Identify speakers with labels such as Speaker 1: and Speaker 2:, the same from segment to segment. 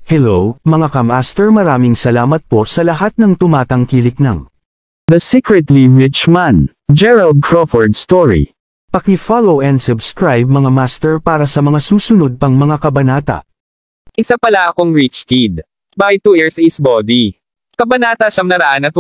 Speaker 1: Hello, mga kamaster, maraming salamat po sa lahat ng tumatangkilik ng
Speaker 2: The Secretly Rich Man, Gerald Crawford Story.
Speaker 1: Paki-follow and subscribe mga master para sa mga susunod pang mga kabanata.
Speaker 3: Isa pala akong rich kid. By 2 years is body. Kabanata 981.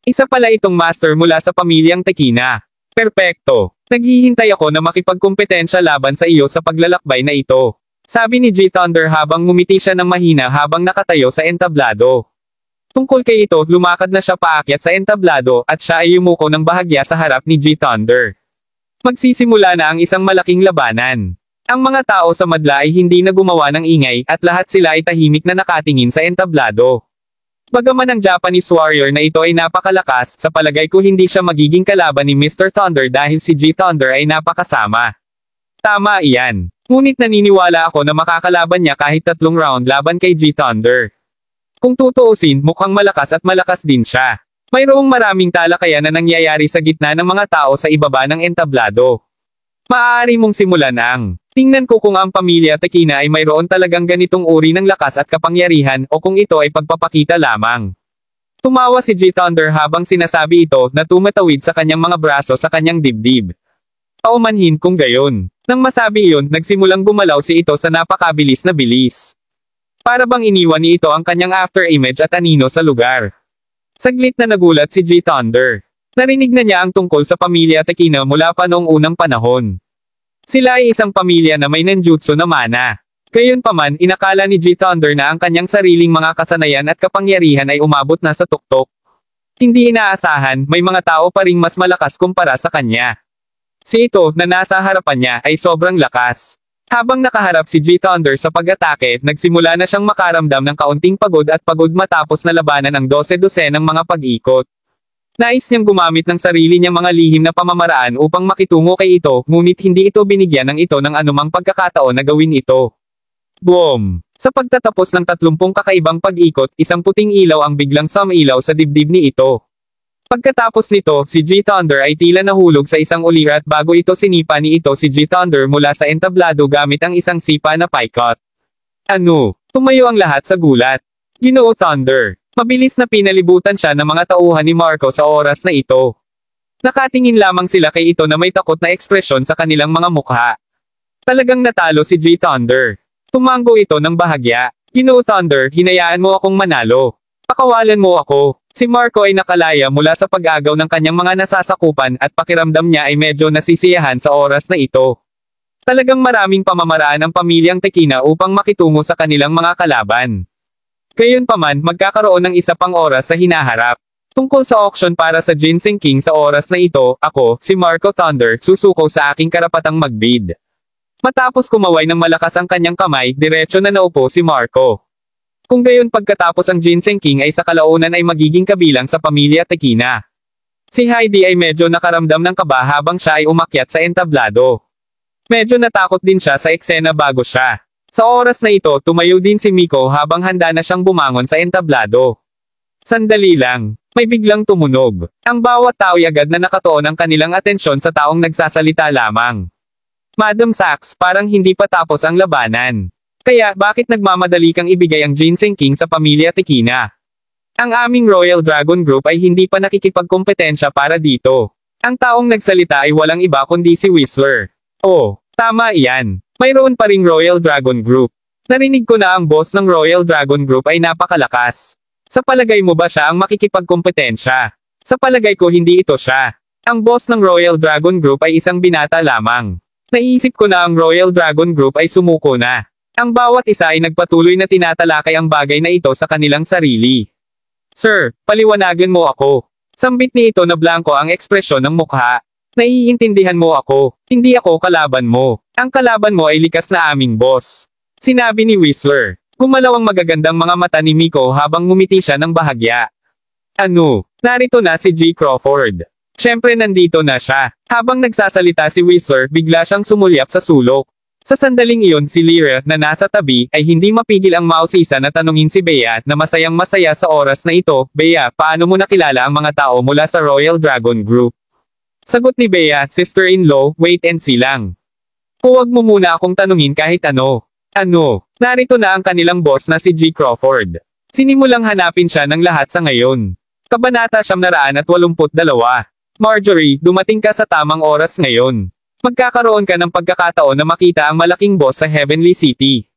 Speaker 3: Isa pala itong master mula sa pamilyang Tekina. Perpekto. Naghihintay ako na makipagkompetensya laban sa iyo sa paglalakbay na ito. Sabi ni G Thunder habang ngumiti siya ng mahina habang nakatayo sa entablado. Tungkol kay ito, lumakad na siya paakyat sa entablado at siya ay yumuko ng bahagya sa harap ni G Thunder. Magsisimula na ang isang malaking labanan. Ang mga tao sa madla ay hindi na gumawa ng ingay at lahat sila ay tahimik na nakatingin sa entablado. Bagaman ang Japanese warrior na ito ay napakalakas, sa palagay ko hindi siya magiging kalaban ni Mr. Thunder dahil si G Thunder ay napakasama. Tama iyan. Ngunit naniniwala ako na makakalaban niya kahit 3 round laban kay G Thunder. Kung tutuusin, mukhang malakas at malakas din siya. Mayroong maraming talakayan na nangyayari sa gitna ng mga tao sa ibaba ng entablado. Maaari mong simulan ang tingnan ko kung ang pamilya Tekina ay mayroon talagang ganitong uri ng lakas at kapangyarihan o kung ito ay pagpapakita lamang. Tumawa si G Thunder habang sinasabi ito na tumatawid sa kanyang mga braso sa kanyang dibdib. Paumanhin kung gayon. Nang masabi iyon, nagsimulang gumalaw si ito sa napakabilis na bilis. Para bang iniwan ni ito ang kanyang after image at anino sa lugar. Saglit na nagulat si G Thunder. Narinig na niya ang tungkol sa pamilya Tekina mula pa noong unang panahon. Sila ay isang pamilya na may ninjutsu na mana. Gayunpaman, inakala ni G Thunder na ang kanyang sariling mga kasanayan at kapangyarihan ay umabot na sa tuktok. Hindi inaasahan, may mga tao pa ring mas malakas kumpara sa kanya. Si ito, na nasa harapan niya, ay sobrang lakas. Habang nakaharap si G Thunder sa pag-atake, nagsimula na siyang makaramdam ng kaunting pagod at pagod matapos na labanan ang 12 ng mga pag-ikot. Nais niyang gumamit ng sarili niyang mga lihim na pamamaraan upang makitungo kay ito, ngunit hindi ito binigyan ng ito ng anumang pagkakataon na gawin ito. Boom! Sa pagtatapos ng 30 kakaibang pag-ikot, isang puting ilaw ang biglang sumilaw sa dibdib ni ito. Pagkatapos nito, si G Thunder ay tila nahulog sa isang ulirat bago ito sinipa ni ito si G Thunder mula sa entablado gamit ang isang sipa na paikot. Ano? Tumayo ang lahat sa gulat. Ginoo Thunder. Mabilis na pinalibutan siya ng mga tauhan ni Marco sa oras na ito. Nakatingin lamang sila kay ito na may takot na ekspresyon sa kanilang mga mukha. Talagang natalo si G Thunder. Tumanggo ito ng bahagya. Ginoo Thunder, hinayaan mo akong manalo. Pakawalan mo ako. Si Marco ay nakalaya mula sa pag-agaw ng kanyang mga nasasakupan at pakiramdam niya ay medyo nasisiyahan sa oras na ito. Talagang maraming pamamaraan ang pamilyang Tekina upang makitungo sa kanilang mga kalaban. Gayunpaman, magkakaroon ng isa pang oras sa hinaharap. Tungkol sa auction para sa Ginseng King sa oras na ito, ako, si Marco Thunder, susuko sa aking karapatang magbid. Matapos kumaway ng malakas ang kanyang kamay, diretso na naupo si Marco. Kung gayon pagkatapos ang Ginseng King ay sa kalaunan ay magiging kabilang sa pamilya Tekina. Si Heidi ay medyo nakaramdam ng kaba habang siya ay umakyat sa entablado. Medyo natakot din siya sa eksena bago siya. Sa oras na ito, tumayo din si Miko habang handa na siyang bumangon sa entablado. Sandali lang, may biglang tumunog. Ang bawat tao ay agad na nakatuon ang kanilang atensyon sa taong nagsasalita lamang. Madam Sax, parang hindi pa tapos ang labanan. Kaya, bakit nagmamadali kang ibigay ang Ginseng King sa pamilya Tekina? Ang aming Royal Dragon Group ay hindi pa nakikipagkompetensya para dito. Ang taong nagsalita ay walang iba kundi si Whistler. Oh, tama iyan. Mayroon pa ring Royal Dragon Group. Narinig ko na ang boss ng Royal Dragon Group ay napakalakas. Sa palagay mo ba siya ang makikipagkompetensya? Sa palagay ko hindi ito siya. Ang boss ng Royal Dragon Group ay isang binata lamang. Naisip ko na ang Royal Dragon Group ay sumuko na. Ang bawat isa ay nagpatuloy na tinatalakay ang bagay na ito sa kanilang sarili. Sir, paliwanagan mo ako. Sambit ni ito na blanko ang ekspresyon ng mukha. Naiintindihan mo ako. Hindi ako kalaban mo. Ang kalaban mo ay likas na aming boss. Sinabi ni Whistler. Gumalaw ang magagandang mga mata ni Miko habang ngumiti siya ng bahagya. Ano? Narito na si G. Crawford. Siyempre nandito na siya. Habang nagsasalita si Whistler, bigla siyang sumulyap sa sulok. Sa sandaling iyon si Lyra, na nasa tabi, ay hindi mapigil ang mausisa na tanungin si Bea, na masayang masaya sa oras na ito. Bea, paano mo nakilala ang mga tao mula sa Royal Dragon Group? Sagot ni Bea, sister-in-law, wait and see lang. Huwag mo muna akong tanungin kahit ano. Ano? Narito na ang kanilang boss na si G. Crawford. Sinimulang hanapin siya ng lahat sa ngayon. Kabanata 182. Marjorie, dumating ka sa tamang oras ngayon. Magkakaroon ka ng pagkakataon na makita ang malaking boss sa Heavenly City.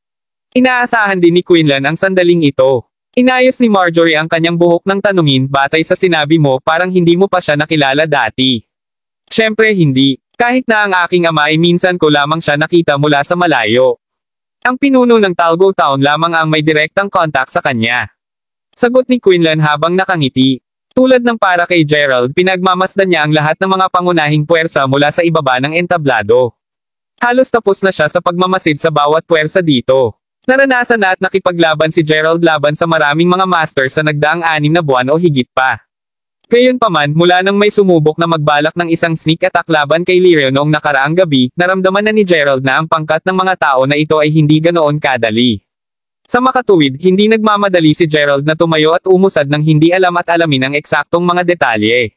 Speaker 3: Inaasahan din ni Quinlan ang sandaling ito. Inayos ni Marjorie ang kanyang buhok ng tanungin batay sa sinabi mo parang hindi mo pa siya nakilala dati. Siyempre hindi, kahit na ang aking ama ay minsan ko lamang siya nakita mula sa malayo. Ang pinuno ng Talgo Town lamang ang may direktang contact sa kanya. Sagot ni Quinlan habang nakangiti. Tulad ng para kay Gerald, pinagmamasdan niya ang lahat ng mga pangunahing puwersa mula sa ibaba ng entablado. Halos tapos na siya sa pagmamasid sa bawat puwersa dito. Naranasan na at nakipaglaban si Gerald laban sa maraming mga masters sa nagdaang 6 na buwan o higit pa. Gayunpaman, mula nang may sumubok na magbalak ng isang sneak attack laban kay Lyra noong nakaraang gabi, naramdaman na ni Gerald na ang pangkat ng mga tao na ito ay hindi ganoon kadali. Sa makatuwid, hindi nagmamadali si Gerald na tumayo at umusad ng hindi alam at alamin ang eksaktong mga detalye.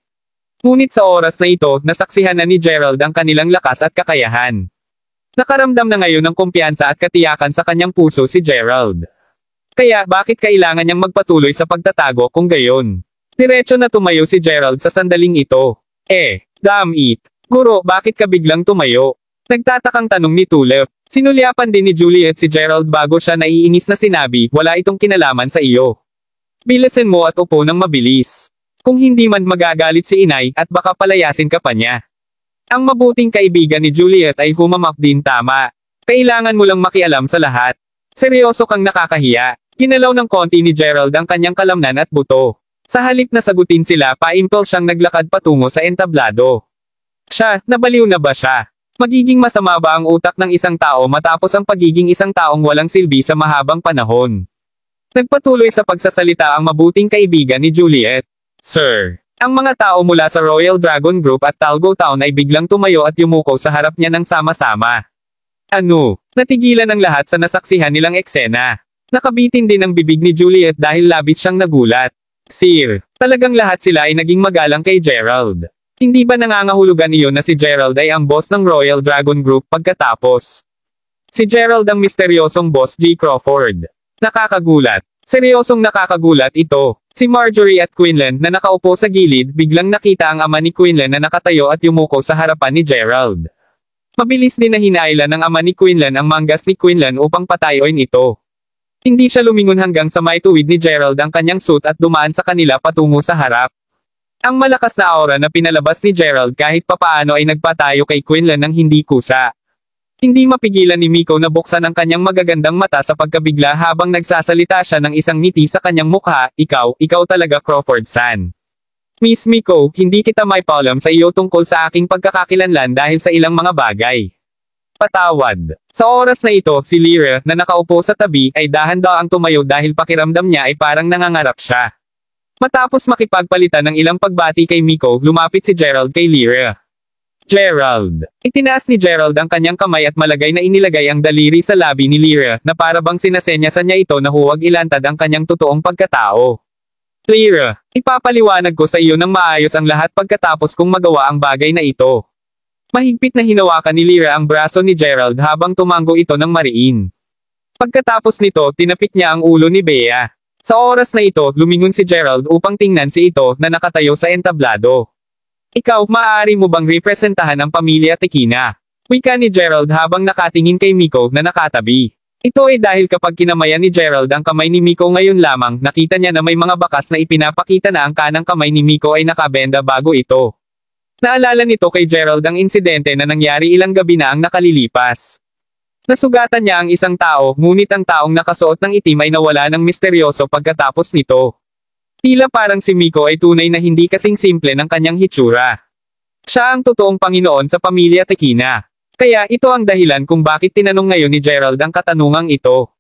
Speaker 3: Ngunit sa oras na ito, nasaksihan na ni Gerald ang kanilang lakas at kakayahan. Nakaramdam na ngayon ng kumpiyansa at katiyakan sa kanyang puso si Gerald. Kaya, bakit kailangan niyang magpatuloy sa pagtatago kung gayon? Diretso na tumayo si Gerald sa sandaling ito. Damn it. Guro, bakit ka biglang tumayo? Nagtatakang tanong ni Tulip. Sinulyapan din ni Juliet si Gerald bago siya naiinis na sinabi, wala itong kinalaman sa iyo. Bilisin mo at upo ng mabilis. Kung hindi man magagalit si inay at baka palayasin ka pa niya. Ang mabuting kaibigan ni Juliet ay humamak din tama. Kailangan mo lang makialam sa lahat. Seryoso kang nakakahiya. Ginalaw ng konti ni Gerald ang kanyang kalamnan at buto. Sa halip na sagutin sila, paimpel siyang naglakad patungo sa entablado. Siya, nabaliw na ba siya? Magiging masama ba ang utak ng isang tao matapos ang pagiging isang taong walang silbi sa mahabang panahon? Nagpatuloy sa pagsasalita ang mabuting kaibigan ni Juliet. Sir. Ang mga tao mula sa Royal Dragon Group at Talgo Town ay biglang tumayo at yumuko sa harap niya ng sama-sama. Ano? Natigilan ang lahat sa nasaksihan nilang eksena. Nakabitin din ang bibig ni Juliet dahil labis siyang nagulat. Sir, talagang lahat sila ay naging magalang kay Gerald. Hindi ba nangangahulugan iyon na si Gerald ay ang boss ng Royal Dragon Group pagkatapos? Si Gerald ang misteryosong boss G. Crawford. Nakakagulat. Seryosong nakakagulat ito. Si Marjorie at Quinlan na nakaupo sa gilid biglang nakita ang ama ni Quinlan na nakatayo at yumuko sa harapan ni Gerald. Mabilis din na hinailan ng ama ni Quinlan ang manggas ni Quinlan upang patayoin ito. Hindi siya lumingon hanggang sa maituwid ni Gerald ang kanyang suit at dumaan sa kanila patungo sa harap. Ang malakas na aura na pinalabas ni Gerald kahit papaano ay nagpatayo kay Quinlan ng hindi kusa. Hindi mapigilan ni Miko na buksan ang kanyang magagandang mata sa pagkabigla habang nagsasalita siya ng isang ngiti sa kanyang mukha, ikaw talaga Crawford-san. Miss Miko, hindi kita may paalam sa iyo tungkol sa aking pagkakakilanlan dahil sa ilang mga bagay. Patawad. Sa oras na ito, si Lyra, na nakaupo sa tabi, ay dahan-daang tumayo dahil pakiramdam niya ay parang nangangarap siya. Matapos makipagpalitan ng ilang pagbati kay Miko, lumapit si Gerald kay Lyra. Gerald. Itinaas ni Gerald ang kanyang kamay at malagay na inilagay ang daliri sa labi ni Lyra, na para bang sinasenyasan niya ito na huwag ilantad ang kanyang totoong pagkatao. Lyra, ipapaliwanag ko sa iyo ng maayos ang lahat pagkatapos kong magawa ang bagay na ito. Mahigpit na hinawakan ni Lyra ang braso ni Gerald habang tumango ito ng mariin. Pagkatapos nito, tinapik niya ang ulo ni Bea. Sa oras na ito, lumingon si Gerald upang tingnan si ito na nakatayo sa entablado. Ikaw, maaari mo bang representahan ang pamilya Tekina? Wika ni Gerald habang nakatingin kay Miko na nakatabi. Ito ay dahil kapag kinamayan ni Gerald ang kamay ni Miko ngayon lamang, nakita niya na may mga bakas na ipinapakita na ang kanang kamay ni Miko ay nakabenda bago ito. Naalala nito kay Gerald ang insidente na nangyari ilang gabi na ang nakalilipas. Nasugatan niya ang isang tao, ngunit ang taong nakasuot ng itim ay nawala ng misteryoso pagkatapos nito. Tila parang si Miko ay tunay na hindi kasing simple ng kanyang hitsura. Siya ang totoong Panginoon sa pamilya Tekina. Kaya ito ang dahilan kung bakit tinanong ngayon ni Gerald ang katanungang ito.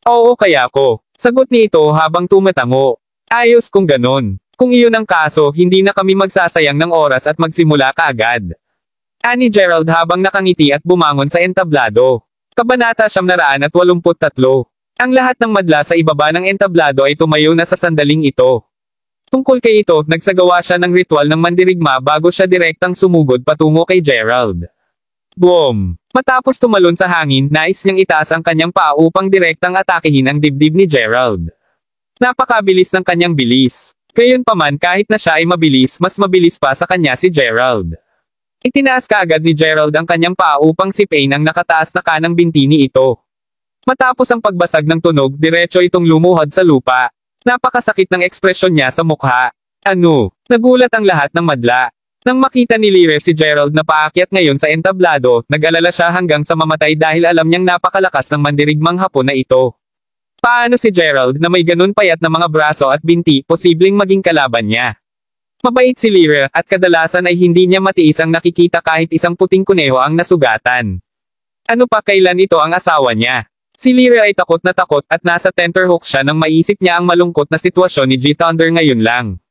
Speaker 3: Oo kaya ko. Sagot ni ito habang tumatango. Ayos kung ganon. Kung iyon ang kaso, hindi na kami magsasayang ng oras at magsimula kaagad. Ani Gerald habang nakangiti at bumangon sa entablado. Kabanata 183. Ang lahat ng madla sa ibaba ng entablado ay tumayo na sa sandaling ito. Tungkol kay ito, nagsagawa siya ng ritual ng mandirigma bago siya direktang sumugod patungo kay Gerald. Boom! Matapos tumalon sa hangin, nais niyang itaas ang kanyang paa upang direktang atakehin ang dibdib ni Gerald. Napakabilis ng kanyang bilis. Gayunpaman kahit na siya ay mabilis, mas mabilis pa sa kanya si Gerald. Itinaas kaagad ni Gerald ang kanyang paa upang sipain ang nakataas na kanang binti ni ito. Matapos ang pagbasag ng tunog, diretso itong lumuhod sa lupa. Napakasakit ng ekspresyon niya sa mukha. Ano? Nagulat ang lahat ng madla. Nang makita ni Lyre si Gerald na paakyat ngayon sa entablado, nag-alala siya hanggang sa mamatay dahil alam niyang napakalakas ng mandirigmang Hapon na ito. Paano si Gerald na may ganun payat na mga braso at binti, posibleng maging kalaban niya? Mabait si Lyre, at kadalasan ay hindi niya matiis ang nakikita kahit isang puting kuneho ang nasugatan. Ano pa kailan ito ang asawa niya? Si Lyre ay takot at nasa tenterhooks siya nang maisip niya ang malungkot na sitwasyon ni G-Thunder ngayon lang.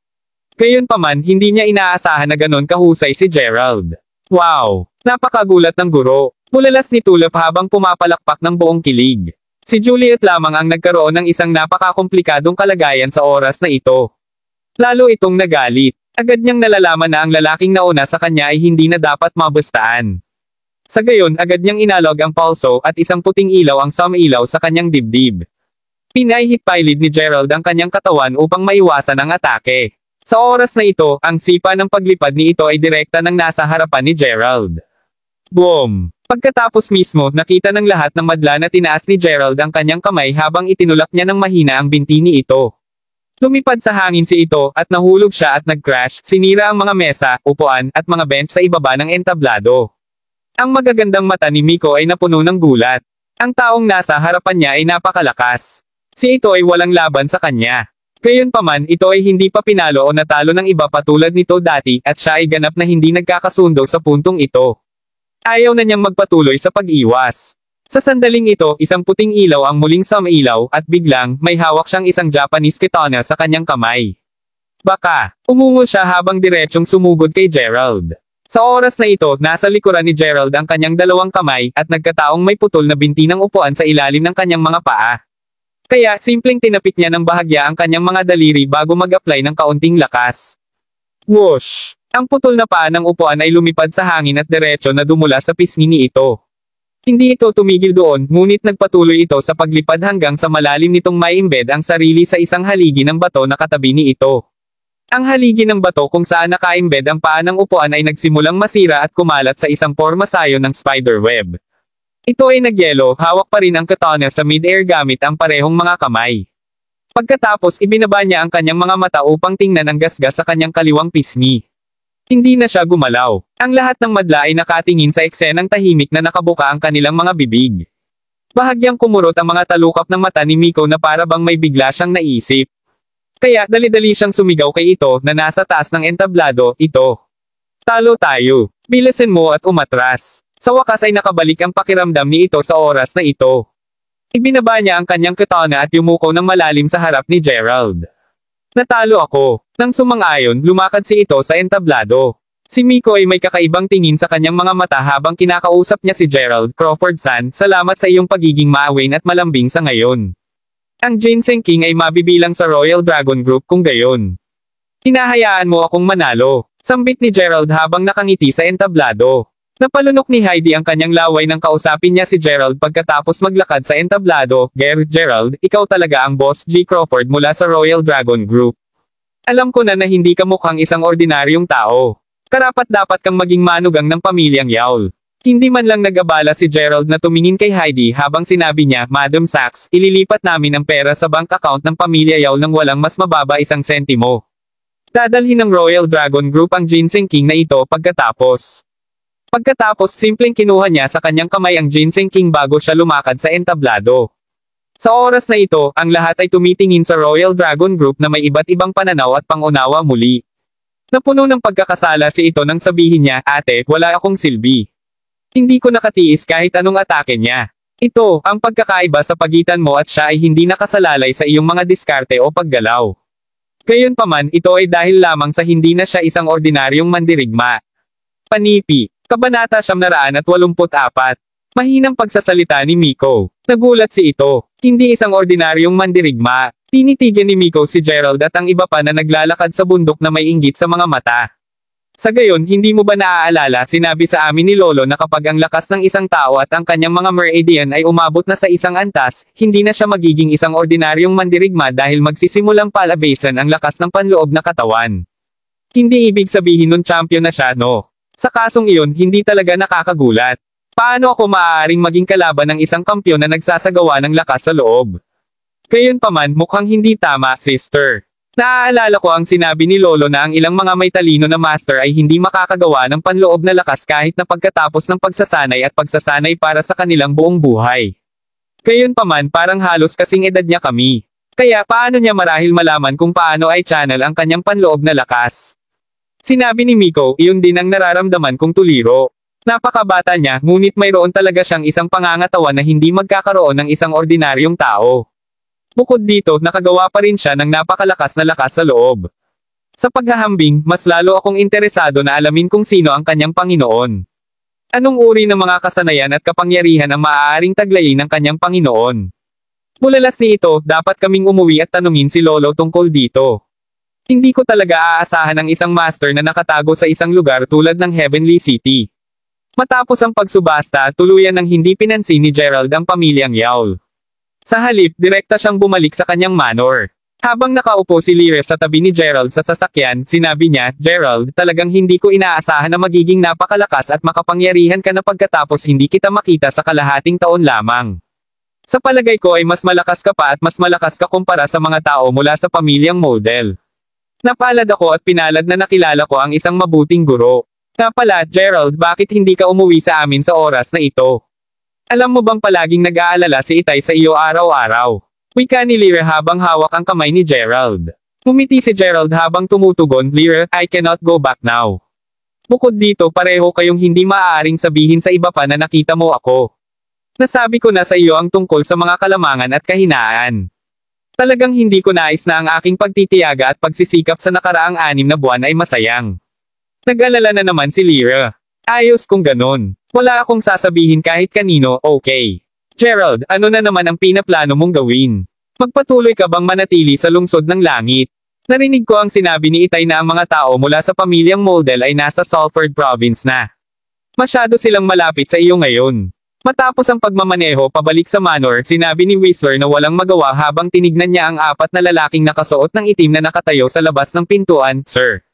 Speaker 3: Gayunpaman, hindi niya inaasahan na ganon kahusay si Gerald. Wow! Napakagulat ng guro. Mulalas ni Tulip habang pumapalakpak ng buong kilig. Si Juliet lamang ang nagkaroon ng isang napakakomplikadong kalagayan sa oras na ito. Lalo itong nagalit. Agad niyang nalalaman na ang lalaking nauna sa kanya ay hindi na dapat mabastaan. Sa gayon, agad niyang inalog ang pulso at isang puting ilaw ang sumilaw sa kanyang dibdib. Pinahihit-pilid ni Gerald ang kanyang katawan upang maiwasan ang atake. Sa oras na ito, ang sipa ng paglipad ni ito ay direkta ng nasa harapan ni Gerald. Boom! Pagkatapos mismo, nakita ng lahat ng madla na tinaas ni Gerald ang kanyang kamay habang itinulak niya ng mahina ang binti ni ito. Lumipad sa hangin si ito, at nahulog siya at nag-crash, sinira ang mga mesa, upuan, at mga bench sa ibaba ng entablado. Ang magagandang mata ni Miko ay napuno ng gulat. Ang taong nasa harapan niya ay napakalakas. Si ito ay walang laban sa kanya. Gayunpaman, ito ay hindi pa pinalo o natalo ng iba patulad nito dati, at siya ay ganap na hindi nagkakasundo sa puntong ito. Ayaw na niyang magpatuloy sa pag-iwas. Sa sandaling ito, isang puting ilaw ang muling sumilaw, at biglang, may hawak siyang isang Japanese katana sa kanyang kamay. Baka, umungo siya habang diretsong sumugod kay Gerald. Sa oras na ito, nasa likuran ni Gerald ang kanyang dalawang kamay, at nagkataong may putol na binti ng upuan sa ilalim ng kanyang mga paa. Kaya, simpleng tinapik niya ng bahagya ang kanyang mga daliri bago mag-apply ng kaunting lakas. Whoosh! Ang putol na paa ng upuan ay lumipad sa hangin at diretso na dumula sa pisngi ni ito. Hindi ito tumigil doon, ngunit nagpatuloy ito sa paglipad hanggang sa malalim nitong maimbed ang sarili sa isang haligi ng bato na katabi ni ito. Ang haligi ng bato kung saan nakaimbed ang paa ng upuan ay nagsimulang masira at kumalat sa isang pormasayo ng spiderweb. Ito ay nagyelo, hawak pa rin ang katana sa mid-air gamit ang parehong mga kamay. Pagkatapos ibinaba niya ang kanyang mga mata upang tingnan ang gasgas sa kanyang kaliwang pisngi. Hindi na siya gumalaw. Ang lahat ng madla ay nakatingin sa eksenang tahimik na nakabuka ang kanilang mga bibig. Bahagyang kumurot ang mga talukap ng mata ni Miko na para bang may bigla siyang naisip. Kaya dali-dali siyang sumigaw kay ito na nasa taas ng entablado, ito. Talo tayo. Bilisin mo at umatras. Sa wakas ay nakabalik ang pakiramdam ni ito sa oras na ito. Ibinaba niya ang kanyang katana at yumuko ng malalim sa harap ni Gerald. Natalo ako. Nang sumang-ayon, lumakad si ito sa entablado. Si Miko ay may kakaibang tingin sa kanyang mga mata habang kinakausap niya si Gerald. Crawford-san, salamat sa iyong pagiging maawain at malambing sa ngayon. Ang Ginseng King ay mabibilang sa Royal Dragon Group kung gayon. Hinahayaan mo akong manalo. Sambit ni Gerald habang nakangiti sa entablado. Napalunok ni Heidi ang kanyang laway nang kausapin niya si Gerald pagkatapos maglakad sa entablado. Gerald, ikaw talaga ang boss G. Crawford mula sa Royal Dragon Group. Alam ko na hindi ka mukhang isang ordinaryong tao. Karapat-dapat kang maging manugang ng pamilyang Yawl. Hindi man lang nag-abala si Gerald na tumingin kay Heidi habang sinabi niya, Madam Sachs, ililipat namin ang pera sa bank account ng pamilya Yawl nang walang mas mababa isang sentimo. Dadalhin ng Royal Dragon Group ang Ginseng King na ito pagkatapos. Simpleng kinuha niya sa kanyang kamay ang Ginseng King bago siya lumakad sa entablado. Sa oras na ito, ang lahat ay tumitingin sa Royal Dragon Group na may iba't ibang pananaw at pangunawa muli. Napuno ng pagkakasala si ito nang sabihin niya, ate, wala akong silbi. Hindi ko nakatiis kahit anong atake niya. Ito, ang pagkakaiba sa pagitan mo at siya ay hindi nakasalalay sa iyong mga diskarte o paggalaw. Gayunpaman, ito ay dahil lamang sa hindi na siya isang ordinaryong mandirigma. Panipi. Kabanata 984. Mahinang pagsasalita ni Miko. Nagulat si ito. Hindi isang ordinaryong mandirigma. Tinitigan ni Miko si Gerald at ang iba pa na naglalakad sa bundok na may inggit sa mga mata. Sa gayon, hindi mo ba naaalala, sinabi sa amin ni Lolo na kapag ang lakas ng isang tao at ang kanyang mga meridian ay umabot na sa isang antas, hindi na siya magiging isang ordinaryong mandirigma dahil magsisimulang palabasan ang lakas ng panloob na katawan. Hindi ibig sabihin nun champion na siya, no? Sa kasong iyon, hindi talaga nakakagulat. Paano ako maaaring maging kalaban ng isang kampyon na nagsasagawa ng lakas sa loob? Gayunpaman, mukhang hindi tama, sister. Naaalala ko ang sinabi ni Lolo na ang ilang mga may talino na master ay hindi makakagawa ng panloob na lakas kahit na pagkatapos ng pagsasanay at pagsasanay para sa kanilang buong buhay. Gayunpaman, parang halos kasing edad niya kami. Kaya paano niya marahil malaman kung paano ay channel ang kanyang panloob na lakas? Sinabi ni Miko, iyon din ang nararamdaman kong tuliro. Napakabata niya, ngunit mayroon talaga siyang isang pangangatawan na hindi magkakaroon ng isang ordinaryong tao. Bukod dito, nakagawa pa rin siya ng napakalakas na lakas sa loob. Sa paghahambing, mas lalo akong interesado na alamin kung sino ang kanyang Panginoon. Anong uri ng mga kasanayan at kapangyarihan ang maaaring taglayin ng kanyang Panginoon? Mulalas ni ito, dapat kaming umuwi at tanungin si Lolo tungkol dito. Hindi ko talaga aasahan ang isang master na nakatago sa isang lugar tulad ng Heavenly City. Matapos ang pagsubasta, tuluyan ng hindi pinansin ni Gerald ang pamilyang Yawl. Sa halip, direkta siyang bumalik sa kanyang manor. Habang nakaupo si Lyra sa tabi ni Gerald sa sasakyan, sinabi niya, Gerald, talagang hindi ko inaasahan na magiging napakalakas at makapangyarihan ka na pagkatapos hindi kita makita sa kalahating taon lamang. Sa palagay ko ay mas malakas ka pa at mas malakas ka kumpara sa mga tao mula sa pamilyang Model. Napalad ako at pinalad na nakilala ko ang isang mabuting guro. Nga pala, Gerald, bakit hindi ka umuwi sa amin sa oras na ito? Alam mo bang palaging nag-aalala si Itay sa iyo araw-araw? Wika ni Lyra habang hawak ang kamay ni Gerald. Ngumiti si Gerald habang tumutugon, Lyra, I cannot go back now. Bukod dito, pareho kayong hindi maaaring sabihin sa iba pa na nakita mo ako. Nasabi ko na sa iyo ang tungkol sa mga kalamangan at kahinaan. Talagang hindi ko nais na ang aking pagtitiyaga at pagsisikap sa nakaraang 6 na buwan ay masayang. Nag-alala na naman si Lyra. Ayos kung ganon. Wala akong sasabihin kahit kanino, okay. Gerald, ano na naman ang pinaplano mong gawin? Magpatuloy ka bang manatili sa lungsod ng langit? Narinig ko ang sinabi ni Itay na ang mga tao mula sa pamilyang Model ay nasa Salford Province na. Masyado silang malapit sa iyo ngayon. Matapos ang pagmamaneho pabalik sa manor, sinabi ni Whistler na walang magawa habang tinignan niya ang 4 na lalaking nakasuot ng itim na nakatayo sa labas ng pintuan, Sir.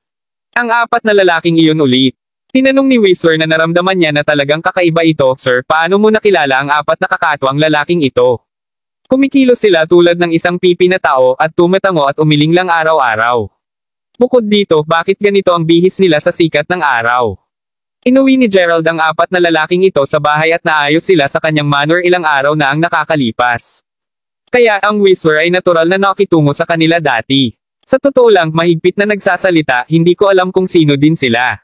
Speaker 3: Ang 4 na lalaking iyon ulit. Tinanong ni Whistler na naramdaman niya na talagang kakaiba ito, Sir, paano mo nakilala ang 4 na kakatwang lalaking ito? Kumikilos sila tulad ng isang pipi na tao at tumatango at umiling lang araw-araw. Bukod dito, bakit ganito ang bihis nila sa sikat ng araw? Inuwi ni Gerald ang 4 na lalaking ito sa bahay at naayos sila sa kanyang manor ilang araw na ang nakakalipas. Kaya ang Whistler ay natural na nakitungo sa kanila dati. Sa totoo lang, mahigpit na nagsasalita, hindi ko alam kung sino din sila.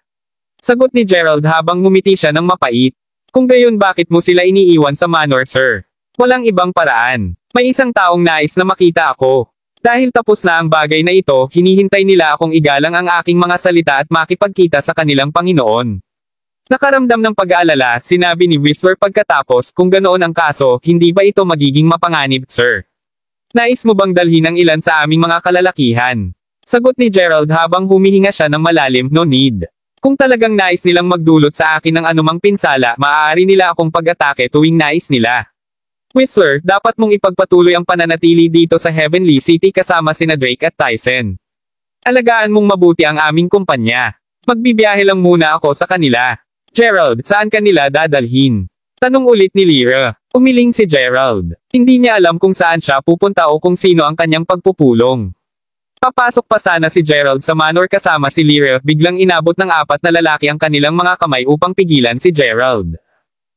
Speaker 3: Sagot ni Gerald habang ngumiti siya ng mapait. Kung gayon bakit mo sila iniiwan sa manor, Sir? Walang ibang paraan. May isang taong nais na makita ako. Dahil tapos na ang bagay na ito, hinihintay nila akong igalang ang aking mga salita at makipagkita sa kanilang Panginoon. Nakaramdam ng pag-aalala, sinabi ni Whistler pagkatapos, kung ganoon ang kaso, hindi ba ito magiging mapanganib, Sir? Nais mo bang dalhin ang ilan sa aming mga kalalakihan? Sagot ni Gerald habang humihinga siya ng malalim, no need. Kung talagang nais nilang magdulot sa akin ng anumang pinsala, maaari nila akong pag-atake tuwing nais nila. Whistler, dapat mong ipagpatuloy ang pananatili dito sa Heavenly City kasama sina Drake at Tyson. Alagaan mong mabuti ang aming kumpanya. Magbibiyahe lang muna ako sa kanila. Gerald, saan kanila dadalhin? Tanong ulit ni Lyra. Umiling si Gerald. Hindi niya alam kung saan siya pupunta o kung sino ang kanyang pagpupulong. Papasok pa sana si Gerald sa manor kasama si Lyra, biglang inabot ng 4 na lalaki ang kanilang mga kamay upang pigilan si Gerald.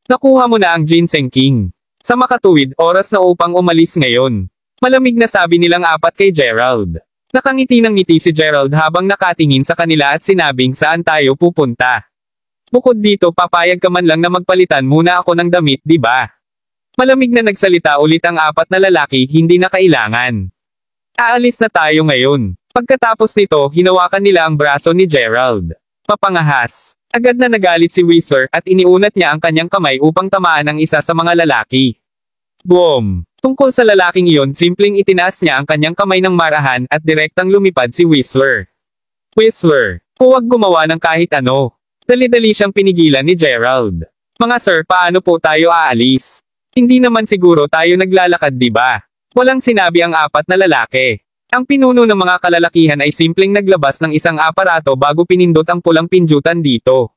Speaker 3: Nakuha mo na ang Ginseng King. Sa makatuwid, oras na upang umalis ngayon. Malamig na sabi nilang 4 kay Gerald. Nakangiti ng ngiti si Gerald habang nakatingin sa kanila at sinabing saan tayo pupunta. Bukod dito, papayag ka man lang na magpalitan muna ako ng damit, di ba? Malamig na nagsalita ulit ang 4 na lalaki, hindi na kailangan. Aalis na tayo ngayon. Pagkatapos nito, hinawakan nila ang braso ni Gerald. Papangahas. Agad na nagalit si Whistler at iniunat niya ang kanyang kamay upang tamaan ang isa sa mga lalaki. Boom! Tungkol sa lalaking iyon, simpleng itinaas niya ang kanyang kamay ng marahan at direktang lumipad si Whistler. Whistler! Huwag gumawa ng kahit ano. Dali-dali siyang pinigilan ni Gerald. Mga sir, paano po tayo aalis? Hindi naman siguro tayo naglalakad, di ba? Walang sinabi ang apat na lalaki. Ang pinuno ng mga kalalakihan ay simpleng naglabas ng isang aparato bago pinindot ang pulang pindutan dito.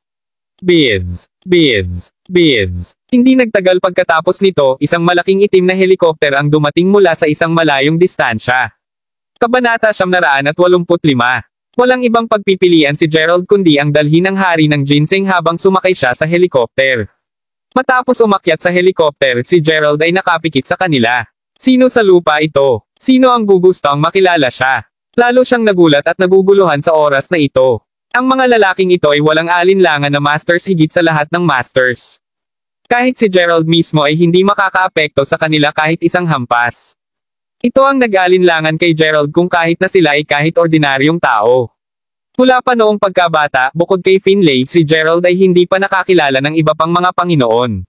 Speaker 3: Biz, biz, biz. Hindi nagtagal pagkatapos nito, isang malaking itim na helikopter ang dumating mula sa isang malayong distansya. Kabanata 985. Walang ibang pagpipilian si Gerald kundi ang dalhin ng hari ng ginseng habang sumakay siya sa helikopter. Matapos umakyat sa helikopter, si Gerald ay nakapikit sa kanila. Sino sa lupa ito? Sino ang gugustong makilala siya? Lalo siyang nagulat at naguguluhan sa oras na ito. Ang mga lalaking ito ay walang alinlangan na masters higit sa lahat ng masters. Kahit si Gerald mismo ay hindi makakaapekto sa kanila kahit isang hampas. Ito ang nag-alinlangan kay Gerald kung kahit na sila ay kahit ordinaryong tao. Mula pa noong pagkabata, bukod kay Finlay, si Gerald ay hindi pa nakakilala ng iba pang mga Panginoon.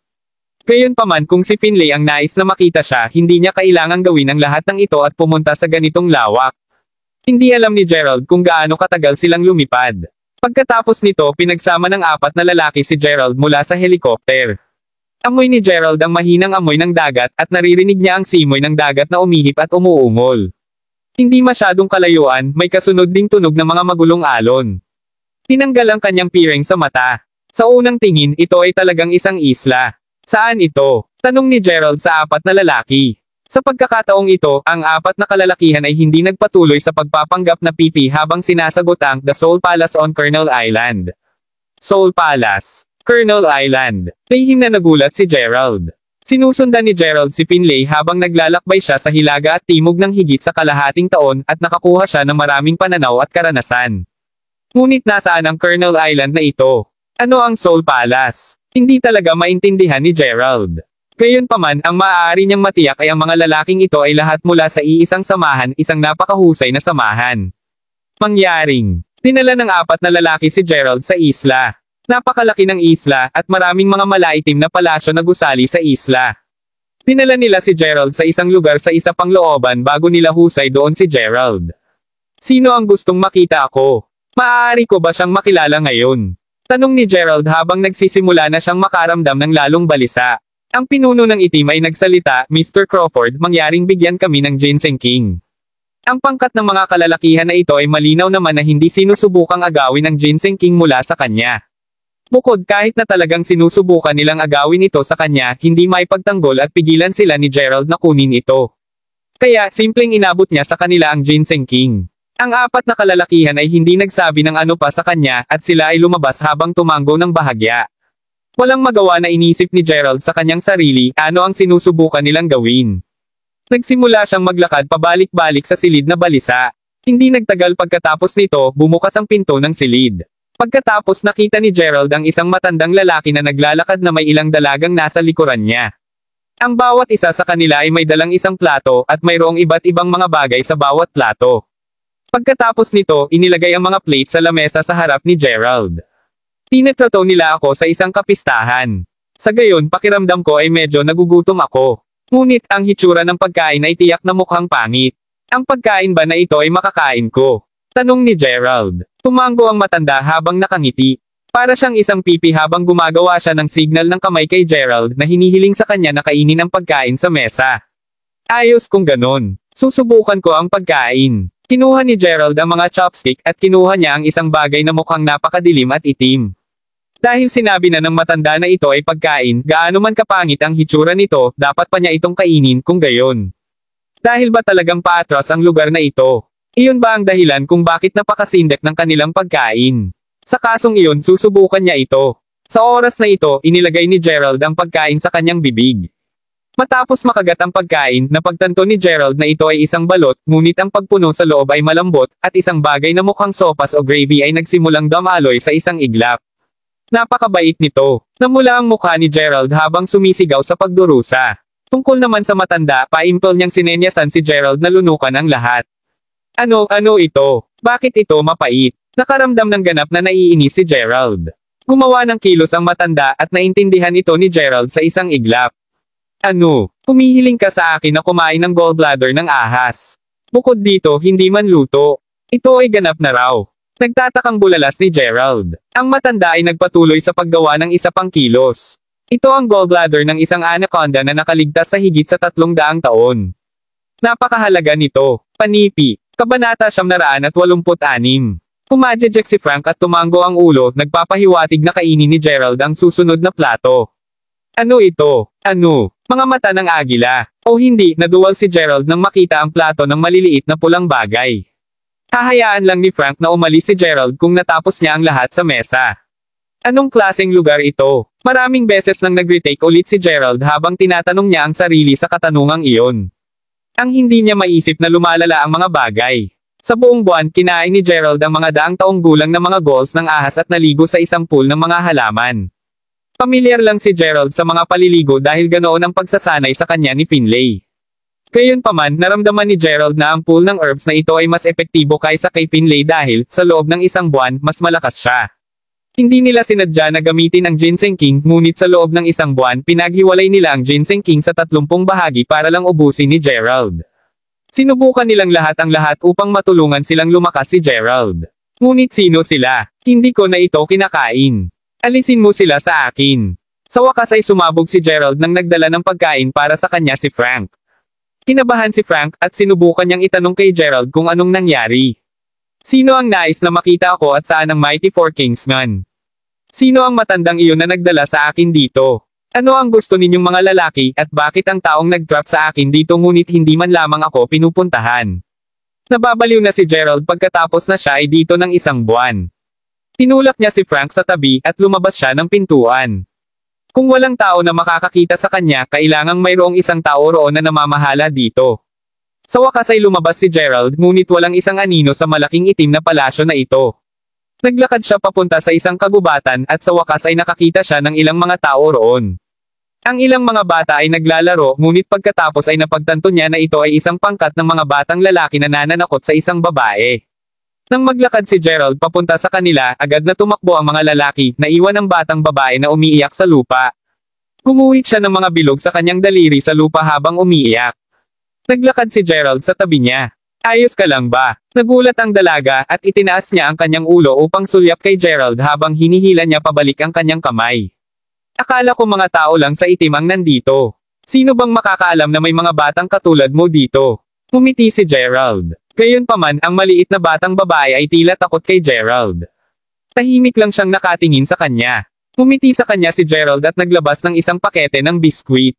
Speaker 3: Gayunpaman kung si Finlay ang nais na makita siya, hindi niya kailangang gawin ang lahat ng ito at pumunta sa ganitong lawak. Hindi alam ni Gerald kung gaano katagal silang lumipad. Pagkatapos nito, pinagsama ng apat na lalaki si Gerald mula sa helikopter. Amoy ni Gerald ang mahinang amoy ng dagat at naririnig niya ang simoy ng dagat na umihip at umuungol. Hindi masyadong kalayuan, may kasunod ding tunog ng mga magulong alon. Tinanggal ang kanyang piring sa mata. Sa unang tingin, ito ay talagang isang isla. Saan ito? Tanong ni Gerald sa apat na lalaki. Sa pagkakataong ito, ang apat na kalalakihan ay hindi nagpatuloy sa pagpapanggap na pipi habang sinasagot ang The Soul Palace on Colonel Island. Soul Palace. Colonel Island. Lihim na nagulat si Gerald. Sinusundan ni Gerald si Finlay habang naglalakbay siya sa hilaga at timog ng higit sa kalahating taon at nakakuha siya ng maraming pananaw at karanasan. Ngunit nasaan ang Colonel Island na ito? Ano ang Soul Palace? Hindi talaga maintindihan ni Gerald. Gayunpaman, ang maaari niyang matiyak ay ang mga lalaking ito ay lahat mula sa iisang samahan, isang napakahusay na samahan. Mangyaring, dinala ng apat na lalaki si Gerald sa isla. Napakalaki ng isla, at maraming mga malaitim na palasyo na gusali sa isla. Dinala nila si Gerald sa isang lugar sa isa pang looban bago nila husay doon si Gerald. Sino ang gustong makita ako? Maaari ko ba siyang makilala ngayon? Tanong ni Gerald habang nagsisimula na siyang makaramdam ng lalong balisa. Ang pinuno ng itim ay nagsalita, Mr. Crawford, mangyaring bigyan kami ng Ginseng King. Ang pangkat ng mga kalalakihan na ito ay malinaw naman na hindi sinusubukang agawin ang Ginseng King mula sa kanya. Bukod kahit na talagang sinusubukan nilang agawin ito sa kanya, hindi maipagtanggol at pigilan sila ni Gerald na kunin ito. Kaya, simpleng inabot niya sa kanila ang Ginseng King. Ang apat na kalalakihan ay hindi nagsabi ng ano pa sa kanya, at sila ay lumabas habang tumango ng bahagya. Walang magawa na inisip ni Gerald sa kanyang sarili, ano ang sinusubukan nilang gawin. Nagsimula siyang maglakad pabalik-balik sa silid na balisa. Hindi nagtagal pagkatapos nito, bumukas ang pinto ng silid. Pagkatapos nakita ni Gerald ang isang matandang lalaki na naglalakad na may ilang dalagang nasa likuran niya. Ang bawat isa sa kanila ay may dalang isang plato at mayroong iba't ibang mga bagay sa bawat plato. Pagkatapos nito, inilagay ang mga plate sa lamesa sa harap ni Gerald. Tinatrato nila ako sa isang kapistahan. Sa gayon, pakiramdam ko ay medyo nagugutom ako. Ngunit ang hitsura ng pagkain ay tiyak na mukhang pangit. Ang pagkain ba na ito ay makakain ko? Tanong ni Gerald. Tumango ang matanda habang nakangiti. Para siyang isang pipi habang gumagawa siya ng signal ng kamay kay Gerald na hinihiling sa kanya na kainin ang pagkain sa mesa. Ayos kung ganon. Susubukan ko ang pagkain. Kinuha ni Gerald ang mga chopstick at kinuha niya ang isang bagay na mukhang napakadilim at itim. Dahil sinabi na ng matanda na ito ay pagkain, gaano man kapangit ang hitsura nito, dapat pa niya itong kainin kung gayon. Dahil ba talagang paatras ang lugar na ito? Iyon ba ang dahilan kung bakit napakasindek ng kanilang pagkain? Sa kasong iyon, susubukan niya ito. Sa oras na ito, inilagay ni Gerald ang pagkain sa kanyang bibig. Matapos makagat ang pagkain, napagtanto ni Gerald na ito ay isang balot, ngunit ang pagpuno sa loob ay malambot, at isang bagay na mukhang sopas o gravy ay nagsimulang damaloy sa isang iglap. Napakabait nito. Namula ang mukha ni Gerald habang sumisigaw sa pagdurusa. Tungkol naman sa matanda, paimpel niyang sinenyasan si Gerald na lunukan ang lahat. Ano ito? Bakit ito mapait? Nakaramdam ng ganap na naiinis si Gerald. Gumawa ng kilos ang matanda at naintindihan ito ni Gerald sa isang iglap. Ano? Humihiling ka sa akin na kumain ng gallbladder ng ahas. Bukod dito, hindi man luto. Ito ay ganap na raw. Nagtatakang bulalas ni Gerald. Ang matanda ay nagpatuloy sa paggawa ng isa pang kilos. Ito ang gallbladder ng isang anaconda na nakaligtas sa higit sa 300 taon. Napakahalaga nito. Panipi. Kabanata 986. Pumadjejek si Frank at tumango ang ulo, nagpapahiwatig na kainin ni Gerald ang susunod na plato. Ano ito? Ano? Mga mata ng agila. O hindi, naduwal si Gerald nang makita ang plato ng maliliit na pulang bagay. Hahayaan lang ni Frank na umalis si Gerald kung natapos niya ang lahat sa mesa. Anong klaseng lugar ito? Maraming beses nang nag-retake ulit si Gerald habang tinatanong niya ang sarili sa katanungang iyon. Ang hindi niya maisip na lumalala ang mga bagay. Sa buong buwan, kinain ni Gerald ang mga daang taong gulang na mga goals ng ahas at naligo sa isang pool ng mga halaman. Pamilyar lang si Gerald sa mga paliligo dahil ganoon ang pagsasanay sa kanya ni Finlay. Gayunpaman, naramdaman ni Gerald na ang pool ng herbs na ito ay mas epektibo kaysa kay Finlay dahil, sa loob ng isang buwan, mas malakas siya. Hindi nila sinadya na gamitin ang ginseng king, ngunit sa loob ng isang buwan, pinaghiwalay nila ang ginseng king sa 30 bahagi para lang ubusin ni Gerald. Sinubukan nilang lahat ang lahat upang matulungan silang lumakas si Gerald. Ngunit sino sila? Hindi ko na ito kinakain. Alisin mo sila sa akin. Sa wakas ay sumabog si Gerald nang nagdala ng pagkain para sa kanya si Frank. Kinabahan si Frank at sinubukan niyang itanong kay Gerald kung anong nangyari. Sino ang nais na makita ako at saan ang Mighty Four Kingsman? Sino ang matandang iyon na nagdala sa akin dito? Ano ang gusto ninyong mga lalaki at bakit ang taong nag-drop sa akin dito ngunit hindi man lamang ako pinupuntahan? Nababaliw na si Gerald pagkatapos na siya ay dito ng isang buwan. Tinulak niya si Frank sa tabi at lumabas siya ng pintuan. Kung walang tao na makakakita sa kanya, kailangang mayroong isang tao roon na namamahala dito. Sa wakas ay lumabas si Gerald ngunit walang isang anino sa malaking itim na palasyo na ito. Naglakad siya papunta sa isang kagubatan at sa wakas ay nakakita siya ng ilang mga tao roon. Ang ilang mga bata ay naglalaro ngunit pagkatapos ay napagtanto niya na ito ay isang pangkat ng mga batang lalaki na nananakot sa isang babae. Nang maglakad si Gerald papunta sa kanila, agad na tumakbo ang mga lalaki, naiwan ang batang babae na umiiyak sa lupa. Gumuhit siya ng mga bilog sa kanyang daliri sa lupa habang umiiyak. Naglakad si Gerald sa tabi niya. Ayos ka lang ba? Nagulat ang dalaga at itinaas niya ang kanyang ulo upang sulyap kay Gerald habang hinihila niya pabalik ang kanyang kamay. Akala ko mga tao lang sa itim ang nandito. Sino bang makakaalam na may mga batang katulad mo dito? Ngumiti si Gerald. Gayunpaman, ang maliit na batang babae ay tila takot kay Gerald. Tahimik lang siyang nakatingin sa kanya. Ngumiti sa kanya si Gerald at naglabas ng isang pakete ng biskwit.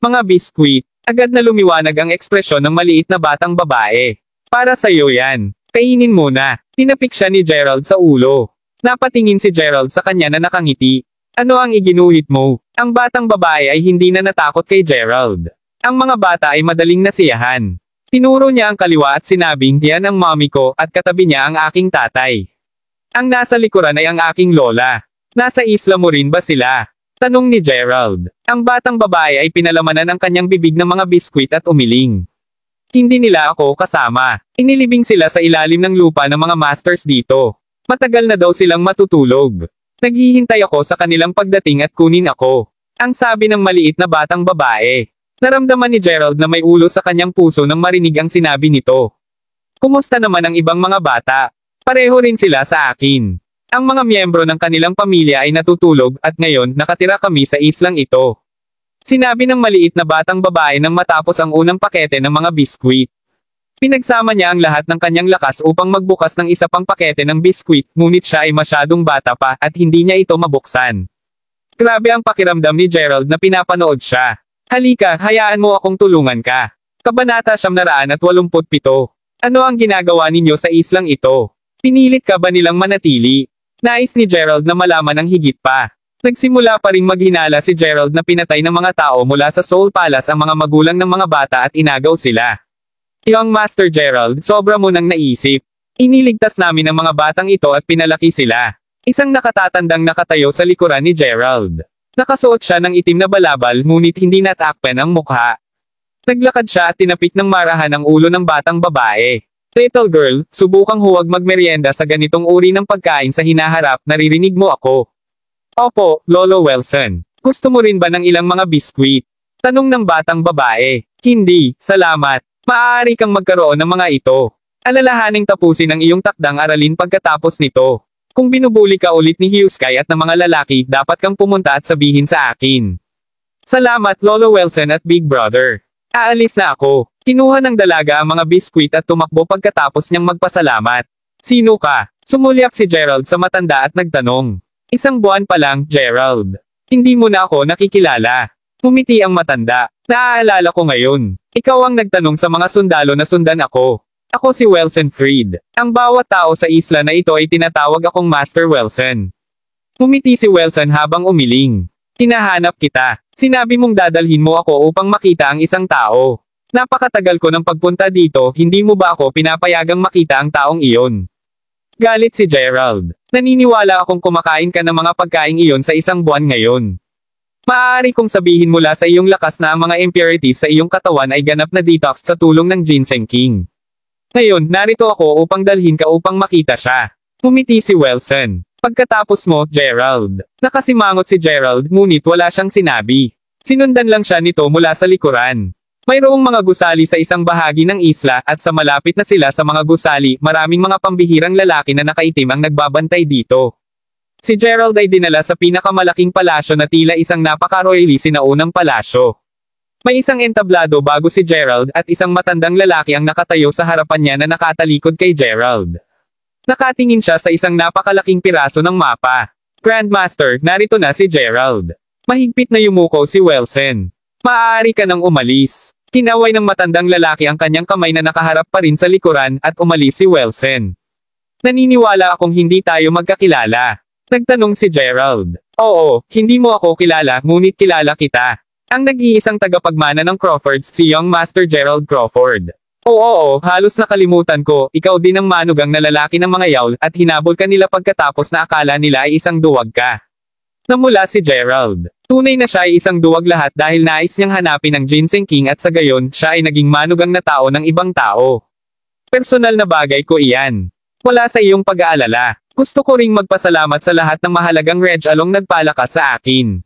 Speaker 3: Mga biskwit. Agad na lumiwanag ang ekspresyon ng maliit na batang babae. Para sa'yo yan. Kainin mo na. Tinapik siya ni Gerald sa ulo. Napatingin si Gerald sa kanya na nakangiti. Ano ang iginuhit mo? Ang batang babae ay hindi na natakot kay Gerald. Ang mga bata ay madaling nasiyahan. Tinuro niya ang kaliwa at sinabing, yan ang mommy ko, at katabi niya ang aking tatay. Ang nasa likuran ay ang aking lola. Nasa isla mo rin ba sila? Tanong ni Gerald. Ang batang babae ay pinalamanan ang kanyang bibig ng mga biskwit at umiling. Hindi nila ako kasama. Inilibing sila sa ilalim ng lupa ng mga masters dito. Matagal na daw silang matutulog. Naghihintay ako sa kanilang pagdating at kunin ako. Ang sabi ng maliit na batang babae. Naramdaman ni Gerald na may ulo sa kanyang puso nang marinig ang sinabi nito. Kumusta naman ang ibang mga bata? Pareho rin sila sa akin. Ang mga miyembro ng kanilang pamilya ay natutulog at ngayon nakatira kami sa islang ito. Sinabi ng maliit na batang babae nang matapos ang unang pakete ng mga biskwit. Pinagsama niya ang lahat ng kanyang lakas upang magbukas ng isa pang pakete ng biskwit, ngunit siya ay masyadong bata pa at hindi niya ito mabuksan. Grabe ang pakiramdam ni Gerald na pinapanood siya. Halika, hayaan mo akong tulungan ka. Kabanata 987. Ano ang ginagawa ninyo sa islang ito? Pinilit ka ba nilang manatili? Nais ni Gerald na malaman ang higit pa. Nagsimula pa ring maghinala si Gerald na pinatay ng mga tao mula sa Soul Palace ang mga magulang ng mga bata at inagaw sila. Young Master Gerald, sobra mo nang naisip. Iniligtas namin ang mga batang ito at pinalaki sila. Isang nakatatandang nakatayo sa likuran ni Gerald. Nakasuot siya ng itim na balabal ngunit hindi natakpan ang mukha. Naglakad siya at tinapik ng marahan ang ulo ng batang babae. Little girl, subukang huwag magmeryenda sa ganitong uri ng pagkain sa hinaharap, naririnig mo ako. Opo, Lolo Wilson. Gusto mo rin ba ng ilang mga biskwit? Tanong ng batang babae. Hindi, salamat. Maaari kang magkaroon ng mga ito. Alalahaning tapusin ang iyong takdang aralin pagkatapos nito. Kung binubuli ka ulit ni Hyusuke at ng mga lalaki, dapat kang pumunta at sabihin sa akin. Salamat Lolo Wilson at Big Brother. Aalis na ako. Kinuha ng dalaga ang mga biskwit at tumakbo pagkatapos niyang magpasalamat. Sino ka? Sumulyak si Gerald sa matanda at nagtanong. 1 buwan pa lang, Gerald. Hindi mo na ako nakikilala. Ngumiti ang matanda. Naaalala ko ngayon. Ikaw ang nagtanong sa mga sundalo na sundan ako. Ako si Wilson Freed. Ang bawat tao sa isla na ito ay tinatawag akong Master Wilson. Ngumiti si Wilson habang umiling. Hinahanap kita. Sinabi mong dadalhin mo ako upang makita ang isang tao. Napakatagal ko ng pagpunta dito, hindi mo ba ako pinapayagang makita ang taong iyon? Galit si Gerald. Naniniwala akong kumakain ka ng mga pagkaing iyon sa 1 buwan ngayon. Maaari kong sabihin mula sa iyong lakas na ang mga impurities sa iyong katawan ay ganap na detox sa tulong ng Ginseng King. Ngayon, narito ako upang dalhin ka upang makita siya. Ngumiti si Wilson. Pagkatapos mo, Gerald. Nakasimangot si Gerald ngunit wala siyang sinabi. Sinundan lang siya nito mula sa likuran. Mayroong mga gusali sa isang bahagi ng isla at sa malapit na sila sa mga gusali, maraming mga pambihirang lalaki na nakaitim ang nagbabantay dito. Si Gerald ay dinala sa pinakamalaking palasyo na tila isang napaka-royally sinaunang palasyo. May isang entablado bago si Gerald at isang matandang lalaki ang nakatayo sa harapan niya na nakatalikod kay Gerald. Nakatingin siya sa isang napakalaking piraso ng mapa. Grandmaster, narito na si Gerald. Mahigpit na yumuko si Wilson. Maaari ka nang umalis. Kinaway ng matandang lalaki ang kanyang kamay na nakaharap pa rin sa likuran at umalis si Wilson. Naniniwala akong hindi tayo magkakilala. Nagtanong si Gerald. Oo, hindi mo ako kilala ngunit kilala kita. Ang nag-iisang tagapagmana ng Crawfords si Young Master Gerald Crawford. Oo, halos nakalimutan ko, ikaw din ang manugang na lalaki ng mga yawl at hinabol ka nila pagkatapos na akala nila ay isang duwag ka. Namula si Gerald. Tunay na siya ay isang duwag lahat dahil nais niyang hanapin ang Ginseng King at sa gayon, siya ay naging manugang na tao ng ibang tao. Personal na bagay ko iyan. Wala sa iyong pag-aalala. Gusto ko ring magpasalamat sa lahat ng mahalagang Reg Along nagpalakas sa akin.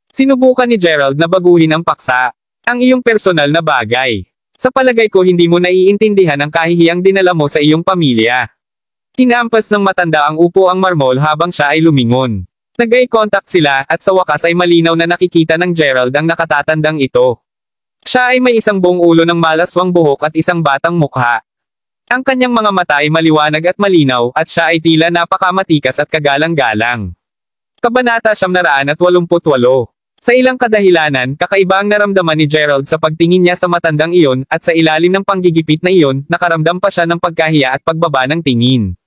Speaker 3: Sinubukan ni Gerald na baguhin ang paksa. Ang iyong personal na bagay. Sa palagay ko hindi mo naiintindihan ang kahihiyang dinala mo sa iyong pamilya. Hinampas ng matanda ang upo ang marmol habang siya ay lumingon. Nag-eye contact sila at sa wakas ay malinaw na nakikita ng Gerald ang nakatatandang ito. Siya ay may isang buong ulo ng malaswang buhok at isang batang mukha. Ang kanyang mga mata ay maliwanag at malinaw at siya ay tila napakamatikas at kagalang-galang. Kabanata 988. Sa ilang kadahilanan, kakaiba ang naramdaman ni Gerald sa pagtingin niya sa matandang iyon, at sa ilalim ng panggigipit na iyon, nakaramdam pa siya ng pagkahiya at pagbaba ng tingin.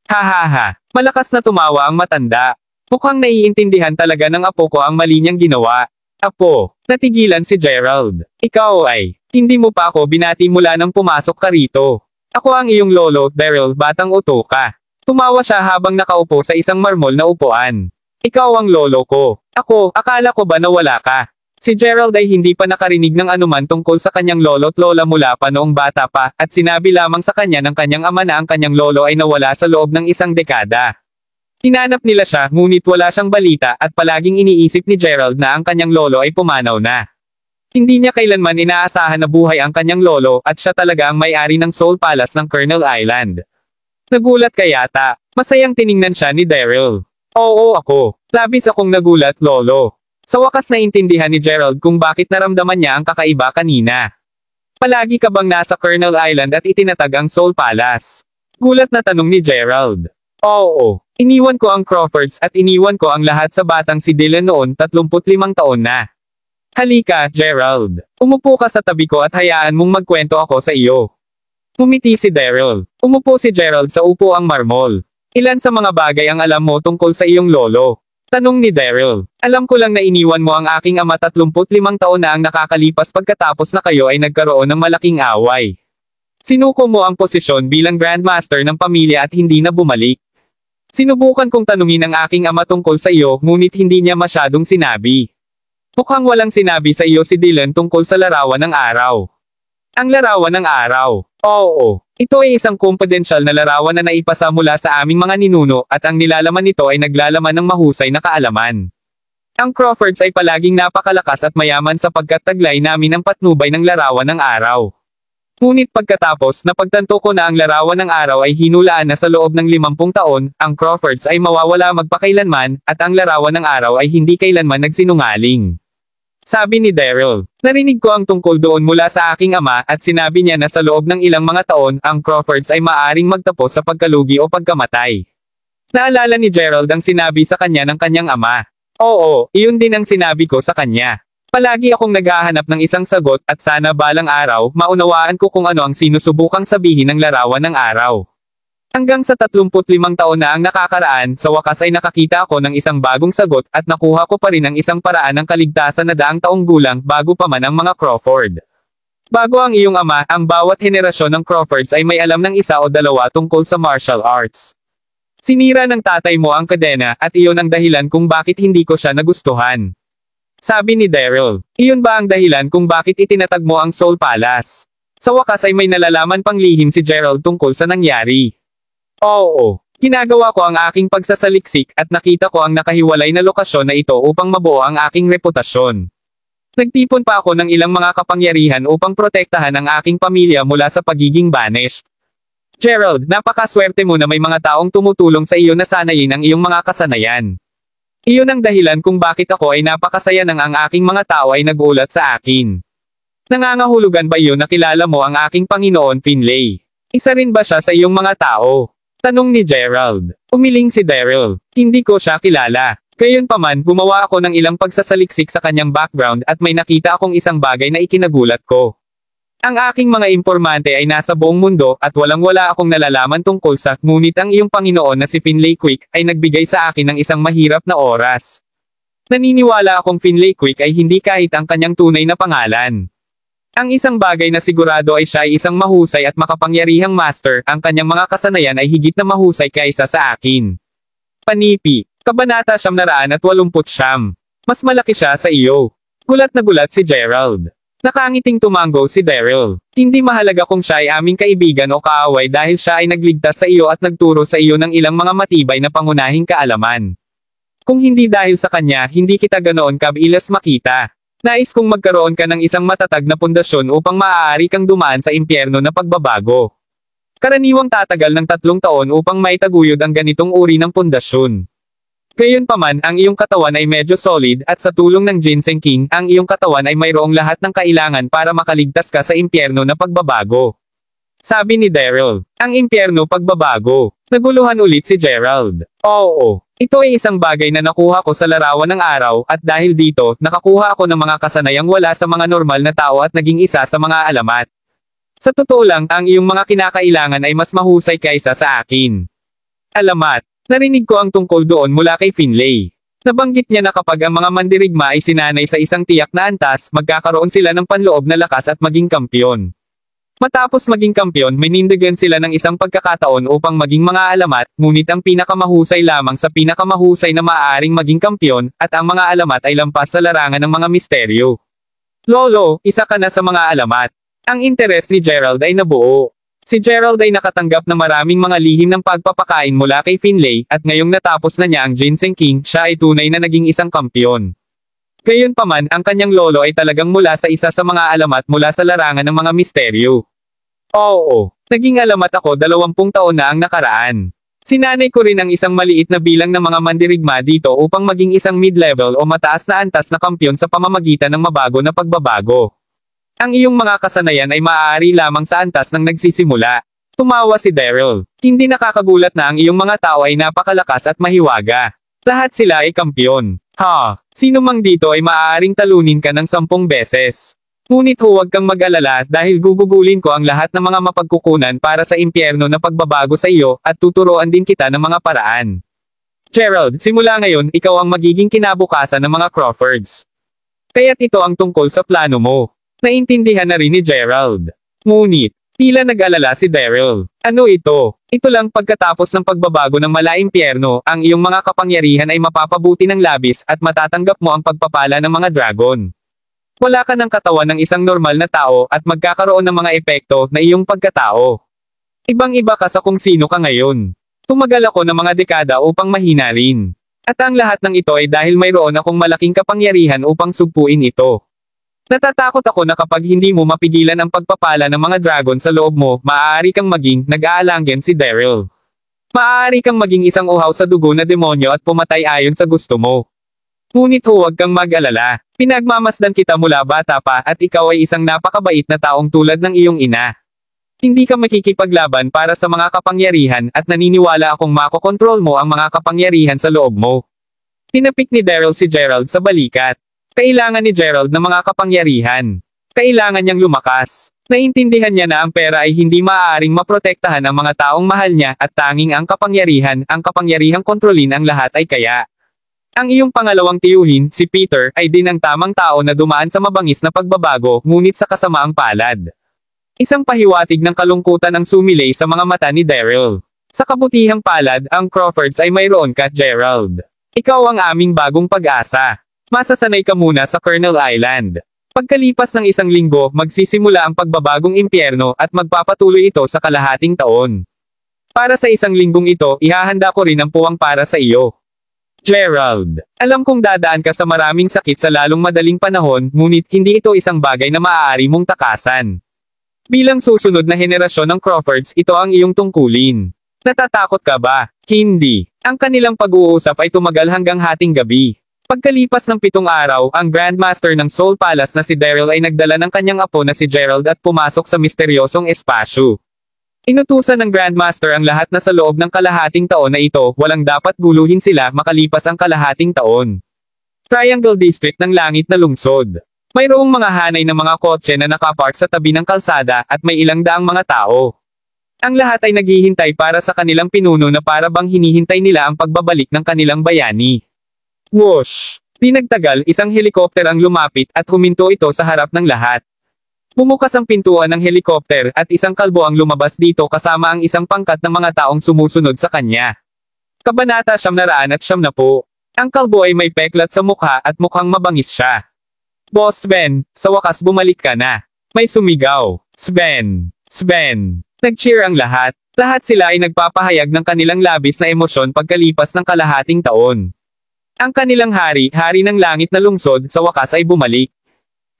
Speaker 3: Ha. Malakas na tumawa ang matanda. Mukhang naiintindihan talaga ng apo ko ang mali niyang ginawa. Apo, natigilan si Gerald. Ikaw ay, hindi mo pa ako binati mula nang pumasok ka rito. Ako ang iyong lolo, Daryl, batang uto ka. Tumawa siya habang nakaupo sa isang marmol na upuan. Ikaw ang lolo ko. Ako, akala ko ba na wala ka? Si Gerald ay hindi pa nakarinig ng anuman tungkol sa kanyang lolo't lola mula pa noong bata pa, at sinabi lamang sa kanya ng kanyang ama na ang kanyang lolo ay nawala sa loob ng 1 dekada. Hinanap nila siya, ngunit wala siyang balita at palaging iniisip ni Gerald na ang kanyang lolo ay pumanaw na. Hindi niya kailanman inaasahan na buhay ang kanyang lolo at siya talaga ang may-ari ng Soul Palace ng Colonel Island. Nagulat ka yata. Masayang tiningnan siya ni Daryl. Oo ako. Labis akong nagulat, lolo. Sa wakas naintindihan ni Gerald kung bakit naramdaman niya ang kakaiba kanina. Palagi ka bang nasa Colonel Island at itinatag ang Soul Palace? Gulat na tanong ni Gerald. Oo. Iniwan ko ang Crawfords at iniwan ko ang lahat sa batang si Dylan noon 35 taon na. Halika, Gerald. Umupo ka sa tabi ko at hayaan mong magkwento ako sa iyo. Ngumiti si Daryl. Umupo si Gerald sa upo ang marmol. Ilan sa mga bagay ang alam mo tungkol sa iyong lolo? Tanong ni Daryl. Alam ko lang na iniwan mo ang aking ama 35 taon na ang nakakalipas pagkatapos na kayo ay nagkaroon ng malaking away. Sinuko mo ang posisyon bilang Grandmaster ng pamilya at hindi na bumalik. Sinubukan kong tanungin ang aking ama tungkol sa iyo ngunit hindi niya masyadong sinabi. Mukhang walang sinabi sa iyo si Dylan tungkol sa larawan ng araw. Ang larawan ng araw. Oo. Ito ay isang confidential na larawan na naipasa mula sa aming mga ninuno at ang nilalaman nito ay naglalaman ng mahusay na kaalaman. Ang Crawfords ay palaging napakalakas at mayaman sapagkat taglay namin ang patnubay ng larawan ng araw. Ngunit pagkatapos na pagtanto ko na ang larawan ng araw ay hinulaan na sa loob ng 50 taon, ang Crawfords ay mawawala magpakailanman, at ang larawan ng araw ay hindi kailanman nagsinungaling. Sabi ni Daryl. Narinig ko ang tungkol doon mula sa aking ama at sinabi niya na sa loob ng ilang mga taon, ang Crawfords ay maaaring magtapos sa pagkalugi o pagkamatay. Naalala ni Gerald ang sinabi sa kanya ng kanyang ama. Oo, iyon din ang sinabi ko sa kanya. Palagi akong naghahanap ng isang sagot at sana balang araw, maunawaan ko kung ano ang sinusubukang sabihin ng larawan ng araw. Hanggang sa 35 taon na ang nakakaraan, sa wakas ay nakakita ako ng isang bagong sagot at nakuha ko pa rin ang isang paraan ng kaligtasan na daang taong gulang bago pa man ang mga Crawford. Bago ang iyong ama, ang bawat henerasyon ng Crawfords ay may alam ng isa o dalawa tungkol sa martial arts. Sinira ng tatay mo ang kadena at iyon ang dahilan kung bakit hindi ko siya nagustuhan. Sabi ni Daryl. Iyon ba ang dahilan kung bakit itinatag mo ang Soul Palace? Sa wakas ay may nalalaman pang lihim si Gerald tungkol sa nangyari. Oo, ginagawa ko ang aking pagsasaliksik at nakita ko ang nakahiwalay na lokasyon na ito upang mabuo ang aking reputasyon. Nagtipon pa ako ng ilang mga kapangyarihan upang protektahan ang aking pamilya mula sa pagiging banished. Gerald, napakaswerte mo na may mga taong tumutulong sa iyo na sanayin ang iyong mga kasanayan. Iyon ang dahilan kung bakit ako ay napakasaya nang ang aking mga tao ay nagulat sa akin. Nangangahulugan ba iyon na kilala mo ang aking Panginoon Finlay? Isa rin ba siya sa iyong mga tao? Tanong ni Gerald. Umiling si Daryl. Hindi ko siya kilala. Gayunpaman, gumawa ako ng ilang pagsasaliksik sa kanyang background at may nakita akong isang bagay na ikinagulat ko. Ang aking mga impormante ay nasa buong mundo at walang-wala akong nalalaman tungkol sa, ngunit ang iyong Panginoon na si Finlay Quick ay nagbigay sa akin ng isang mahirap na oras. Naniniwala akong Finlay Quick ay hindi kahit ang kanyang tunay na pangalan. Ang isang bagay na sigurado ay siya ay isang mahusay at makapangyarihang master, ang kanyang mga kasanayan ay higit na mahusay kaysa sa akin. Panipi. Kabanata 989. Mas malaki siya sa iyo. Gulat na gulat si Gerald. Nakangiting tumango si Daryl. Hindi mahalaga kung siya ay aming kaibigan o kaaway dahil siya ay nagligtas sa iyo at nagturo sa iyo ng ilang mga matibay na pangunahing kaalaman. Kung hindi dahil sa kanya, hindi kita ganoon kabilis makita. Nais kong magkaroon ka ng isang matatag na pundasyon upang maaari kang dumaan sa impyerno na pagbabago. Karaniwang tatagal ng 3 taon upang maitaguyod ang ganitong uri ng pundasyon. Gayunpaman, ang iyong katawan ay medyo solid at sa tulong ng Ginseng King, ang iyong katawan ay mayroong lahat ng kailangan para makaligtas ka sa impyerno na pagbabago. Sabi ni Daryl. Ang impyerno pagbabago. Naguluhan ulit si Gerald. Oo. Ito ay isang bagay na nakuha ko sa larawan ng araw at dahil dito, nakakuha ako ng mga kasanayang wala sa mga normal na tao at naging isa sa mga alamat. Sa totoo lang, ang iyong mga kinakailangan ay mas mahusay kaysa sa akin. Alamat. Narinig ko ang tungkol doon mula kay Finlay. Nabanggit niya na kapag ang mga mandirigma ay sinanay sa isang tiyak na antas, magkakaroon sila ng panloob na lakas at maging kampyon. Matapos maging kampyon, minindigan sila ng isang pagkakataon upang maging mga alamat, ngunit ang pinakamahusay lamang sa pinakamahusay na maaaring maging kampyon, at ang mga alamat ay lampas sa larangan ng mga misteryo. Lolo, isa ka na sa mga alamat. Ang interes ni Gerald ay nabuo. Si Gerald ay nakatanggap ng maraming mga lihim ng pagpapakain mula kay Finlay, at ngayong natapos na niya ang Ginseng King, siya ay tunay na naging isang kampyon. Gayunpaman, ang kanyang lolo ay talagang mula sa isa sa mga alamat mula sa larangan ng mga misteryo. Oo, naging alamat ako 20 taon na ang nakaraan. Sinanay ko rin ang isang maliit na bilang ng mga mandirigma dito upang maging isang mid-level o mataas na antas na kampyon sa pamamagitan ng mabago na pagbabago. Ang iyong mga kasanayan ay maaari lamang sa antas ng nagsisimula. Tumawa si Daryl. Hindi nakakagulat na ang iyong mga tao ay napakalakas at mahiwaga. Lahat sila ay kampyon. Sino mang dito ay maaaring talunin ka ng 10 beses. Ngunit huwag kang mag-alala dahil gugugulin ko ang lahat ng mga mapagkukunan para sa impyerno na pagbabago sa iyo at tuturuan din kita ng mga paraan. Gerald, simula ngayon ikaw ang magiging kinabukasan ng mga Crawfords. Kaya't ito ang tungkol sa plano mo. Naintindihan na rin ni Gerald. Ngunit, tila nag-alala si Daryl. Ano ito? Ito lang pagkatapos ng pagbabago ng mala-impyerno, ang iyong mga kapangyarihan ay mapapabuti ng labis at matatanggap mo ang pagpapala ng mga dragon. Wala ka ng katawan ng isang normal na tao at magkakaroon ng mga epekto na iyong pagkatao. Ibang-iba ka sa kung sino ka ngayon. Tumagal ako ng mga dekada upang mahina rin. At ang lahat ng ito ay dahil mayroon akong malaking kapangyarihan upang sugpuin ito. Natatakot ako na kapag hindi mo mapigilan ang pagpapala ng mga dragon sa loob mo, maaari kang maging nag-aalanggen si Daryl. Maaari kang maging isang uhaw sa dugo na demonyo at pumatay ayon sa gusto mo. Ngunit huwag kang mag-alala. Pinagmamasdan kita mula bata pa at ikaw ay isang napakabait na taong tulad ng iyong ina. Hindi ka makikipaglaban para sa mga kapangyarihan at naniniwala akong makokontrol mo ang mga kapangyarihan sa loob mo. Tinapik ni Daryl si Gerald sa balikat. Kailangan ni Gerald ng mga kapangyarihan. Kailangan niyang lumakas. Naintindihan niya na ang pera ay hindi maaaring maprotektahan ang mga taong mahal niya at tanging ang kapangyarihang kontrolin ang lahat ay kaya. Ang iyong pangalawang tiyuhin, si Peter, ay din ang tamang tao na dumaan sa mabangis na pagbabago ngunit sa kasamaang palad. Isang pahiwatig ng kalungkutan ang sumilay sa mga mata ni Daryl. Sa kabutihang palad, ang Crawfords ay mayroon ka, Gerald. Ikaw ang aming bagong pag-asa. Masasanay ka muna sa Colonel Island. Pagkalipas ng isang linggo, magsisimula ang pagbabagong impyerno at magpapatuloy ito sa kalahating taon. Para sa isang linggong ito, ihahanda ko rin ang puwang para sa iyo. Gerald, alam kong dadaan ka sa maraming sakit sa lalong madaling panahon, ngunit hindi ito isang bagay na maaari mong takasan. Bilang susunod na henerasyon ng Crawfords, ito ang iyong tungkulin. Natatakot ka ba? Hindi. Ang kanilang pag-uusap ay tumagal hanggang hating gabi. Pagkalipas ng 7 araw, ang Grandmaster ng Soul Palace na si Daryl ay nagdala ng kanyang apo na si Gerald at pumasok sa misteryosong espasyo. Inutusan ng Grandmaster ang lahat na sa loob ng kalahating taon na ito, walang dapat guluhin sila makalipas ang kalahating taon. Triangle District ng langit na lungsod. Mayroong mga hanay ng mga kotse na nakapark sa tabi ng kalsada at may ilang daang mga tao. Ang lahat ay naghihintay para sa kanilang pinuno na para bang hinihintay nila ang pagbabalik ng kanilang bayani. Whoosh! Di nagtagal, isang helikopter ang lumapit at huminto ito sa harap ng lahat. Bumukas ang pintuan ng helikopter at isang kalbo ang lumabas dito kasama ang isang pangkat ng mga taong sumusunod sa kanya. Kabanata 990. Ang kalbo ay may peklat sa mukha at mukhang mabangis siya. Boss Sven, sa wakas bumalik ka na. May sumigaw. Sven! Sven! Nag-cheer ang lahat. Lahat sila ay nagpapahayag ng kanilang labis na emosyon pagkalipas ng kalahating taon. Ang kanilang hari ng langit na lungsod, sa wakas ay bumalik.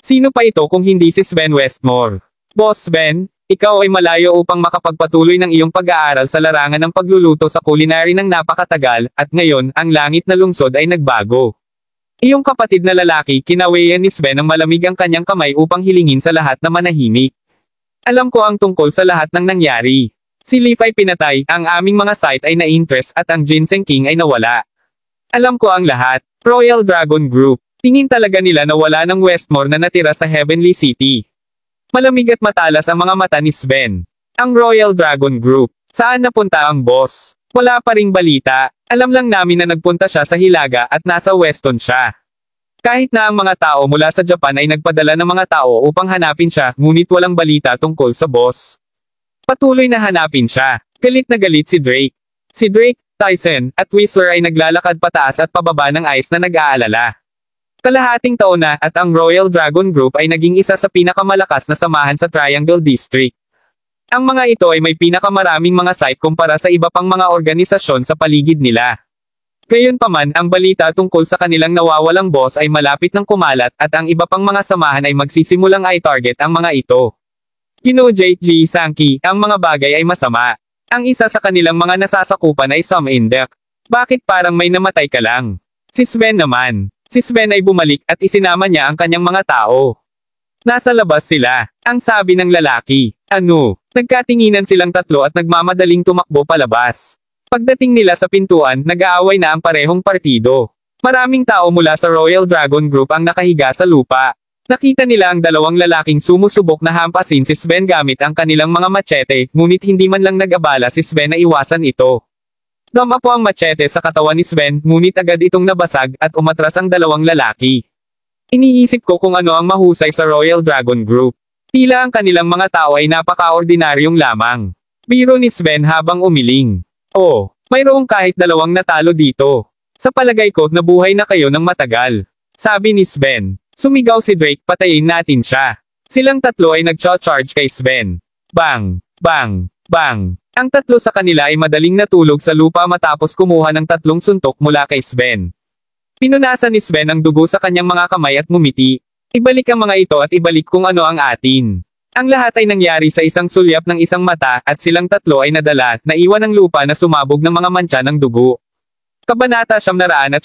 Speaker 3: Sino pa ito kung hindi si Sven Westmore? Boss Sven, ikaw ay malayo upang makapagpatuloy ng iyong pag-aaral sa larangan ng pagluluto sa culinary ng napakatagal, at ngayon, ang langit na lungsod ay nagbago. Iyong kapatid na lalaki, kinawayan ni Sven ang malamig ang kanyang kamay upang hilingin sa lahat na manahimik. Alam ko ang tungkol sa lahat ng nangyari. Si Leaf ay pinatay, ang aming mga site ay na-interest at ang Ginseng King ay nawala. Alam ko ang lahat. Royal Dragon Group. Tingin talaga nila na wala ng Westmore na natira sa Heavenly City. Malamig at matalas ang mga mata ni Sven. Ang Royal Dragon Group. Saan napunta ang boss? Wala pa ring balita. Alam lang namin na nagpunta siya sa Hilaga at nasa Weston siya. Kahit na ang mga tao mula sa Japan ay nagpadala ng mga tao upang hanapin siya, ngunit walang balita tungkol sa boss. Patuloy na hanapin siya. Galit na galit si Drake. Si Drake, Tyson, at Whistler ay naglalakad pataas at pababa ng ice na nag-aalala. Kalahating taon na, at ang Royal Dragon Group ay naging isa sa pinakamalakas na samahan sa Triangle District. Ang mga ito ay may pinakamaraming mga site kumpara sa iba pang mga organisasyon sa paligid nila. Gayunpaman, ang balita tungkol sa kanilang nawawalang boss ay malapit ng kumalat at ang iba pang mga samahan ay magsisimulang i-target ang mga ito. Gino J.G. Sankey, ang mga bagay ay masama. Ang isa sa kanilang mga nasasakupan ay Some Indek. Bakit parang may namatay ka lang? Si Sven naman. Si Sven ay bumalik at isinama niya ang kanyang mga tao. Nasa labas sila. Ang sabi ng lalaki. Ano? Nagkatinginan silang tatlo at nagmamadaling tumakbo palabas. Pagdating nila sa pintuan, nag-aaway na ang parehong partido. Maraming tao mula sa Royal Dragon Group ang nakahiga sa lupa. Nakita nila ang dalawang lalaking sumusubok na hampasin si Sven gamit ang kanilang mga machete, ngunit hindi man lang nag-abala si Sven na iwasan ito. Dama po ang machete sa katawan ni Sven, ngunit agad itong nabasag at umatras ang dalawang lalaki. Iniisip ko kung ano ang mahusay sa Royal Dragon Group. Tila ang kanilang mga tao ay napaka-ordinaryong lamang. Biro ni Sven habang umiling. Oh, mayroong kahit dalawang natalo dito. Sa palagay ko, nabuhay na kayo ng matagal. Sabi ni Sven. Sumigaw si Drake, patayin natin siya. Silang tatlo ay nag-charge kay Sven. Bang! Bang! Bang! Ang tatlo sa kanila ay madaling natulog sa lupa matapos kumuha ng 3 suntok mula kay Sven. Pinunasan ni Sven ang dugo sa kanyang mga kamay at ngumiti. Ibalik ang mga ito at ibalik kung ano ang atin. Ang lahat ay nangyari sa isang sulyap ng isang mata, at silang tatlo ay nadala, naiwan ng lupa na sumabog ng mga mantsa ng dugo. Kabanata 971.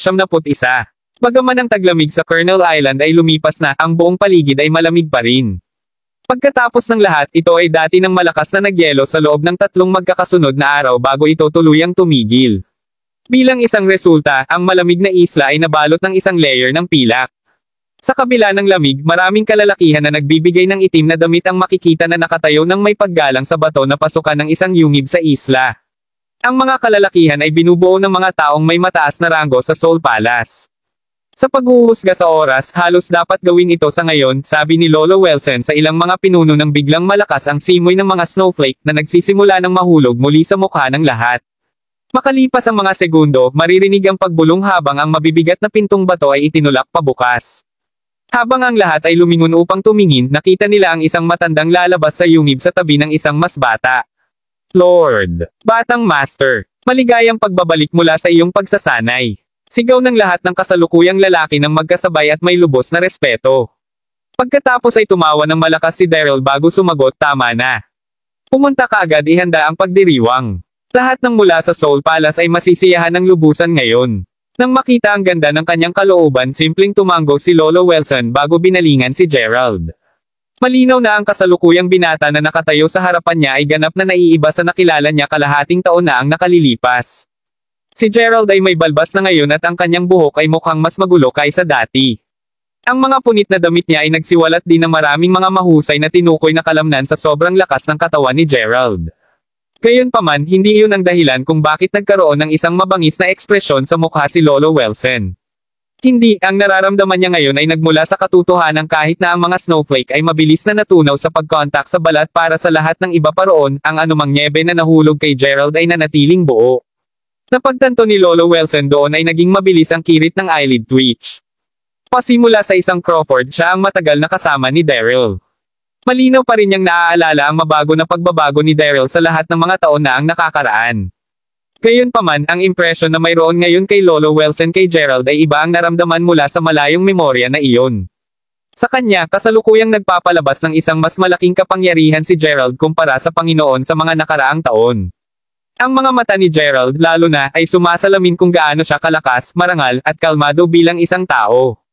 Speaker 3: Bagaman ang taglamig sa Kernel Island ay lumipas na, ang buong paligid ay malamig pa rin. Pagkatapos ng lahat, ito ay dati ng malakas na nagyelo sa loob ng 3 magkakasunod na araw bago ito tuluyang tumigil. Bilang isang resulta, ang malamig na isla ay nabalot ng isang layer ng pilak. Sa kabila ng lamig, maraming kalalakihan na nagbibigay ng itim na damit ang makikita na nakatayo ng may paggalang sa bato na pasukan ng isang yungib sa isla. Ang mga kalalakihan ay binubuo ng mga taong may mataas na ranggo sa Soul Palace. Sa paghuhusga sa oras, halos dapat gawin ito sa ngayon, sabi ni Lolo Welsen sa ilang mga pinuno nang biglang malakas ang simoy ng mga snowflake na nagsisimula ng mahulog muli sa mukha ng lahat. Makalipas ang mga segundo, maririnig ang pagbulong habang ang mabibigat na pintong bato ay itinulak pabukas. Habang ang lahat ay lumingon upang tumingin, nakita nila ang isang matandang lalabas sa yungib sa tabi ng isang mas bata. Lord, Batang Master, maligayang pagbabalik mula sa iyong pagsasanay. Sigaw ng lahat ng kasalukuyang lalaki ng magkasabay at may lubos na respeto. Pagkatapos ay tumawa ng malakas si Daryl bago sumagot, tama na. Pumunta ka agad, ihanda ang pagdiriwang. Lahat ng mula sa Soul Palace ay masisiyahan ng lubusan ngayon. Nang makita ang ganda ng kanyang kalooban, simpleng tumango si Lolo Welsen bago binalingan si Gerald. Malinaw na ang kasalukuyang binata na nakatayo sa harapan niya ay ganap na naiiba sa nakilala niya kalahating taon na ang nakalilipas. Si Gerald ay may balbas na ngayon at ang kanyang buhok ay mukhang mas magulo kaysa dati. Ang mga punit na damit niya ay nagsiwalat din ng maraming mga mahusay na tinukoy na kalamnan sa sobrang lakas ng katawan ni Gerald. Gayunpaman, hindi iyon ang dahilan kung bakit nagkaroon ng isang mabangis na ekspresyon sa mukha si Lolo Welsen. Hindi, ang nararamdaman niya ngayon ay nagmula sa katotohanan kahit na ang mga snowflake ay mabilis na natunaw sa pagkontak sa balat para sa lahat ng iba pa roon, ang anumang nyebe na nahulog kay Gerald ay nanatiling buo. Napagtanto ni Lolo Welsen doon ay naging mabilis ang kirit ng eyelid twitch. Pasimula sa isang Crawford, siya ang matagal na kasama ni Daryl. Malinaw pa rin niyang naaalala ang mabago na pagbabago ni Daryl sa lahat ng mga taon na ang nakakaraan. Gayunpaman, ang impresyon na mayroon ngayon kay Lolo Welsen kay Gerald ay iba ang naramdaman mula sa malayong memorya na iyon. Sa kanya, kasalukuyang nagpapalabas ng isang mas malaking kapangyarihan si Gerald kumpara sa Panginoon sa mga nakaraang taon. Ang mga mata ni Gerald, lalo na, ay sumasalamin kung gaano siya kalakas, marangal, at kalmado bilang isang tao.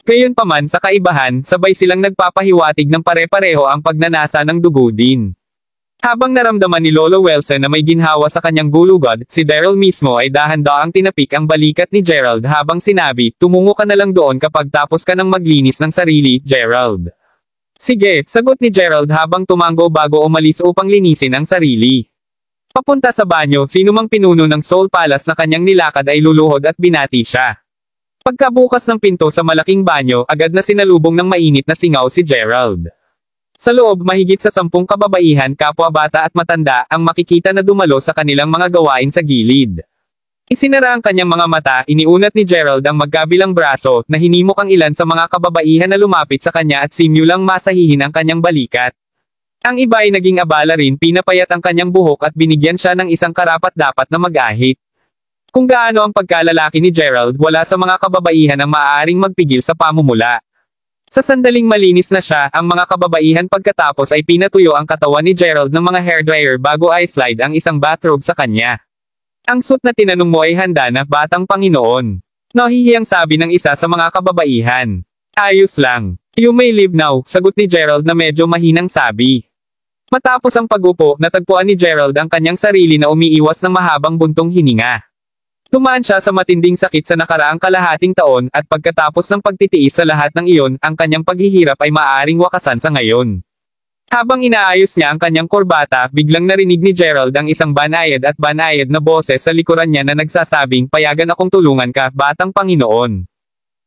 Speaker 3: Gayunpaman, sa kaibahan, sabay silang nagpapahiwatig ng pare-pareho ang pagnanasa ng dugo din. Habang naramdaman ni Lolo Welsen na may ginhawa sa kanyang gulugod, si Daryl mismo ay dahan-daang tinapik ang balikat ni Gerald habang sinabi, tumungo ka na lang doon kapag tapos ka ng maglinis ng sarili, Gerald. Sige, sagot ni Gerald habang tumango bago umalis upang linisin ang sarili. Papunta sa banyo, sinumang pinuno ng Soul Palace na kanyang nilakad ay luluhod at binati siya. Pagkabukas ng pinto sa malaking banyo, agad na sinalubong ng mainit na singaw si Gerald. Sa loob, mahigit sa 10 kababaihan, kapwa bata at matanda, ang makikita na dumalo sa kanilang mga gawain sa gilid. Isinara ang kanyang mga mata, iniunat ni Gerald ang magkabilang braso, na hinimok ang ilan sa mga kababaihan na lumapit sa kanya at simulang masahihin ang kanyang balikat. Ang iba ay naging abala rin, pinapayat ang kanyang buhok at binigyan siya ng isang karapat-dapat na mag-ahit. Kung gaano ang pagkalalaki ni Gerald, wala sa mga kababaihan ang maaaring magpigil sa pamumula. Sa sandaling malinis na siya, ang mga kababaihan pagkatapos ay pinatuyo ang katawan ni Gerald ng mga hairdryer bago ay slide ang isang bathrobe sa kanya. Ang suit na tinanong mo ay handa na, Batang Panginoon. Nahihiyang sabi ng isa sa mga kababaihan. Ayos lang. You may leave now, sagot ni Gerald na medyo mahinang sabi. Matapos ang pagupo, natagpuan ni Gerald ang kanyang sarili na umiiwas ng mahabang buntong hininga. Tumaan siya sa matinding sakit sa nakaraang kalahating taon, at pagkatapos ng pagtitiis sa lahat ng iyon, ang kanyang paghihirap ay maaaring wakasan sa ngayon. Habang inaayos niya ang kanyang korbata, biglang narinig ni Gerald ang isang banayad at banayad na boses sa likuran niya na nagsasabing, payagan akong tulungan ka, Batang Panginoon.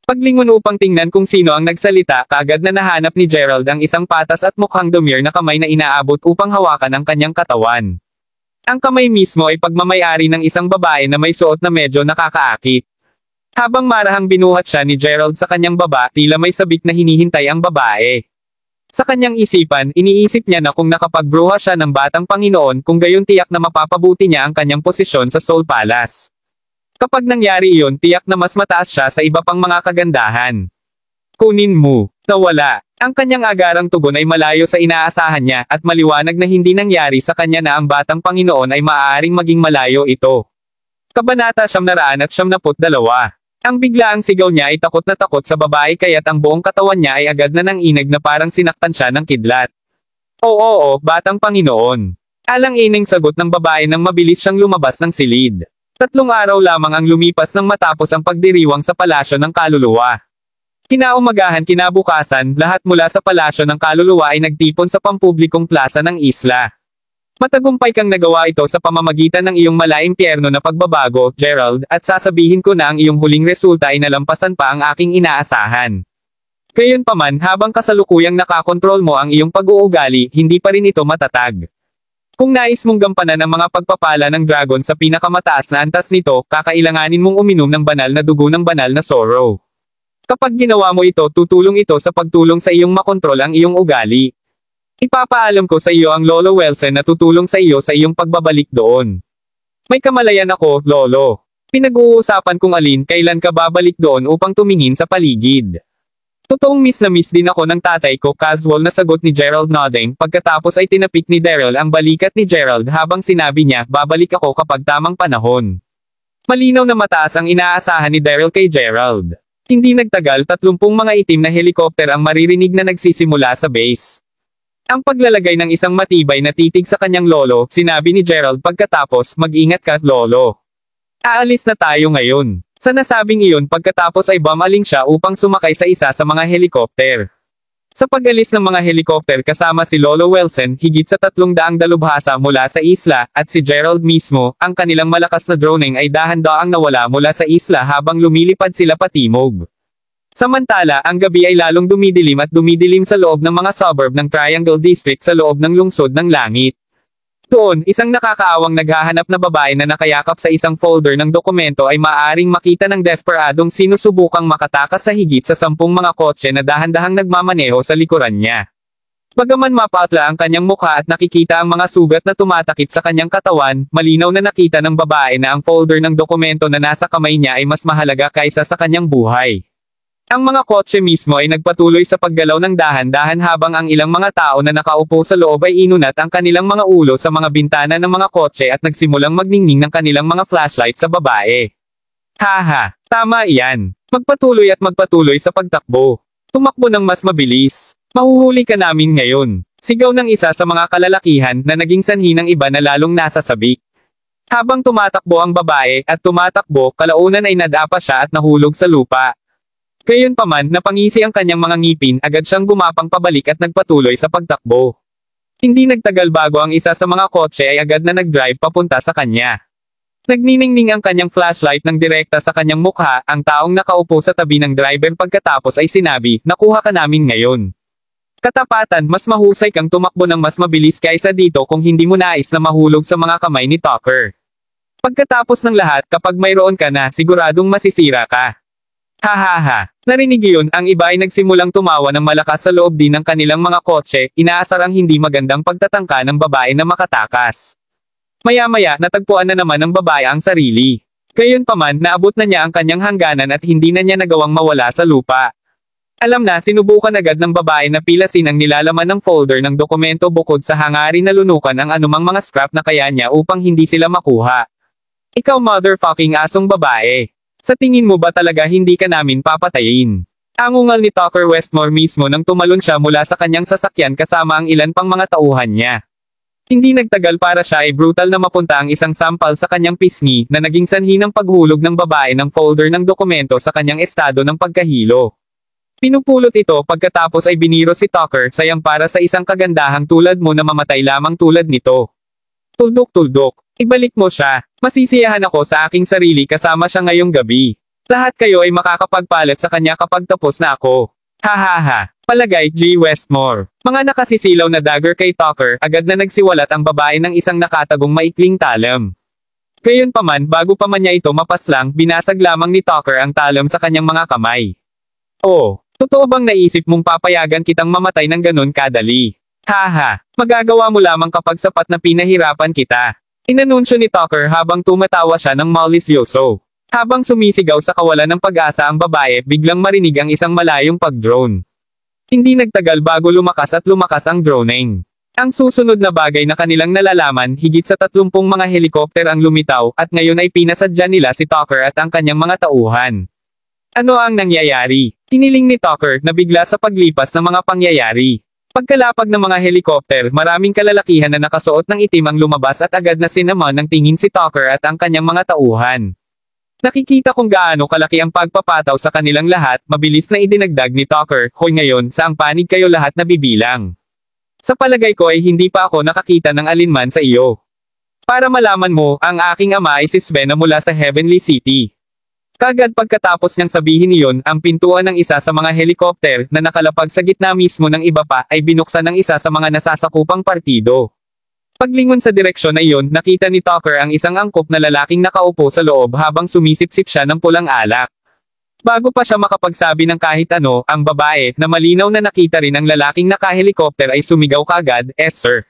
Speaker 3: Paglingon upang tingnan kung sino ang nagsalita, kaagad na nahanap ni Gerald ang isang patas at mukhang dumir na kamay na inaabot upang hawakan ang kanyang katawan. Ang kamay mismo ay pagmamayari ng isang babae na may suot na medyo nakakaakit. Habang marahang binuhat siya ni Gerald sa kanyang baba, tila may sabik na hinihintay ang babae. Sa kanyang isipan, iniisip niya na kung nakapagbruha siya ng Batang Panginoon, kung gayon tiyak na mapapabuti niya ang kanyang posisyon sa Soul Palace. Kapag nangyari iyon, tiyak na mas mataas siya sa iba pang mga kagandahan. Kunin mo. Nawala. Ang kanyang agarang tugon ay malayo sa inaasahan niya at maliwanag na hindi nangyari sa kanya na ang batang Panginoon ay maaaring maging malayo ito. Kabanata 972. Ang biglaang sigaw niya ay takot na takot sa babae kaya't ang buong katawan niya ay agad na nanginag na parang sinaktan siya ng kidlat. Oo, batang Panginoon. Alang-ining sagot ng babae nang mabilis siyang lumabas ng silid. 3 araw lamang ang lumipas nang matapos ang pagdiriwang sa palasyo ng kaluluwa. Kinaumagahan kinabukasan, lahat mula sa palasyo ng kaluluwa ay nagtipon sa pampublikong plaza ng isla. Matagumpay kang nagawa ito sa pamamagitan ng iyong malaimpyerno na pagbabago, Gerald, at sasabihin ko na ang iyong huling resulta ay nalampasan pa ang aking inaasahan. Gayunpaman, habang kasalukuyang nakakontrol mo ang iyong pag-uugali, hindi pa rin ito matatag. Kung nais mong gampanan ang mga pagpapala ng dragon sa pinakamataas na antas nito, kakailanganin mong uminom ng banal na dugo ng banal na sorrow. Kapag ginawa mo ito, tutulong ito sa pagtulong sa iyong makontrol ang iyong ugali. Ipapaalam ko sa iyo ang Lolo Wilson na tutulong sa iyo sa iyong pagbabalik doon. May kamalayan ako, Lolo. Pinag-uusapan kung kailan ka babalik doon upang tumingin sa paligid. Totoong miss na miss din ako ng tatay ko, casual na sagot ni Gerald nodding, pagkatapos ay tinapik ni Daryl ang balikat ni Gerald habang sinabi niya, babalik ako kapag tamang panahon. Malinaw na mataas ang inaasahan ni Daryl kay Gerald. Hindi nagtagal 30 mga itim na helikopter ang maririnig na nagsisimula sa base. Ang paglalagay ng isang matibay na titig sa kanyang lolo, sinabi ni Gerald pagkatapos, mag-ingat ka, Lolo. Aalis na tayo ngayon. Sa nasabing iyon pagkatapos ay bumaling siya upang sumakay sa isa sa mga helikopter. Sa pag-alis ng mga helikopter kasama si Lolo Wilson, higit sa 300 dalubhasa mula sa isla, at si Gerald mismo, ang kanilang malakas na droning ay dahan-daang nawala mula sa isla habang lumilipad sila patimog. Samantala, ang gabi ay lalong dumidilim at dumidilim sa loob ng mga suburb ng Triangle District sa loob ng lungsod ng langit. Doon, isang nakakaawang naghahanap na babae na nakayakap sa isang folder ng dokumento ay maaaring makita ng desperadong sinusubukang makatakas sa higit sa 10 mga kotse na dahan-dahang nagmamaneho sa likuran niya. Bagaman mapaatla ang kanyang mukha at nakikita ang mga sugat na tumatakip sa kanyang katawan, malinaw na nakita ng babae na ang folder ng dokumento na nasa kamay niya ay mas mahalaga kaysa sa kanyang buhay. Ang mga kotse mismo ay nagpatuloy sa paggalaw ng dahan-dahan habang ang ilang mga tao na nakaupo sa loob ay inunat ang kanilang mga ulo sa mga bintana ng mga kotse at nagsimulang magningning ng kanilang mga flashlight sa babae. Haha, tama iyan. Magpatuloy at magpatuloy sa pagtakbo. Tumakbo ng mas mabilis. Mahuhuli ka namin ngayon. Sigaw ng isa sa mga kalalakihan na naging sanhi ng iba na lalong nasa sabik. Habang tumatakbo ang babae at tumatakbo, kalaunan ay nadapa siya at nahulog sa lupa. Gayunpaman, napangisi ang kanyang mga ngipin, agad siyang gumapang pabalik at nagpatuloy sa pagtakbo. Hindi nagtagal bago ang isa sa mga kotse ay agad na nag-drive papunta sa kanya. Nagniningning ang kanyang flashlight ng direkta sa kanyang mukha, ang taong nakaupo sa tabi ng driver pagkatapos ay sinabi, nakuha ka namin ngayon. Katapatan, mas mahusay kang tumakbo ng mas mabilis kaysa dito kung hindi mo nais na mahulog sa mga kamay ni Tucker. Pagkatapos ng lahat, kapag mayroon ka na, siguradong masisira ka. Hahaha. Narinig iyon, ang iba ay nagsimulang tumawa ng malakas sa loob din ng kanilang mga kotse, inaasar ang hindi magandang pagtatangka ng babae na makatakas. Maya-maya, natagpuan na naman ng babae ang sarili. Gayunpaman, naabot na niya ang kanyang hangganan at hindi na niya nagawang mawala sa lupa. Alam na, sinubukan agad ng babae na pilasin ang nilalaman ng folder ng dokumento bukod sa hangarin na lunukan ang anumang mga scrap na kaya niya upang hindi sila makuha. Ikaw motherfucking asong babae. Sa tingin mo ba talaga hindi ka namin papatayin? Angungal ni Tucker Westmore mismo nang tumalon siya mula sa kanyang sasakyan kasama ang ilan pang mga tauhan niya. Hindi nagtagal para siya ay brutal na mapunta ang isang sampal sa kanyang pisngi na naging sanhi ng paghulog ng babae ng folder ng dokumento sa kanyang estado ng pagkahilo. Pinupulot ito pagkatapos ay biniro si Tucker, sayang para sa isang kagandahang tulad mo na mamatay lamang tulad nito. Tuldok-tuldok. Ibalik mo siya. Masisiyahan ako sa aking sarili kasama siya ngayong gabi. Lahat kayo ay makakapagpalit sa kanya kapag tapos na ako. Hahaha. Palagay, G. Westmore. Mga nakasisilaw na dagger kay Tucker, agad na nagsiwalat ang babae ng isang nakatagong maikling talam. Gayunpaman, bago pa man niya ito mapaslang, binasag lamang ni Tucker ang talam sa kanyang mga kamay. Oh, totoo bang naisip mong papayagan kitang mamatay ng ganun kadali? Haha. Magagawa mo lamang kapag sapat na pinahirapan kita. Inanunsyo ni Tucker habang tumatawa siya ng malisyoso. Habang sumisigaw sa kawalan ng pag-asa ang babae, biglang marinig ang isang malayong pag-drone. Hindi nagtagal bago lumakas ang droning. Ang susunod na bagay na kanilang nalalaman, higit sa 30 mga helikopter ang lumitaw, at ngayon ay pinasadya nila si Tucker at ang kanyang mga tauhan. Ano ang nangyayari? Hiniling ni Tucker na bigla sa paglipas ng mga pangyayari. Pagkalapag ng mga helikopter, maraming kalalakihan na nakasuot ng itim ang lumabas at agad na sinama ng tingin si Tucker at ang kanyang mga tauhan. Nakikita kung gaano kalaki ang pagpapataw sa kanilang lahat, mabilis na idinagdag ni Tucker, "Hoy, ngayon, saang panig kayo lahat nabibilang? Sa palagay ko ay hindi pa ako nakakita ng alinman sa iyo. Para malaman mo, ang aking ama ay si Sven na mula sa Heavenly City." Kagad pagkatapos niyang sabihin iyon, ang pintuan ng isa sa mga helikopter, na nakalapag sa gitna mismo ng iba pa, ay binuksan ng isa sa mga nasasakupang partido. Paglingon sa direksyon na iyon, nakita ni Tucker ang isang angkop na lalaking nakaupo sa loob habang sumisipsip siya ng pulang alak. Bago pa siya makapagsabi ng kahit ano, ang babae, na malinaw na nakita rin ang lalaking nakahelikopter ay sumigaw kagad, "Yes sir.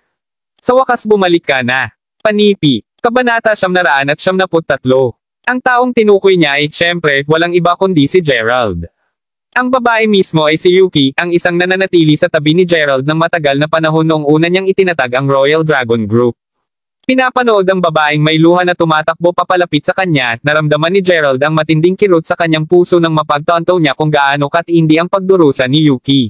Speaker 3: Sa wakas bumalik ka na." Panipi. Kabanata 973. Ang taong tinukoy niya ay, syempre, walang iba kundi si Gerald. Ang babae mismo ay si Yuki, ang isang nananatili sa tabi ni Gerald ng matagal na panahon noong una niyang itinatag ang Royal Dragon Group. Pinapanood ang babaeng may luha na tumatakbo papalapit sa kanya, naramdaman ni Gerald ang matinding kirot sa kanyang puso nang mapagtanto niya kung gaano katindi ang pagdurusa ni Yuki.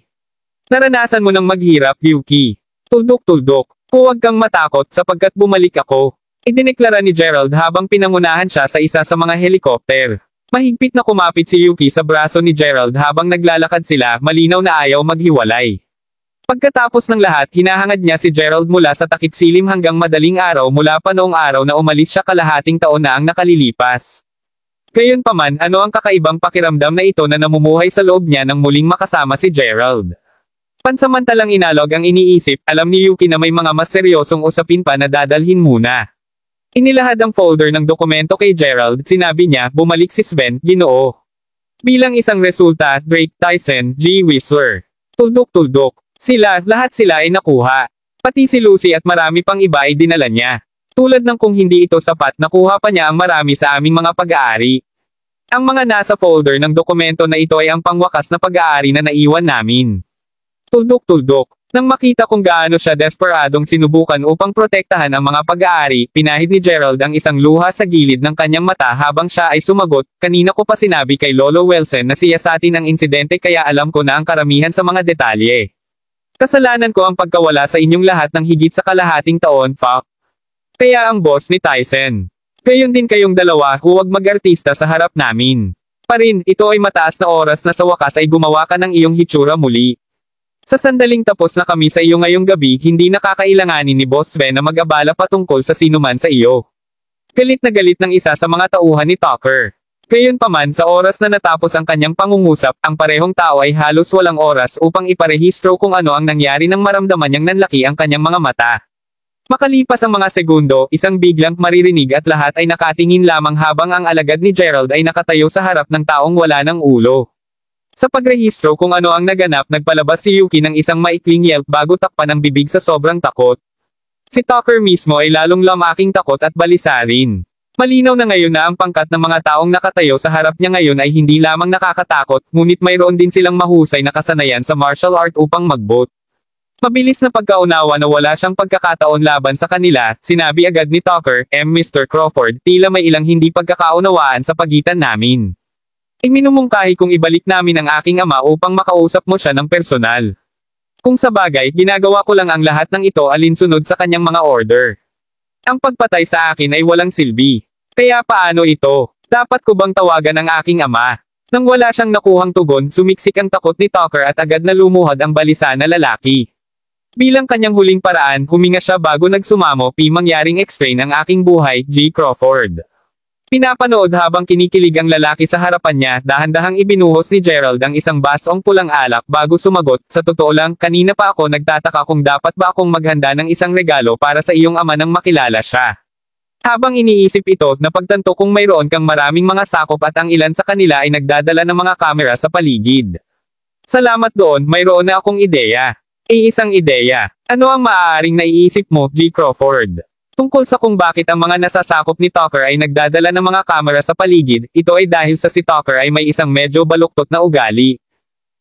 Speaker 3: "Naranasan mo nang maghirap, Yuki. Tuldok-tuldok. Huwag kang matakot sapagkat bumalik ako," idineklara ni Gerald habang pinangunahan siya sa isa sa mga helikopter. Mahigpit na kumapit si Yuki sa braso ni Gerald habang naglalakad sila, malinaw na ayaw maghiwalay. Pagkatapos ng lahat, hinahangad niya si Gerald mula sa takip silim hanggang madaling araw mula pa noong araw na umalis siya kalahating taon na ang nakalilipas. Gayunpaman, ano ang kakaibang pakiramdam na ito na namumuhay sa loob niya nang muling makasama si Gerald? Pansamantalang inalog ang iniisip, alam ni Yuki na may mga mas seryosong usapin pa na dadalhin muna. Inilahad ang folder ng dokumento kay Gerald, sinabi niya, "Bumalik si Sven, Ginoo." Bilang isang resulta, Drake, Tyson, G. Whistler. Tuldok-tuldok. Lahat sila ay nakuha. Pati si Lucy at marami pang iba ay dinala niya. Tulad ng kung hindi ito sapat, nakuha pa niya ang marami sa aming mga pag-aari. Ang mga nasa folder ng dokumento na ito ay ang pangwakas na pag-aari na naiwan namin. Tuldok-tuldok. Nang makita kung gaano siya desperadong sinubukan upang protektahan ang mga pag-aari, pinahid ni Gerald ang isang luha sa gilid ng kanyang mata habang siya ay sumagot, "Kanina ko pa sinabi kay Lolo Wilson na siyasatin ang insidente kaya alam ko na ang karamihan sa mga detalye. Kasalanan ko ang pagkawala sa inyong lahat ng higit sa kalahating taon, fuck. Kaya ang boss ni Tyson. Gayon din kayong dalawa, huwag mag-artista sa harap namin. Parin, ito ay mataas na oras na sa wakas ay gumawa ka ng iyong hitsura muli. Sa sandaling tapos na kami sa iyo ngayong gabi, hindi nakakailanganin ni Boss Sven na mag-abala patungkol sa sinuman sa iyo." Galit na galit ng isa sa mga tauhan ni Tucker. Gayunpaman, sa oras na natapos ang kanyang pangungusap, ang parehong tao ay halos walang oras upang iparehistro kung ano ang nangyari nang maramdaman niyang nanlaki ang kanyang mga mata. Makalipas ang mga segundo, isang biglang maririnig at lahat ay nakatingin lamang habang ang alagad ni Gerald ay nakatayo sa harap ng taong wala ng ulo. Sa pagrehistro kung ano ang naganap, nagpalabas si Yuki ng isang maikling yelp bago takpan ang bibig sa sobrang takot. Si Tucker mismo ay lalong lamaking takot at balisa rin. Malinaw na ngayon na ang pangkat ng mga taong nakatayo sa harap niya ngayon ay hindi lamang nakakatakot, ngunit mayroon din silang mahusay na kasanayan sa martial art upang magbot. Mabilis na pagkaunawa na wala siyang pagkakataon laban sa kanila, sinabi agad ni Tucker, Mr. Crawford, tila may ilang hindi pagkakaunawaan sa pagitan namin. Iminumungkahi kong ibalik namin ang aking ama upang makausap mo siya ng personal. Kung sa bagay, ginagawa ko lang ang lahat ng ito alinsunod sa kanyang mga order. Ang pagpatay sa akin ay walang silbi. Kaya paano ito? Dapat ko bang tawagan ang aking ama? Nang wala siyang nakuhang tugon, sumiksik ang takot ni Tucker at agad na lumuhod ang balisa na lalaki. Bilang kanyang huling paraan, huminga siya bago nagsumamo, mangyaring explain ang aking buhay, G. Crawford. Pinapanood habang kinikilig ang lalaki sa harapan niya, dahan-dahang ibinuhos ni Gerald ang isang basong pulang alak bago sumagot, sa totoo lang, kanina pa ako nagtataka kung dapat ba akong maghanda ng isang regalo para sa iyong ama nang makilala siya. Habang iniisip ito, napagtanto kung mayroon kang maraming mga sakop at ang ilan sa kanila ay nagdadala ng mga kamera sa paligid. Salamat doon, mayroon na akong ideya. Isang ideya. Ano ang maaaring naiisip mo, G. Crawford? Tungkol sa kung bakit ang mga nasasakop ni Tucker ay nagdadala ng mga kamera sa paligid, ito ay dahil sa si Tucker ay may isang medyo baluktot na ugali.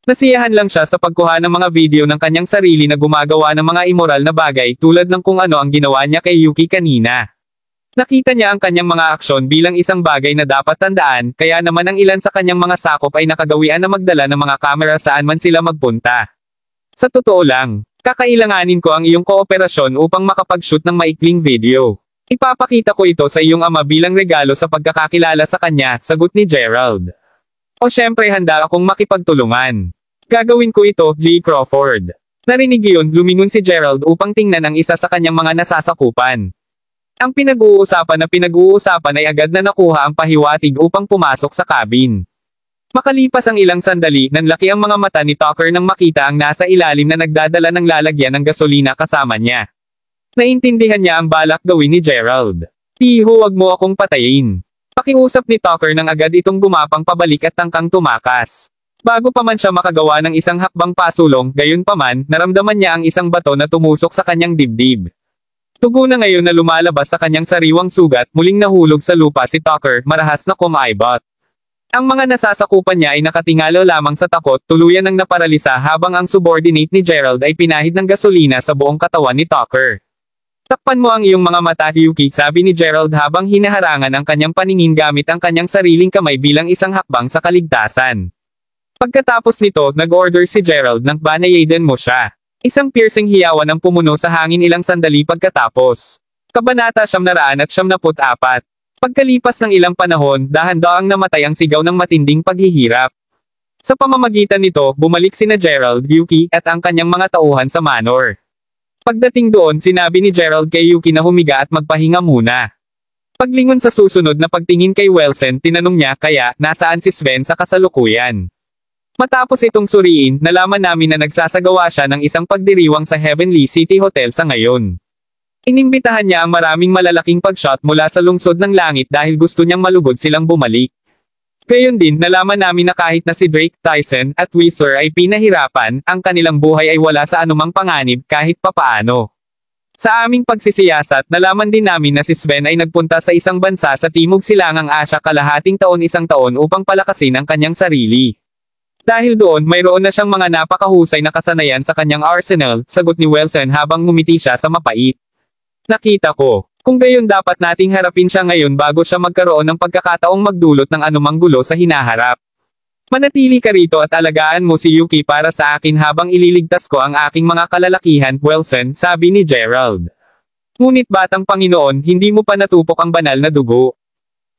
Speaker 3: Nasiyahan lang siya sa pagkuha ng mga video ng kanyang sarili na gumagawa ng mga immoral na bagay tulad ng kung ano ang ginawa niya kay Yuki kanina. Nakita niya ang kanyang mga aksyon bilang isang bagay na dapat tandaan, kaya naman ang ilan sa kanyang mga sakop ay nakagawian na magdala ng mga kamera saan man sila magpunta. Sa totoo lang, kakailanganin ko ang iyong kooperasyon upang makapag-shoot ng maikling video. Ipapakita ko ito sa iyong ama bilang regalo sa pagkakakilala sa kanya, sagot ni Gerald. O syempre handa akong makipagtulungan. Gagawin ko ito, J. Crawford. Narinig iyon, lumingon si Gerald upang tingnan ang isa sa kanyang mga nasasakupan. Ang pinag-uusapan ay agad na nakuha ang pahiwatig upang pumasok sa cabin. Makalipas ang ilang sandali, nanlaki ang mga mata ni Tucker nang makita ang nasa ilalim na nagdadala ng lalagyan ng gasolina kasama niya. Naintindihan niya ang balak gawin ni Gerald. Piho, wag mo akong patayin. Pakiusap ni Tucker nang agad itong gumapang pabalik at tangkang tumakas. Bago pa man siya makagawa ng isang hakbang pasulong, gayon pa man, naramdaman niya ang isang bato na tumusok sa kanyang dibdib. Tugo na ngayon na lumalabas sa kanyang sariwang sugat, muling nahulog sa lupa si Tucker, marahas na kumaibot. Ang mga nasasakupan niya ay nakatingalo lamang sa takot, tuluyan ng naparalisa habang ang subordinate ni Gerald ay pinahid ng gasolina sa buong katawan ni Tucker. Takpan mo ang iyong mga mata, Yuki, sabi ni Gerald habang hinaharangan ang kanyang paningin gamit ang kanyang sariling kamay bilang isang hakbang sa kaligtasan. Pagkatapos nito, nag-order si Gerald ng banayaden mo siya. Isang piercing hiyawan ang pumuno sa hangin ilang sandali pagkatapos. Kabanata 974. Pagkalipas ng ilang panahon, dahan-daang namatay ang sigaw ng matinding paghihirap. Sa pamamagitan nito, bumalik sina Gerald, Yuki, at ang kanyang mga tauhan sa manor. Pagdating doon, sinabi ni Gerald kay Yuki na humiga at magpahinga muna. Paglingon sa susunod na pagtingin kay Wilson, tinanong niya kaya, nasaan si Sven sa kasalukuyan. Matapos itong suriin, nalaman namin na nagsasagawa siya ng isang pagdiriwang sa Heavenly City Hotel sa ngayon. Inimbitahan niya ang maraming malalaking pag-shot mula sa lungsod ng langit dahil gusto niyang malugod silang bumalik. Gayon din, nalaman namin na kahit na si Drake, Tyson, at Whistler ay pinahirapan, ang kanilang buhay ay wala sa anumang panganib kahit papaano. Sa aming pagsisiyasat, nalaman din namin na si Sven ay nagpunta sa isang bansa sa Timog Silangang Asya kalahating taon isang taon upang palakasin ang kanyang sarili. Dahil doon, mayroon na siyang mga napakahusay na kasanayan sa kanyang arsenal, sagot ni Wilson habang ngumiti siya sa mapait. Nakita ko. Kung gayon dapat nating harapin siya ngayon bago siya magkaroon ng pagkakataong magdulot ng anumang gulo sa hinaharap. Manatili ka rito at alagaan mo si Yuki para sa akin habang ililigtas ko ang aking mga kalalakihan, Wilson, sabi ni Gerald. Ngunit batang Panginoon, hindi mo pa natupok ang banal na dugo.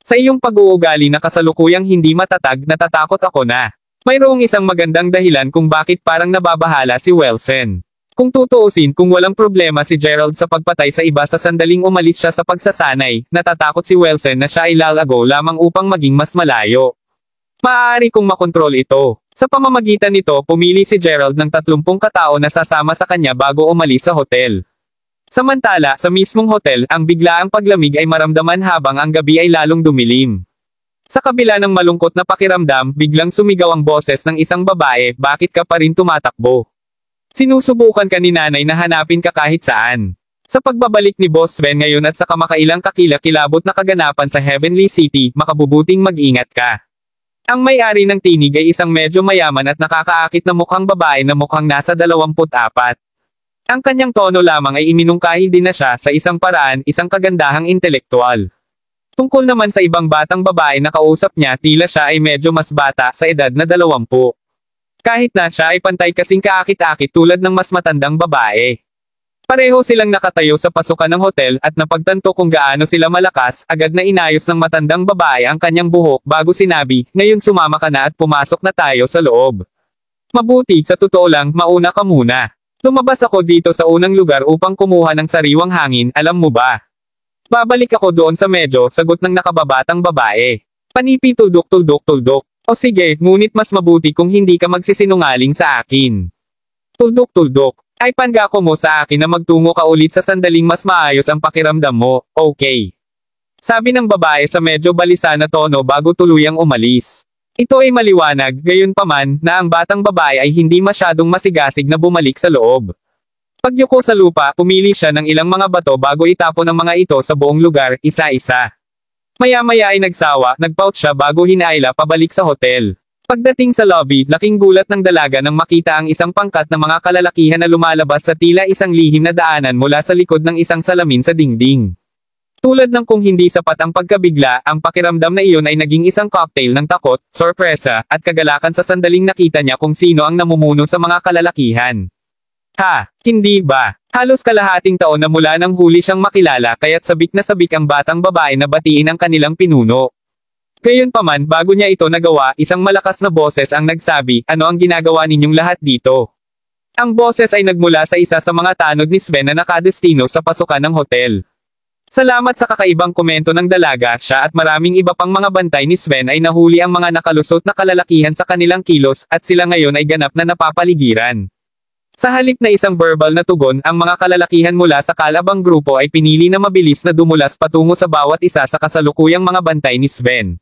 Speaker 3: Sa iyong pag-uugali na kasalukuyang hindi matatag, natatakot ako na. Mayroong isang magandang dahilan kung bakit parang nababahala si Wilson. Kung tutuusin kung walang problema si Gerald sa pagpatay sa iba sa sandaling umalis siya sa pagsasanay, natatakot si Wilson na siya ay lalago lamang upang maging mas malayo. Maaari kong makontrol ito. Sa pamamagitan nito, pumili si Gerald ng 30 katao na sasama sa kanya bago umalis sa hotel. Samantala, sa mismong hotel, ang biglaang paglamig ay maramdaman habang ang gabi ay lalong dumilim. Sa kabila ng malungkot na pakiramdam, biglang sumigaw ang boses ng isang babae, bakit ka pa rin tumatakbo? Sinusubukan ka ni nanay na hanapin ka kahit saan. Sa pagbabalik ni Boss Sven ngayon at sa kamakailang kakilakilabot na kaganapan sa Heavenly City, makabubuting mag-ingat ka. Ang may-ari ng tinig ay isang medyo mayaman at nakakaakit na mukhang babae na mukhang nasa 24. Ang kanyang tono lamang ay iminungkahi din na siya sa isang paraan, isang kagandahang intelektual. Tungkol naman sa ibang batang babae na kausap niya, tila siya ay medyo mas bata sa edad na 20. Kahit na siya ay pantay kasing kaakit-akit tulad ng mas matandang babae. Pareho silang nakatayo sa pasukan ng hotel at napagtanto kung gaano sila malakas, agad na inayos ng matandang babae ang kanyang buhok bago sinabi, ngayon sumama ka na at pumasok na tayo sa loob. Mabuti, sa totoo lang, mauna ka muna. Lumabas ako dito sa unang lugar upang kumuha ng sariwang hangin, alam mo ba? Babalik ako doon sa medyo, sagot ng nakababatang babae. Panipi tuldok. O sige, ngunit mas mabuti kung hindi ka magsisinungaling sa akin. Tuldok. Ay pangako mo sa akin na magtungo ka ulit sa sandaling mas maayos ang pakiramdam mo, okay? Sabi ng babae sa medyo balisa na tono bago tuluyang umalis. Ito ay maliwanag, gayunpaman, na ang batang babae ay hindi masyadong masigasig na bumalik sa loob. Pagyuko sa lupa, pumili siya ng ilang mga bato bago itapon ang mga ito sa buong lugar, isa-isa. Maya-maya ay nagsawa, nagpout siya bago hinayla pabalik sa hotel. Pagdating sa lobby, laking gulat ng dalaga nang makita ang isang pangkat na mga kalalakihan na lumalabas sa tila isang lihim na daanan mula sa likod ng isang salamin sa dingding. Tulad ng kung hindi sapat ang pagkabigla, ang pakiramdam na iyon ay naging isang cocktail ng takot, sorpresa, at kagalakan sa sandaling nakita niya kung sino ang namumuno sa mga kalalakihan. Ha, hindi ba? Halos kalahating taon na mula nang huli siyang makilala kaya't sabik na sabik ang batang babae na batiin ang kanilang pinuno. Gayunpaman, bago niya ito nagawa, isang malakas na boses ang nagsabi, "Ano ang ginagawa ninyong lahat dito?" Ang boses ay nagmula sa isa sa mga tanod ni Sven na nakadestino sa pasukan ng hotel. Salamat sa kakaibang komento ng dalaga, siya at maraming iba pang mga bantay ni Sven ay nahuli ang mga nakalusot na kalalakihan sa kanilang kilos, at sila ngayon ay ganap na napapaligiran. Sa halip na isang verbal na tugon, ang mga kalalakihan mula sa kalabang grupo ay pinili na mabilis na dumulas patungo sa bawat isa sa kasalukuyang mga bantay ni Sven.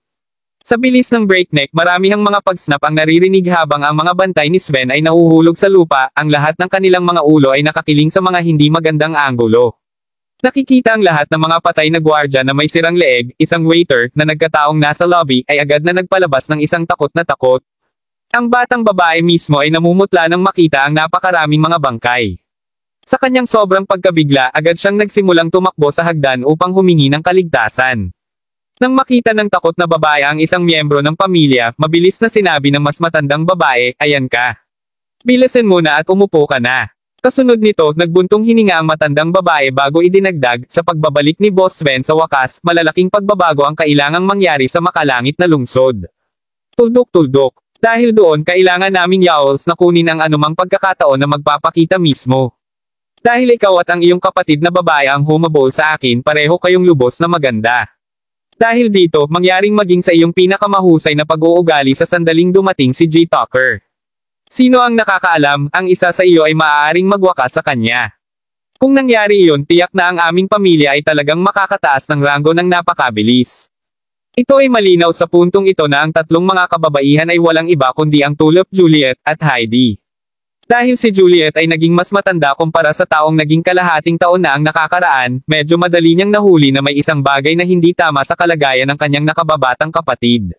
Speaker 3: Sa bilis ng breakneck, maramihang mga pagsnap ang naririnig habang ang mga bantay ni Sven ay nahuhulog sa lupa, ang lahat ng kanilang mga ulo ay nakakiling sa mga hindi magandang anggulo. Nakikita ang lahat ng mga patay na gwardiya na may sirang leeg, isang waiter, na nagkataong nasa lobby, ay agad na nagpalabas ng isang takot na takot. Ang batang babae mismo ay namumutla nang makita ang napakaraming mga bangkay. Sa kanyang sobrang pagkabigla, agad siyang nagsimulang tumakbo sa hagdan upang humingi ng kaligtasan. Nang makita ng takot na babae ang isang miyembro ng pamilya, mabilis na sinabi ng mas matandang babae, "Ayan ka. Bilasin mo na at umupo ka na." Kasunod nito, nagbuntong hininga ang matandang babae bago idinagdag, "Sa pagbabalik ni Boss Sven sa wakas, malalaking pagbabago ang kailangang mangyari sa makalangit na lungsod. Tuldok-tuldok. Dahil doon kailangan naming yowls na kunin ang anumang pagkakataon na magpapakita mismo. Dahil ikaw at ang iyong kapatid na babae ang humabol sa akin, pareho kayong lubos na maganda. Dahil dito, mangyaring maging sa iyong pinakamahusay na pag-uugali sa sandaling dumating si J. Tucker. Sino ang nakakaalam, ang isa sa iyo ay maaaring magwakas sa kanya. Kung nangyari iyon, tiyak na ang aming pamilya ay talagang makakataas ng ranggo ng napakabilis." Ito ay malinaw sa puntong ito na ang tatlong mga kababaihan ay walang iba kundi ang Tulip, Juliet, at Heidi. Dahil si Juliet ay naging mas matanda kumpara sa taong naging kalahating taon na ang nakakaraan, medyo madali niyang nahuli na may isang bagay na hindi tama sa kalagayan ng kanyang nakababatang kapatid.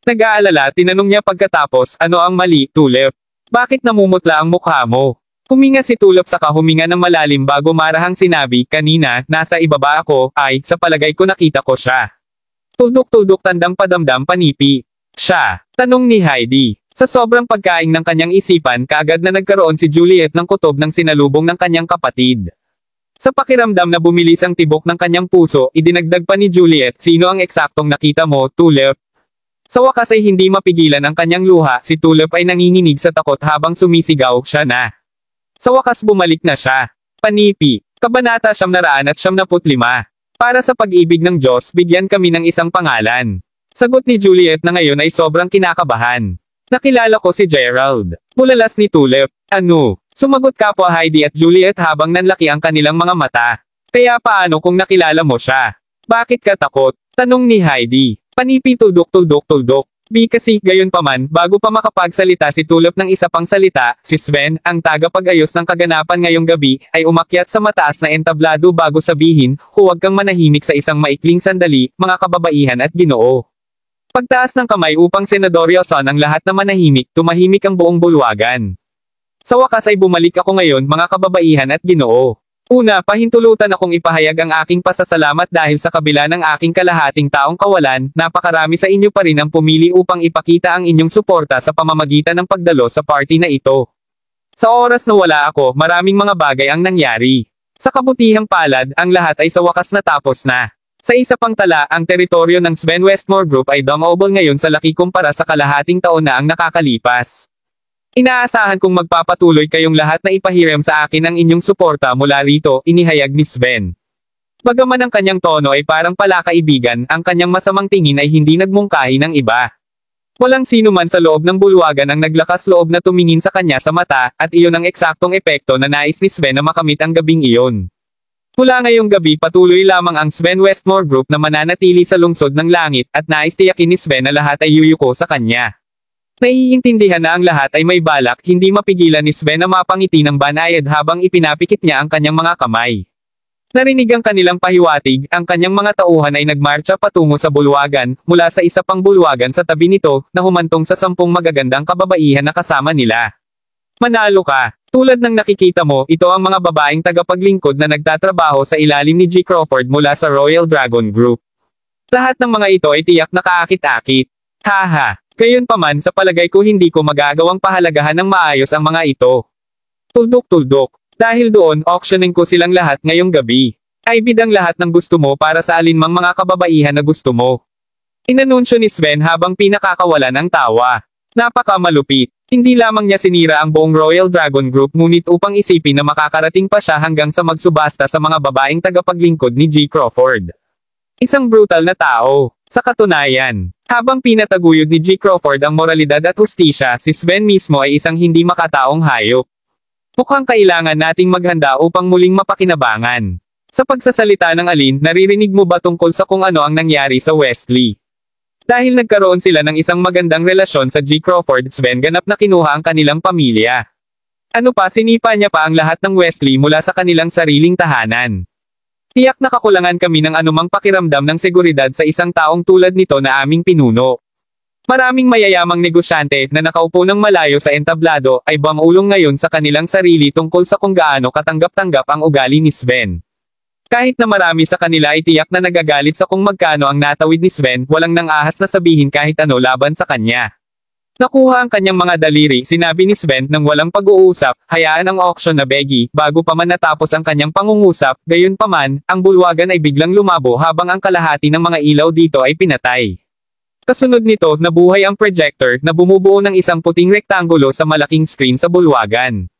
Speaker 3: Nag-aalala, tinanong niya pagkatapos, "Ano ang mali, Tulip? Bakit namumutla ang mukha mo?" Huminga si Tulip saka huminga ng malalim bago marahang sinabi, "Kanina, nasa ibaba ako, ay, sa palagay ko nakita ko siya." Tuldok-tuldok tandang padamdam panipi. "Siya?" tanong ni Heidi. Sa sobrang pagkaing ng kanyang isipan, kaagad na nagkaroon si Juliet ng kutob ng sinalubong ng kanyang kapatid. Sa pakiramdam na bumilis ang tibok ng kanyang puso, idinagdag pa ni Juliet, "Sino ang eksaktong nakita mo, Tulip?" Sa wakas ay hindi mapigilan ang kanyang luha, si Tulip ay nanginginig sa takot habang sumisigaw, "Siya na." Sa wakas bumalik na siya. Panipi. Kabanata 975. Para sa pag-ibig ng Diyos, bigyan kami ng isang pangalan. Sagot ni Juliet na ngayon ay sobrang kinakabahan. "Nakilala ko si Gerald." Bulalas ni Tulip. "Ano?" Sumagot kapwa Heidi at Juliet habang nanlaki ang kanilang mga mata. "Kaya paano kung nakilala mo siya? Bakit ka takot?" tanong ni Heidi. Panipi tuldok-tuldok-tuldok. Kasi, gayunpaman, bago pa makapagsalita si Tulip ng isa pang salita, si Sven, ang tagapag-ayos ng kaganapan ngayong gabi, ay umakyat sa mataas na entablado bago sabihin, "Huwag kang manahimik sa isang maikling sandali, mga kababaihan at Ginoo." Pagtaas ng kamay upang senadoryoson ang lahat na manahimik, tumahimik ang buong bulwagan. Sa wakas ay bumalik ako ngayon, mga kababaihan at Ginoo. Una, pahintulutan akong ipahayag ang aking pasasalamat dahil sa kabila ng aking kalahating taong kawalan, napakarami sa inyo pa rin ang pumili upang ipakita ang inyong suporta sa pamamagitan ng pagdalo sa party na ito. Sa oras na wala ako, maraming mga bagay ang nangyari. Sa kabutihang palad, ang lahat ay sa wakas natapos na. Sa isa pang tala, ang teritoryo ng Sven Westmore Group ay dumable ngayon sa laki kumpara sa kalahating taon na ang nakakalipas. Inaasahan kong magpapatuloy kayong lahat na ipahiram sa akin ang inyong suporta mula rito, inihayag ni Sven. Bagaman ang kanyang tono ay parang palakaibigan, ang kanyang masamang tingin ay hindi nagmungkahi ng iba. Walang sino man sa loob ng bulwagan ang naglakas loob na tumingin sa kanya sa mata, at iyon ang eksaktong epekto na nais ni Sven na makamit ang gabing iyon. Mula ngayong gabi patuloy lamang ang Sven Westmore Group na mananatili sa lungsod ng langit, at nais tiyakin ni Sven na lahat ay yuyuko sa kanya. Naiintindihan na ang lahat ay may balak, hindi mapigilan ni Sven na mapangiti ng banayad habang ipinapikit niya ang kanyang mga kamay. Narinig ang kanilang pahiwatig, ang kanyang mga tauhan ay nagmarcha patungo sa bulwagan, mula sa isa pang bulwagan sa tabi nito, na humantong sa 10 magagandang kababaihan na kasama nila. Manalo ka! Tulad ng nakikita mo, ito ang mga babaeng tagapaglingkod na nagtatrabaho sa ilalim ni G. Crawford mula sa Royal Dragon Group. Lahat ng mga ito ay tiyak na kaakit-akit. Haha! Gayunpaman sa palagay ko hindi ko magagawang pahalagahan ng maayos ang mga ito. Tuldok-tuldok. Dahil doon, auctioning ko silang lahat ngayong gabi. Ay bidang lahat ng gusto mo para sa alinmang mga kababaihan na gusto mo. Inanunsyo ni Sven habang pinakakawalan ang tawa. Napakamalupit. Hindi lamang niya sinira ang buong Royal Dragon Group ngunit upang isipin na makakarating pa siya hanggang sa magsubasta sa mga babaeng tagapaglingkod ni G. Crawford. Isang brutal na tao. Sa katunayan, habang pinataguyod ni G. Crawford ang moralidad at hustisya, si Sven mismo ay isang hindi makataong hayop. Mukhang kailangan nating maghanda upang muling mapakinabangan. Sa pagsasalita ng alin, naririnig mo ba tungkol sa kung ano ang nangyari sa Westley? Dahil nagkaroon sila ng isang magandang relasyon sa G. Crawford, Sven ganap na kinuha ang kanilang pamilya. Ano pa, sinipa niya pa ang lahat ng Westley mula sa kanilang sariling tahanan. Tiyak na kakulangan kami ng anumang pakiramdam ng seguridad sa isang taong tulad nito na aming pinuno. Maraming mayayamang negosyante na nakaupo ng malayo sa entablado ay bangulong ngayon sa kanilang sarili tungkol sa kung gaano katanggap-tanggap ang ugali ni Sven. Kahit na marami sa kanila ay tiyak na nagagalit sa kung magkano ang natawid ni Sven, walang nang ahas na sabihin kahit ano laban sa kanya. Nakuha ang kanyang mga daliri, sinabi ni Sven nang walang pag-uusap, hayaan ang auction na Beggy, bago pa man natapos ang kanyang pangungusap, gayunpaman, ang bulwagan ay biglang lumabo habang ang kalahati ng mga ilaw dito ay pinatay. Kasunod nito, nabuhay ang projector na bumubuo ng isang puting rektangulo sa malaking screen sa bulwagan.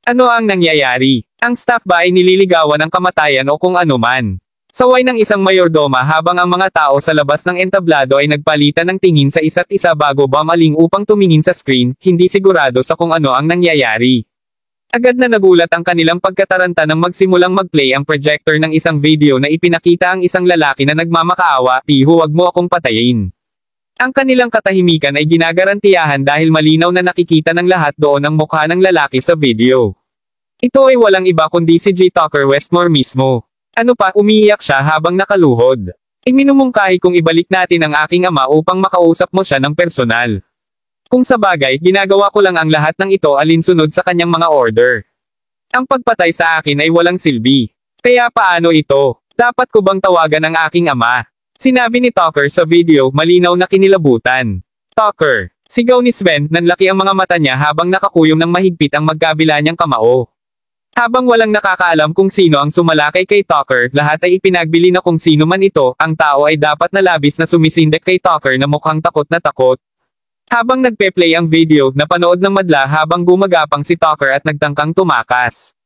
Speaker 3: Ano ang nangyayari? Ang staff ba ay nililigawan ng kamatayan o kung ano man? Saway ng isang mayordoma habang ang mga tao sa labas ng entablado ay nagpalitan ng tingin sa isa't isa bago bumaling upang tumingin sa screen, hindi sigurado sa kung ano ang nangyayari. Agad na nagulat ang kanilang pagkataranta nang magsimulang mag-play ang projector ng isang video na ipinakita ang isang lalaki na nagmamakaawa, "Piho, wag mo akong patayin." Ang kanilang katahimikan ay ginagarantiyahan dahil malinaw na nakikita ng lahat doon ang mukha ng lalaki sa video. Ito ay walang iba kundi si J. Tucker Westmore mismo. Ano pa, umiiyak siya habang nakaluhod. Iminumungkahi kong ibalik natin ang aking ama upang makausap mo siya ng personal. Kung sa bagay, ginagawa ko lang ang lahat ng ito alinsunod sa kanyang mga order. Ang pagpatay sa akin ay walang silbi. Kaya paano ito? Dapat ko bang tawagan ang aking ama? Sinabi ni Tucker sa video, malinaw na kinilabutan. Tucker. Sigaw ni Sven, nanlaki ang mga mata niya habang nakakuyom ng mahigpit ang magkabila niyang kamao. Habang walang nakakaalam kung sino ang sumalakay kay Tucker, lahat ay ipinagbili na kung sino man ito, ang tao ay dapat na labis na sumisindek kay Tucker na mukhang takot na takot. Habang nagpe-play ang video, napanood ng madla habang gumagapang si Tucker at nagtangkang tumakas.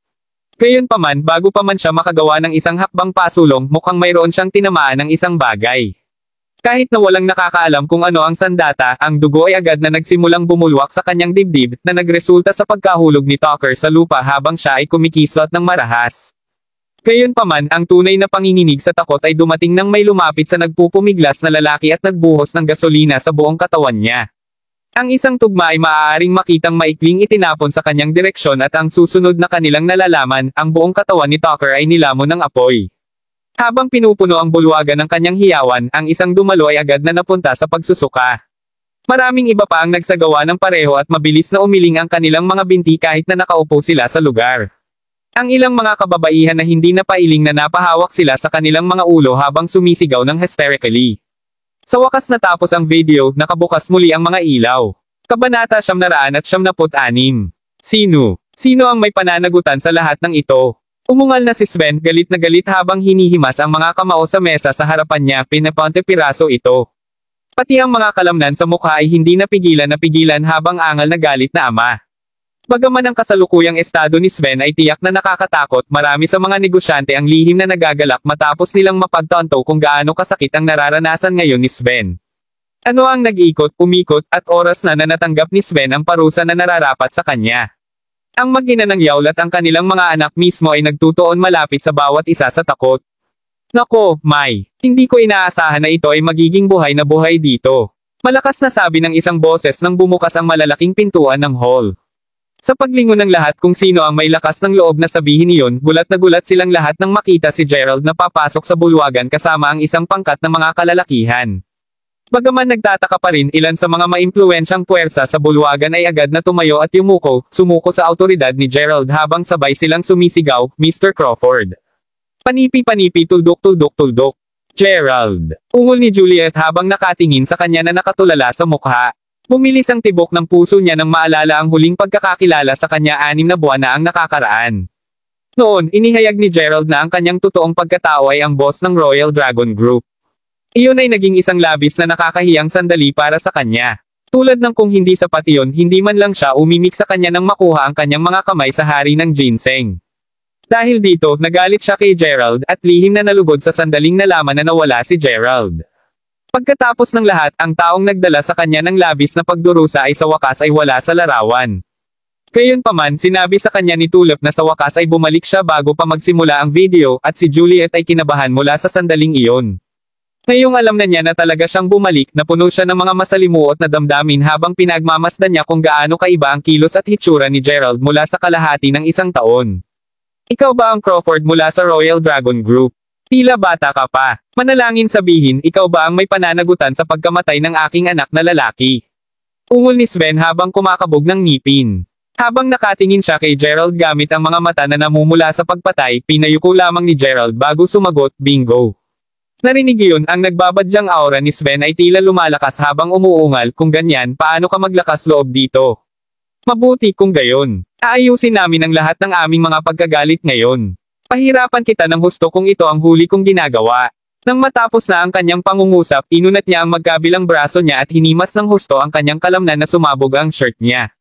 Speaker 3: Gayunpaman, bago pa man siya makagawa ng isang hakbang pasulong, mukhang mayroon siyang tinamaan ng isang bagay. Kahit na walang nakakaalam kung ano ang sandata, ang dugo ay agad na nagsimulang bumulwak sa kanyang dibdib, na nagresulta sa pagkahulog ni Tucker sa lupa habang siya ay kumikislot ng marahas. Gayunpaman, ang tunay na panginginig sa takot ay dumating nang may lumapit sa nagpupumiglas na lalaki at nagbuhos ng gasolina sa buong katawan niya. Ang isang tugma ay maaaring makitang maikling itinapon sa kanyang direksyon at ang susunod na kanilang nalalaman, ang buong katawan ni Tucker ay nilamon ng apoy. Habang pinupuno ang bulwagan ng kanyang hiyawan, ang isang dumalo ay agad na napunta sa pagsusuka. Maraming iba pa ang nagsagawa ng pareho at mabilis na umiling ang kanilang mga binti kahit na nakaupo sila sa lugar. Ang ilang mga kababaihan na hindi napailing na napahawak sila sa kanilang mga ulo habang sumisigaw ng hysterically. Sa wakas natapos ang video, nakabukas muli ang mga ilaw. Kabanata 996. Sino ang may pananagutan sa lahat ng ito? Umungal na si Sven, galit na galit habang hinihimas ang mga kamao sa mesa sa harapan niya, pinapante-piraso ito. Pati ang mga kalamnan sa mukha ay hindi napigilan habang angal na galit na ama. Bagaman ang kasalukuyang estado ni Sven ay tiyak na nakakatakot, marami sa mga negosyante ang lihim na nagagalak matapos nilang mapagtanto kung gaano kasakit ang nararanasan ngayon ni Sven. Ano ang nag-ikot, umikot, at oras na natanggap ni Sven ang parusa na nararapat sa kanya. Ang mag-ina ng Yawl at ang kanilang mga anak mismo ay nagtutuon malapit sa bawat isa sa takot. Nako, May, hindi ko inaasahan na ito ay magiging buhay na buhay dito. Malakas na sabi ng isang boses nang bumukas ang malalaking pintuan ng hall. Sa paglingon ng lahat kung sino ang may lakas ng loob na sabihin iyon, gulat na gulat silang lahat nang makita si Gerald na papasok sa bulwagan kasama ang isang pangkat ng mga kalalakihan. Bagaman nagtataka pa rin, ilan sa mga maimpluwensyang puwersa sa bulwagan ay agad na tumayo at sumuko sa autoridad ni Gerald habang sabay silang sumisigaw, "Mr. Crawford! Panipi-panipi, tuldok-tuldok-tuldok! Gerald!" Ungol ni Juliet habang nakatingin sa kanya na nakatulala sa mukha. Bumilis ang tibok ng puso niya nang maalala ang huling pagkakakilala sa kanya 6 na buwan na ang nakakaraan. Noon, inihayag ni Gerald na ang kanyang totoong pagkatao ay ang boss ng Royal Dragon Group. Iyon ay naging isang labis na nakakahiyang sandali para sa kanya. Tulad ng kung hindi sapat iyon, hindi man lang siya umimik sa kanya nang makuha ang kanyang mga kamay sa hari ng ginseng. Dahil dito, nagalit siya kay Gerald at lihim na nalugod sa sandaling nalaman na nawala si Gerald. Pagkatapos ng lahat, ang taong nagdala sa kanya ng labis na pagdurusa ay sa wakas ay wala sa larawan. Gayunpaman, sinabi sa kanya ni Tulip na sa wakas ay bumalik siya bago pa magsimula ang video, at si Juliet ay kinabahan mula sa sandaling iyon. Ngayong alam na niya na talaga siyang bumalik, napuno siya ng mga masalimuot na damdamin habang pinagmamasdan niya kung gaano kaiba ang kilos at hitsura ni Gerald mula sa kalahati ng 1 taon. "Ikaw ba ang Crawford mula sa Royal Dragon Group? Tila bata ka pa. Manalangin sabihin, ikaw ba ang may pananagutan sa pagkamatay ng aking anak na lalaki?" Ungol ni Sven habang kumakabog ng ngipin. Habang nakatingin siya kay Gerald gamit ang mga mata na namumula sa pagpatay, pinayuko lamang ni Gerald bago sumagot, "Bingo." Narinig iyon, ang nagbabadyang aura ni Sven ay tila lumalakas habang umuungal. "Kung ganyan, paano ka maglakas loob dito? Mabuti kung gayon. Aayusin namin ang lahat ng aming mga pagkagalit ngayon. Pahirapan kita ng husto kung ito ang huli kong ginagawa." Nang matapos na ang kanyang pangungusap, inunat niya ang magkabilang braso niya at hinimas ng husto ang kanyang kalamnan na sumabog ang shirt niya.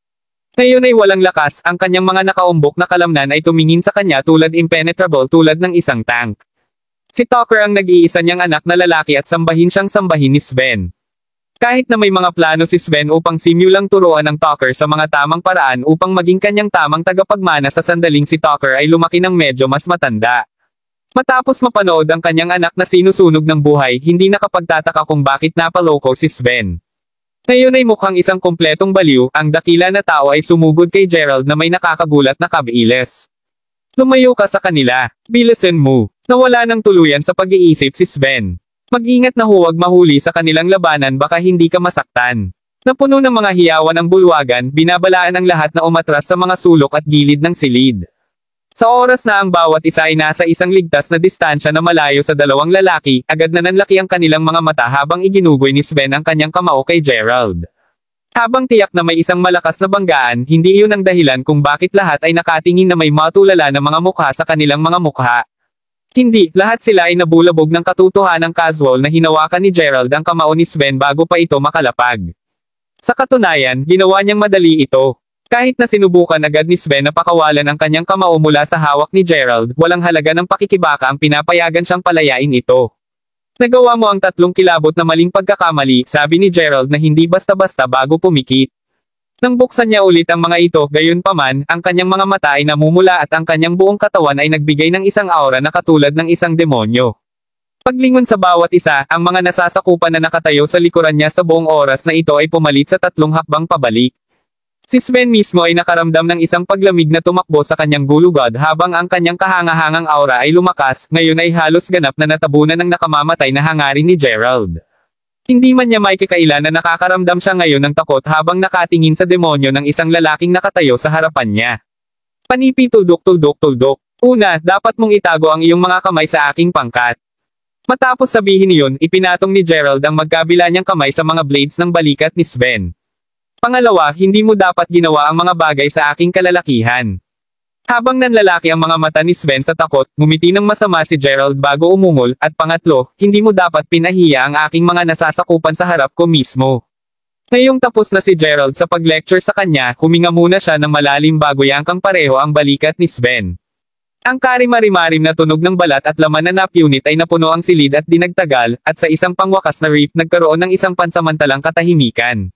Speaker 3: Ngayon ay walang lakas, ang kanyang mga nakaumbok na kalamnan ay tumingin sa kanya tulad impenetrable tulad ng isang tank. Si Tucker ang nag-iisa niyang anak na lalaki at sambahin siyang sambahin ni Sven. Kahit na may mga plano si Sven upang simulang turuan ng Tucker sa mga tamang paraan upang maging kanyang tamang tagapagmana sa sandaling si Tucker ay lumaki ng medyo mas matanda. Matapos mapanood ang kanyang anak na sinusunog ng buhay, hindi nakapagtataka kung bakit napaloko si Sven. Ngayon ay mukhang isang kumpletong baliw, ang dakila na tao ay sumugod kay Gerald na may nakakagulat na kabiles. "Lumayo ka sa kanila. Bilisan mo." Nawala ng tuluyan sa pag-iisip si Sven. Mag-ingat na huwag mahuli sa kanilang labanan, baka hindi ka masaktan. Napuno ng mga hiyawan ang bulwagan, binabalaan ang lahat na umatras sa mga sulok at gilid ng silid. Sa oras na ang bawat isa ay nasa isang ligtas na distansya na malayo sa dalawang lalaki, agad na nanlaki ang kanilang mga mata habang iginugoy ni Sven ang kanyang kamao kay Gerald. Habang tiyak na may isang malakas na banggaan, hindi iyon ang dahilan kung bakit lahat ay nakatingin na may matulala na mga mukha sa kanilang mga mukha. Hindi, lahat sila ay nabulabog ng katotohanang casual na hinawakan ni Gerald ang kamao ni Sven bago pa ito makalapag. Sa katunayan, ginawa niyang madali ito. Kahit na sinubukan agad ni Sven na pakawalan ang kanyang kamao mula sa hawak ni Gerald, walang halaga ng pakikibaka ang pinapayagan siyang palayain ito. "Nagawa mo ang 3 kilabot na maling pagkakamali," sabi ni Gerald na hindi basta-basta bago pumikit. Nang buksan niya ulit ang mga ito, gayunpaman, ang kanyang mga mata ay namumula at ang kanyang buong katawan ay nagbigay ng isang aura na katulad ng isang demonyo. Paglingon sa bawat isa, ang mga nasasakupan na nakatayo sa likuran niya sa buong oras na ito ay pumalit sa 3 hakbang pabalik. Si Sven mismo ay nakaramdam ng isang paglamig na tumakbo sa kanyang gulugad habang ang kanyang kahangahangang aura ay lumakas, ngayon ay halos ganap na natabunan ng nakamamatay na hangarin ni Gerald. Hindi man niya maikakaila na nakakaramdam siya ngayon ng takot habang nakatingin sa demonyo ng isang lalaking nakatayo sa harapan niya. "Panipi, tuldok-tuldok-tuldok. Una, dapat mong itago ang iyong mga kamay sa aking pangkat." Matapos sabihin iyon, ipinatong ni Gerald ang magkabila niyang kamay sa mga blades ng balikat ni Sven. "Pangalawa, hindi mo dapat ginawa ang mga bagay sa aking kalalakihan." Habang nanlalaki ang mga mata ni Sven sa takot, ngumiti ng masama si Gerald bago umungol, "At pangatlo, hindi mo dapat pinahiya ang aking mga nasasakupan sa harap ko mismo." Ngayong tapos na si Gerald sa pag-lecture sa kanya, huminga muna siya ng malalim bago yangkang pareho ang balikat ni Sven. Ang karimari-marim na tunog ng balat at laman na nap-unit ay napuno ang silid at dinagtagal, at sa isang pangwakas na rip nagkaroon ng isang pansamantalang katahimikan.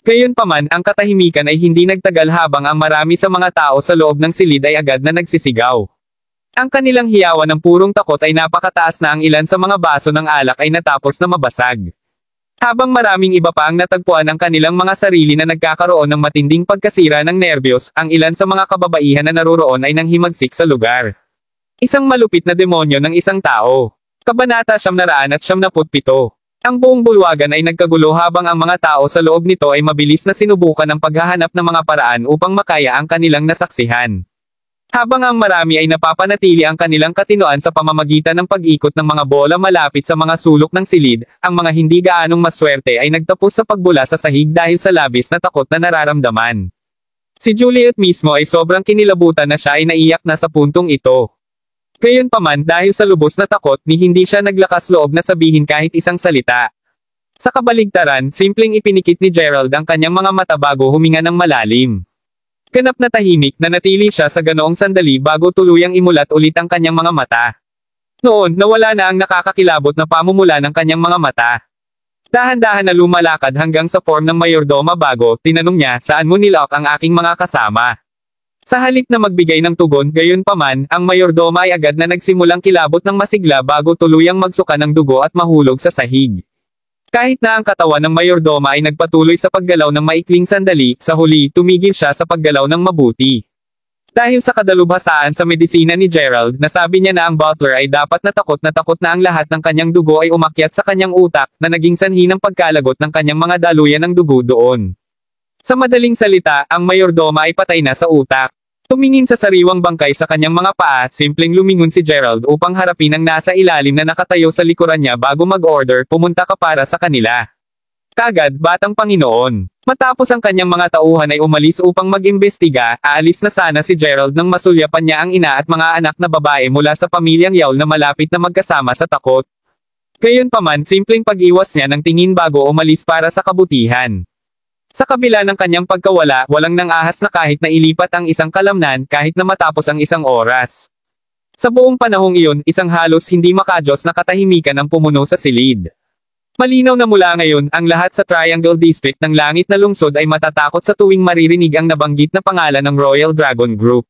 Speaker 3: Gayunpaman, ang katahimikan ay hindi nagtagal habang ang marami sa mga tao sa loob ng silid ay agad na nagsisigaw. Ang kanilang hiyawan ng purong takot ay napakataas na ang ilan sa mga baso ng alak ay natapos na mabasag. Habang maraming iba pa ang natagpuan ang kanilang mga sarili na nagkakaroon ng matinding pagkasira ng nerbiyos, ang ilan sa mga kababaihan na naroon ay nanghimagsik sa lugar. Isang malupit na demonyo ng isang tao. Kabanata 997. Ang buong bulwagan ay nagkagulo habang ang mga tao sa loob nito ay mabilis na sinubukan ang paghahanap ng mga paraan upang makaya ang kanilang nasaksihan. Habang ang marami ay napapanatili ang kanilang katinoan sa pamamagitan ng pag-ikot ng mga bola malapit sa mga sulok ng silid, ang mga hindi gaanong maswerte ay nagtapos sa pagbula sa sahig dahil sa labis na takot na nararamdaman. Si Juliet mismo ay sobrang kinilabutan na siya ay naiyak na sa puntong ito. Gayunpaman dahil sa lubos na takot ni hindi siya naglakas loob na sabihin kahit isang salita. Sa kabaligtaran, simpleng ipinikit ni Gerald ang kanyang mga mata bago huminga ng malalim. Ganap na tahimik na natili siya sa ganoong sandali bago tuluyang imulat ulit ang kanyang mga mata. Noon, nawala na ang nakakakilabot na pamumula ng kanyang mga mata. Dahan-dahan na lumalakad hanggang sa form ng mayordoma bago, tinanong niya, saan mo nilock ang aking mga kasama? Sa halip na magbigay ng tugon, gayunpaman, ang mayordoma ay agad na nagsimulang kilabot ng masigla bago tuluyang magsuka ng dugo at mahulog sa sahig. Kahit na ang katawan ng mayordoma ay nagpatuloy sa paggalaw ng maikling sandali, sa huli, tumigil siya sa paggalaw ng mabuti. Dahil sa kadalubhasaan sa medisina ni Gerald, nasabi niya na ang butler ay dapat na takot na ang lahat ng kanyang dugo ay umakyat sa kanyang utak, na naging sanhi ng pagkalagot ng kanyang mga daluyan ng dugo doon. Sa madaling salita, ang mayordoma ay patay na sa utak. Tumingin sa sariwang bangkay sa kanyang mga paa, simpleng lumingon si Gerald upang harapin ang nasa ilalim na nakatayo sa likuran niya bago mag-order, pumunta ka para sa kanila. Kagad, batang Panginoon. Matapos ang kanyang mga tauhan ay umalis upang mag-imbestiga, aalis na sana si Gerald nang masulyapan niya ang ina at mga anak na babae mula sa pamilyang yawl na malapit na magkasama sa takot. Gayunpaman, simpleng pag-iwas niya ng tingin bago umalis para sa kabutihan. Sa kabila ng kanyang pagkawala, walang nang-ahas na kahit na ilipat ang isang kalamnan kahit na matapos ang isang oras. Sa buong panahong iyon, isang halos hindi makajos na katahimikan ang pumuno sa silid. Malinaw na mula ngayon, ang lahat sa Triangle District ng langit na lungsod ay matatakot sa tuwing maririnig ang nabanggit na pangalan ng Royal Dragon Group.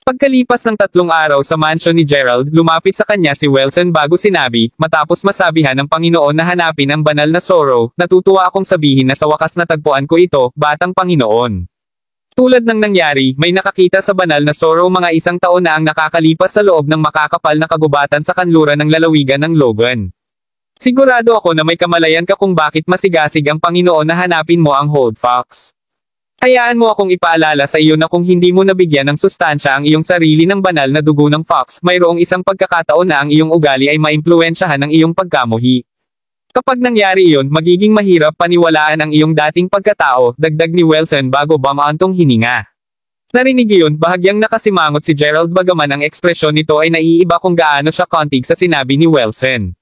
Speaker 3: Pagkalipas ng 3 araw sa mansion ni Gerald, lumapit sa kanya si Wilson bago sinabi, matapos masabihan ng Panginoon na hanapin ang banal na Sorrow, natutuwa akong sabihin na sa wakas natagpuan ko ito, batang Panginoon. Tulad ng nangyari, may nakakita sa banal na Sorrow mga isang taon na ang nakakalipas sa loob ng makakapal na kagubatan sa kanluran ng lalawigan ng Logan. Sigurado ako na may kamalayan ka kung bakit masigasig ang Panginoon na hanapin mo ang Hold Fox. Hayaan mo akong ipaalala sa iyo na kung hindi mo nabigyan ng sustansya ang iyong sarili ng banal na dugo ng fox, mayroong isang pagkakataon na ang iyong ugali ay maimpluwensyahan ng iyong pagkamuhi. Kapag nangyari iyon, magiging mahirap paniwalaan ang iyong dating pagkatao, dagdag ni Wilson bago bumaantong hininga. Narinig iyon, bahagyang nakasimangot si Gerald bagaman ang ekspresyon nito ay naiiba kung gaano siya kontig sa sinabi ni Wilson.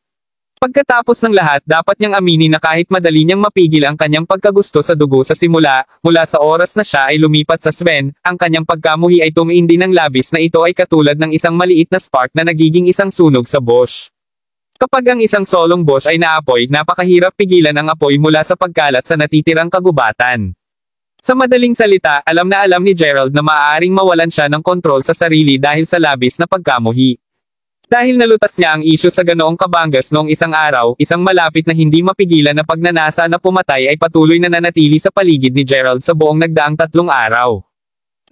Speaker 3: Pagkatapos ng lahat, dapat niyang aminin na kahit madali niyang mapigil ang kanyang pagkagusto sa dugo sa simula, mula sa oras na siya ay lumipat sa Sven, ang kanyang pagkamuhi ay tumiin din ng labis na ito ay katulad ng isang maliit na spark na nagiging isang sunog sa bush. Kapag ang isang solong bush ay naapoy, napakahirap pigilan ang apoy mula sa pagkalat sa natitirang kagubatan. Sa madaling salita, alam na alam ni Gerald na maaaring mawalan siya ng kontrol sa sarili dahil sa labis na pagkamuhi. Dahil nalutas niya ang isyu sa ganoong kabangas noong isang araw, isang malapit na hindi mapigilan na pagnanasa na pumatay ay patuloy na nanatili sa paligid ni Gerald sa buong nagdaang 3 araw.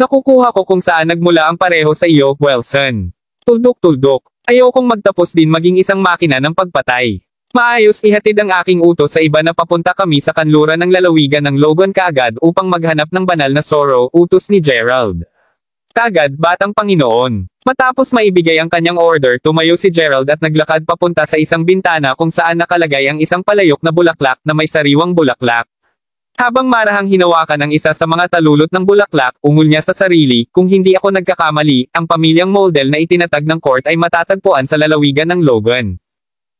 Speaker 3: Nakukuha ko kung saan nagmula ang pareho sa iyo, Wilson. Tuldok-tuldok. Ayokong magtapos din maging isang makina ng pagpatay. Maayos ihatid ang aking utos sa iba na papunta kami sa kanluran ng lalawigan ng Logan kaagad upang maghanap ng banal na Sorrow, utos ni Gerald. Kagad, batang Panginoon. Matapos maibigay ang kanyang order, tumayo si Gerald at naglakad papunta sa isang bintana kung saan nakalagay ang isang palayok na bulaklak na may sariwang bulaklak. Habang marahang hinawakan ang isa sa mga talulot ng bulaklak, ungol niya sa sarili, kung hindi ako nagkakamali, ang pamilyang Moldel na itinatag ng court ay matatagpuan sa lalawigan ng Logan.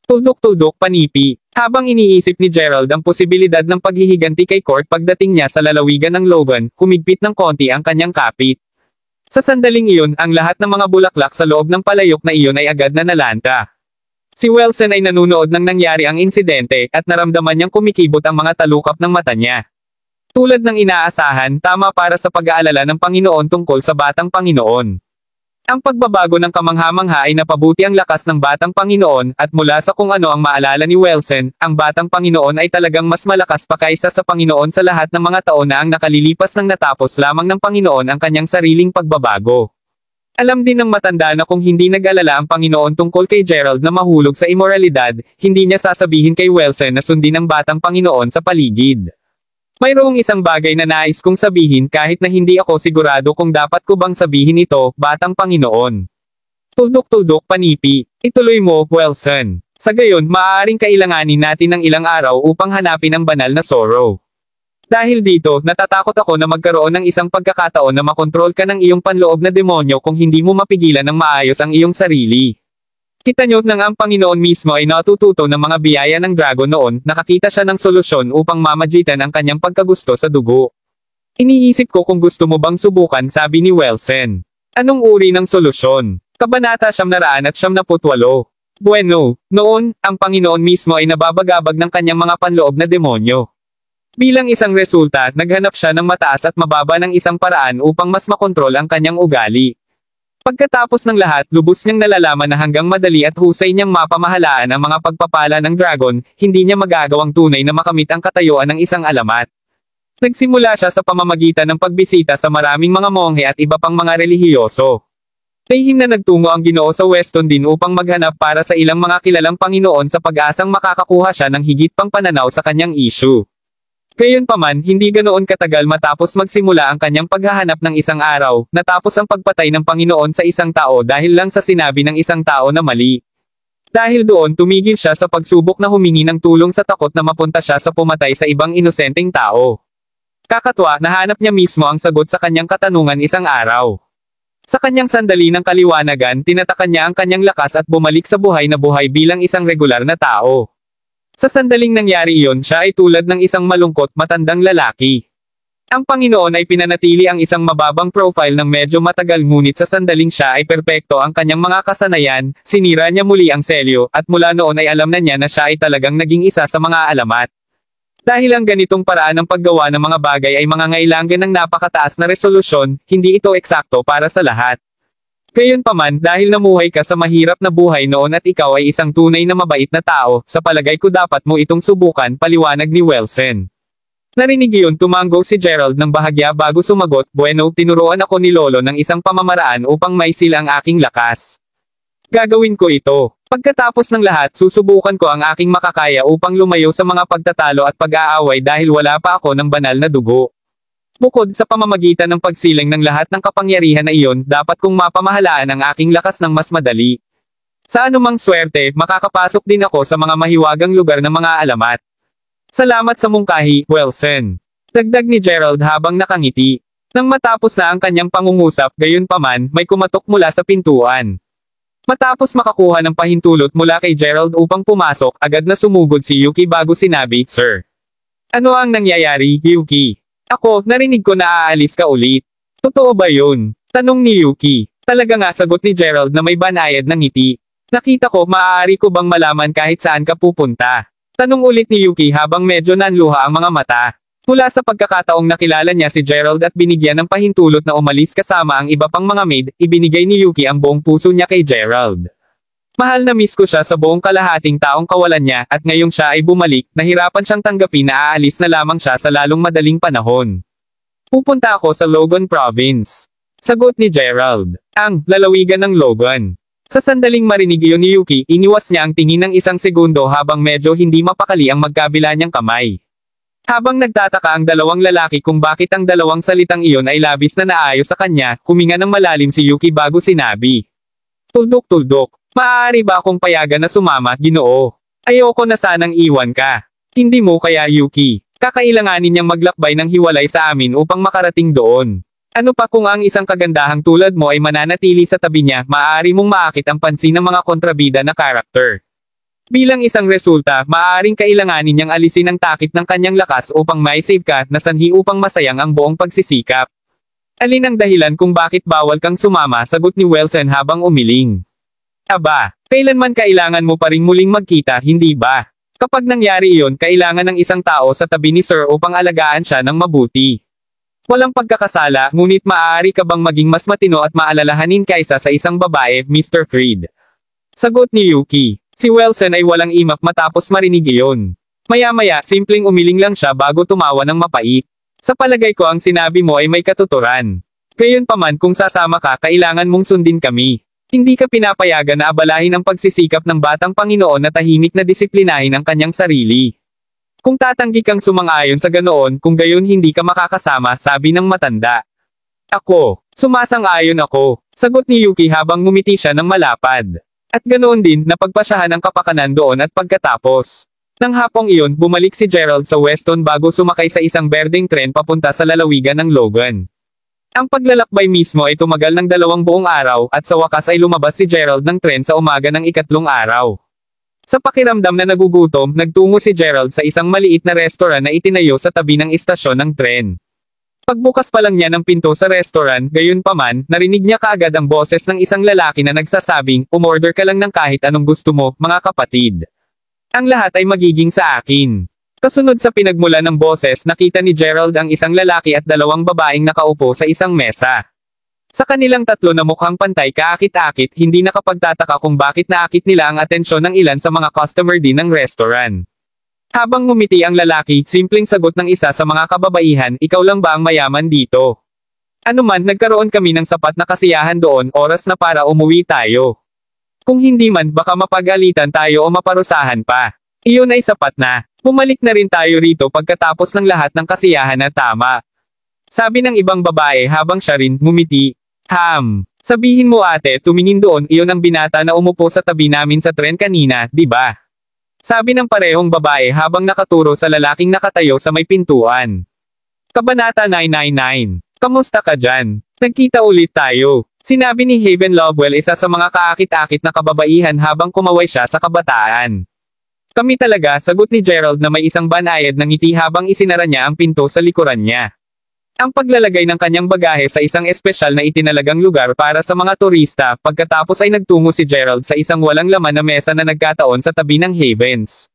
Speaker 3: Tuldok-tuldok panipi. Habang iniisip ni Gerald ang posibilidad ng paghihiganti kay court pagdating niya sa lalawigan ng Logan, kumigpit ng konti ang kanyang kapit. Sa sandaling iyon, ang lahat ng mga bulaklak sa loob ng palayok na iyon ay agad na nalanta. Si Wilson ay nanunood ng nangyari ang insidente, at naramdaman niyang kumikibot ang mga talukap ng mata niya. Tulad ng inaasahan, tama para sa pag-aalala ng Panginoon tungkol sa batang Panginoon. Ang pagbabago ng kamangha-mangha ay napabuti ang lakas ng Batang Panginoon, at mula sa kung ano ang maalala ni Wilson, ang Batang Panginoon ay talagang mas malakas pa kaysa sa Panginoon sa lahat ng mga taon na ang nakalilipas nang natapos lamang ng Panginoon ang kanyang sariling pagbabago. Alam din ng matanda na kung hindi nag-alala ang Panginoon tungkol kay Gerald na mahulog sa imoralidad, hindi niya sasabihin kay Wilson na sundin ang Batang Panginoon sa paligid. Mayroong isang bagay na nais kong sabihin kahit na hindi ako sigurado kung dapat ko bang sabihin ito, Batang Panginoon. Tuldok-tuldok panipi. Ituloy mo, Wilson. Sa gayon, maaaring kailanganin natin ng ilang araw upang hanapin ang banal na Zorro. Dahil dito, natatakot ako na magkaroon ng isang pagkakataon na makontrol ka ng iyong panloob na demonyo kung hindi mo mapigilan ng maayos ang iyong sarili. Kita nyo nang ang Panginoon mismo ay natututo ng mga biyaya ng dragon noon, nakakita siya ng solusyon upang mamagitan ang kanyang pagkagusto sa dugo. Iniisip ko kung gusto mo bang subukan, sabi ni Wilson. Anong uri ng solusyon? Kabanata 978. Bueno, noon, ang Panginoon mismo ay nababagabag ng kanyang mga panloob na demonyo. Bilang isang resulta, naghanap siya ng mataas at mababa ng isang paraan upang mas makontrol ang kanyang ugali. Pagkatapos ng lahat, lubos niyang nalalaman na hanggang madali at husay niyang mapamahalaan ang mga pagpapala ng dragon, hindi niya magagawang tunay na makamit ang katayuan ng isang alamat. Nagsimula siya sa pamamagitan ng pagbisita sa maraming mga monghe at iba pang mga relihiyoso. Lihim na nagtungo ang Ginoo sa Weston din upang maghanap para sa ilang mga kilalang Panginoon sa pag-asang makakakuha siya ng higit pang pananaw sa kanyang issue. Gayunpaman, hindi ganoon katagal matapos magsimula ang kanyang paghahanap ng isang araw, natapos ang pagpatay ng Panginoon sa isang tao dahil lang sa sinabi ng isang tao na mali. Dahil doon tumigil siya sa pagsubok na humingi ng tulong sa takot na mapunta siya sa pumatay sa ibang inosenteng tao. Kakatwa, nahanap niya mismo ang sagot sa kanyang katanungan isang araw. Sa kanyang sandali ng kaliwanagan, tinatakan niya ang kanyang lakas at bumalik sa buhay na buhay bilang isang regular na tao. Sa sandaling nangyari iyon, siya ay tulad ng isang malungkot, matandang lalaki. Ang Panginoon ay pinanatili ang isang mababang profile ng medyo matagal, ngunit sa sandaling siya ay perpekto ang kanyang mga kasanayan, sinira niya muli ang selyo, at mula noon ay alam na niya na siya ay talagang naging isa sa mga alamat. Dahil ang ganitong paraan ng paggawa ng mga bagay ay mangangailangan ng napakataas na resolusyon, hindi ito eksakto para sa lahat. Gayunpaman, dahil namuhay ka sa mahirap na buhay noon at ikaw ay isang tunay na mabait na tao, sa palagay ko dapat mo itong subukan, paliwanag ni Wilson. Narinig iyon, tumango si Gerald ng bahagya bago sumagot, bueno, tinuruan ako ni Lolo ng isang pamamaraan upang maisil ang aking lakas. Gagawin ko ito. Pagkatapos ng lahat, susubukan ko ang aking makakaya upang lumayo sa mga pagtatalo at pag-aaway dahil wala pa ako ng banal na dugo. Bukod sa pamamagitan ng pagsiling ng lahat ng kapangyarihan na iyon, dapat kong mapamahalaan ang aking lakas ng mas madali. Sa anumang swerte, makakapasok din ako sa mga mahiwagang lugar ng mga alamat. Salamat sa mungkahi, Wilson. Dagdag ni Gerald habang nakangiti. Nang matapos na ang kanyang pangungusap, gayunpaman, may kumatok mula sa pintuan. Matapos makakuha ng pahintulot mula kay Gerald upang pumasok, agad na sumugod si Yuki bago sinabi, Sir. Ano ang nangyayari, Yuki? Ako, narinig ko na aalis ka ulit. Totoo ba yun? Tanong ni Yuki. Talaga nga, sagot ni Gerald na may banayad ng ngiti. Nakita ko, maaari ko bang malaman kahit saan ka pupunta? Tanong ulit ni Yuki habang medyo nanluha ang mga mata. Mula sa pagkakataong nakilala niya si Gerald at binigyan ng pahintulot na umalis kasama ang iba pang mga maid, ibinigay ni Yuki ang buong puso niya kay Gerald. Mahal na miss ko siya sa buong kalahating taong kawalan niya, at ngayong siya ay bumalik, nahirapan siyang tanggapin na aalis na lamang siya sa lalong madaling panahon. Pupunta ako sa Logan Province. Sagot ni Gerald. Ang lalawigan ng Logan. Sa sandaling marinig iyon ni Yuki, iniwas niya ang tingin ng isang segundo habang medyo hindi mapakali ang magkabila niyang kamay. Habang nagtataka ang dalawang lalaki kung bakit ang dalawang salitang iyon ay labis na naayos sa kanya, huminga ng malalim si Yuki bago sinabi. Tuldok-tuldok. Maaari ba akong payagan na sumama, Ginoo? Ayoko na sanang iwan ka. Hindi mo kaya, Yuki. Kakailanganin niyang maglakbay ng hiwalay sa amin upang makarating doon. Ano pa kung ang isang kagandahang tulad mo ay mananatili sa tabi niya, maaari mong maakit ang pansin ng mga kontrabida na karakter. Bilang isang resulta, maaaring kailanganin niyang alisin ang takip ng kanyang lakas upang mai-save ka, na sanhi upang masayang ang buong pagsisikap. Alin ang dahilan kung bakit bawal kang sumama, sagot ni Wilson habang umiling. Aba, kailanman kailangan mo pa ring muling magkita, hindi ba? Kapag nangyari iyon, kailangan ng isang tao sa tabi ni Sir upang alagaan siya ng mabuti. Walang pagkakasala, ngunit maaari ka bang maging mas matino at maalalahanin kaysa sa isang babae, Mr. Freed? Sagot ni Yuki. Si Wilson ay walang imak matapos marinig iyon. Maya-maya, simpleng umiling lang siya bago tumawa ng mapait. Sa palagay ko ang sinabi mo ay may katuturan. Gayunpaman kung sasama ka, kailangan mong sundin kami. Hindi ka pinapayagan na abalahin ang pagsisikap ng batang Panginoon na tahimik na disiplinahin ang kanyang sarili. Kung tatanggi kang sumang-ayon sa ganoon, kung gayon hindi ka makakasama, sabi ng matanda. Ako, sumasang-ayon ako, sagot ni Yuki habang ngumiti siya ng malapad. At ganoon din, napagpasyahan ang kapakanan doon at pagkatapos. Nang hapong iyon, bumalik si Gerald sa Weston bago sumakay sa isang berdeng tren papunta sa lalawigan ng Logan. Ang paglalakbay mismo ay tumagal ng 2 buong araw at sa wakas ay lumabas si Gerald ng tren sa umaga ng 3 araw. Sa pakiramdam na nagugutom, nagtungo si Gerald sa isang maliit na restaurant na itinayo sa tabi ng istasyon ng tren. Pagbukas pa lang niya ng pinto sa restaurant, gayunpaman, narinig niya kaagad ang boses ng isang lalaki na nagsasabing, umorder ka lang ng kahit anong gusto mo, mga kapatid. Ang lahat ay magiging sa akin. Kasunod sa pinagmula ng boses, nakita ni Gerald ang isang lalaki at 2 babaeng nakaupo sa isang mesa. Sa kanilang 3 na mukhang pantay kaakit-akit, hindi nakapagtataka kung bakit naakit nila ang atensyon ng ilan sa mga customer din ng restaurant. Habang ngumiti ang lalaki, simpleng sagot ng isa sa mga kababaihan, ikaw lang ba ang mayaman dito? Ano man, nagkaroon kami ng sapat na kasiyahan doon, oras na para umuwi tayo. Kung hindi man, baka mapagalitan tayo o maparusahan pa. Iyon ay sapat na. Bumalik na rin tayo rito pagkatapos ng lahat ng kasiyahan na tama. Sabi ng ibang babae habang siya rin ngumiti. Sabihin mo ate, tumingin doon, iyon ang binata na umupo sa tabi namin sa tren kanina, di ba? Sabi ng parehong babae habang nakaturo sa lalaking nakatayo sa may pintuan. Kabanata 999. Kamusta ka dyan? Nagkita ulit tayo. Sinabi ni Haven Lovewell, isa sa mga kaakit-akit na kababaihan habang kumaway siya sa kabataan. Kami talaga, sagot ni Gerald na may isang banayad ng ngiti habang isinara niya ang pinto sa likuran niya. Ang paglalagay ng kanyang bagahe sa isang espesyal na itinalagang lugar para sa mga turista, pagkatapos ay nagtungo si Gerald sa isang walang laman na mesa na nagkataon sa tabi ng Havens.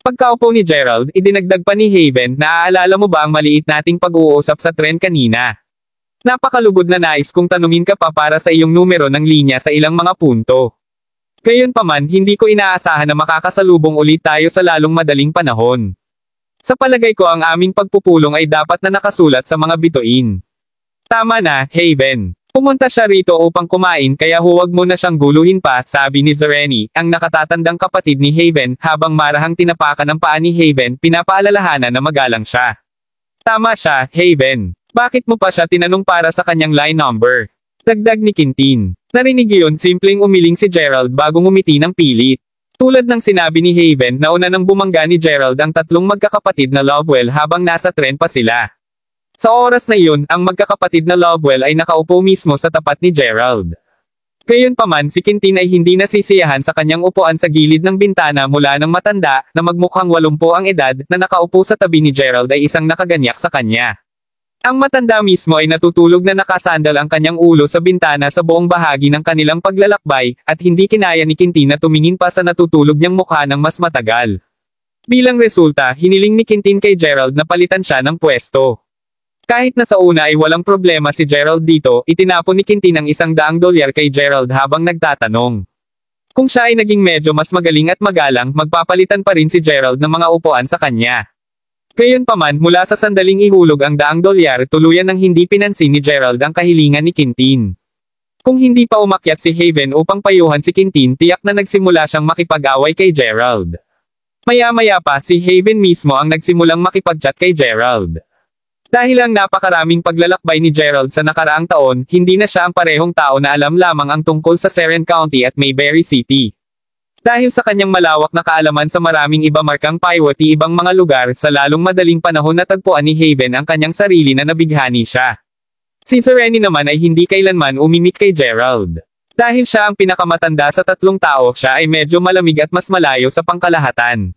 Speaker 3: Pagkaupo ni Gerald, idinagdag pa ni Haven, naaalala mo ba ang maliit nating pag-uusap sa tren kanina? Napakalugod na nais kong tanungin ka pa para sa iyong numero ng linya sa ilang mga punto. Gayunpaman, hindi ko inaasahan na makakasalubong ulit tayo sa lalong madaling panahon. Sa palagay ko ang aming pagpupulong ay dapat na nakasulat sa mga bituin. Tama na, Haven. Pumunta siya rito upang kumain kaya huwag mo na siyang guluhin pa, sabi ni Zereni, ang nakatatandang kapatid ni Haven, habang marahang tinapakan ang paa ni Haven, pinapaalalahanan na magalang siya. Tama siya, Haven. Bakit mo pa siya tinanong para sa kanyang line number? Dagdag ni Quintin. Narinig iyon, simpleng umiling si Gerald bago ngumiti ng pilit. Tulad ng sinabi ni Haven, nauna nang bumangga ni Gerald ang 3 magkakapatid na Lovewell habang nasa tren pa sila. Sa oras na iyon, ang magkakapatid na Lovewell ay nakaupo mismo sa tapat ni Gerald. Gayunpaman, si Quintin ay hindi nasisiyahan sa kanyang upuan sa gilid ng bintana mula ng matanda, na magmukhang 80 ang edad, na nakaupo sa tabi ni Gerald ay isang nakaganyak sa kanya. Ang matanda mismo ay natutulog na nakasandal ang kanyang ulo sa bintana sa buong bahagi ng kanilang paglalakbay, at hindi kinaya ni Quintin na tumingin pa sa natutulog niyang mukha ng mas matagal. Bilang resulta, hiniling ni Quintin kay Gerald na palitan siya ng pwesto. Kahit na sa una ay walang problema si Gerald dito, itinapon ni Quintin ang $100 kay Gerald habang nagtatanong. Kung siya ay naging medyo mas magaling at magalang, magpapalitan pa rin si Gerald ng mga upuan sa kanya. Gayunpaman, mula sa sandaling ihulog ang $100, tuluyan nang hindi pinansin ni Gerald ang kahilingan ni Quintin. Kung hindi pa umakyat si Haven upang payuhan si Quintin, tiyak na nagsimula siyang makipag-away kay Gerald. Maya-maya pa, si Haven mismo ang nagsimulang makipag-chat kay Gerald. Dahil ang napakaraming paglalakbay ni Gerald sa nakaraang taon, hindi na siya ang parehong tao na alam lamang ang tungkol sa Seren County at Mayberry City. Dahil sa kanyang malawak na kaalaman sa maraming iba markang paiwati ibang mga lugar, sa lalong madaling panahon natagpuan ni Haven ang kanyang sarili na nabighani siya. Si Zereni naman ay hindi kailanman umimik kay Gerald. Dahil siya ang pinakamatanda sa 3 tao, siya ay medyo malamig at mas malayo sa pangkalahatan.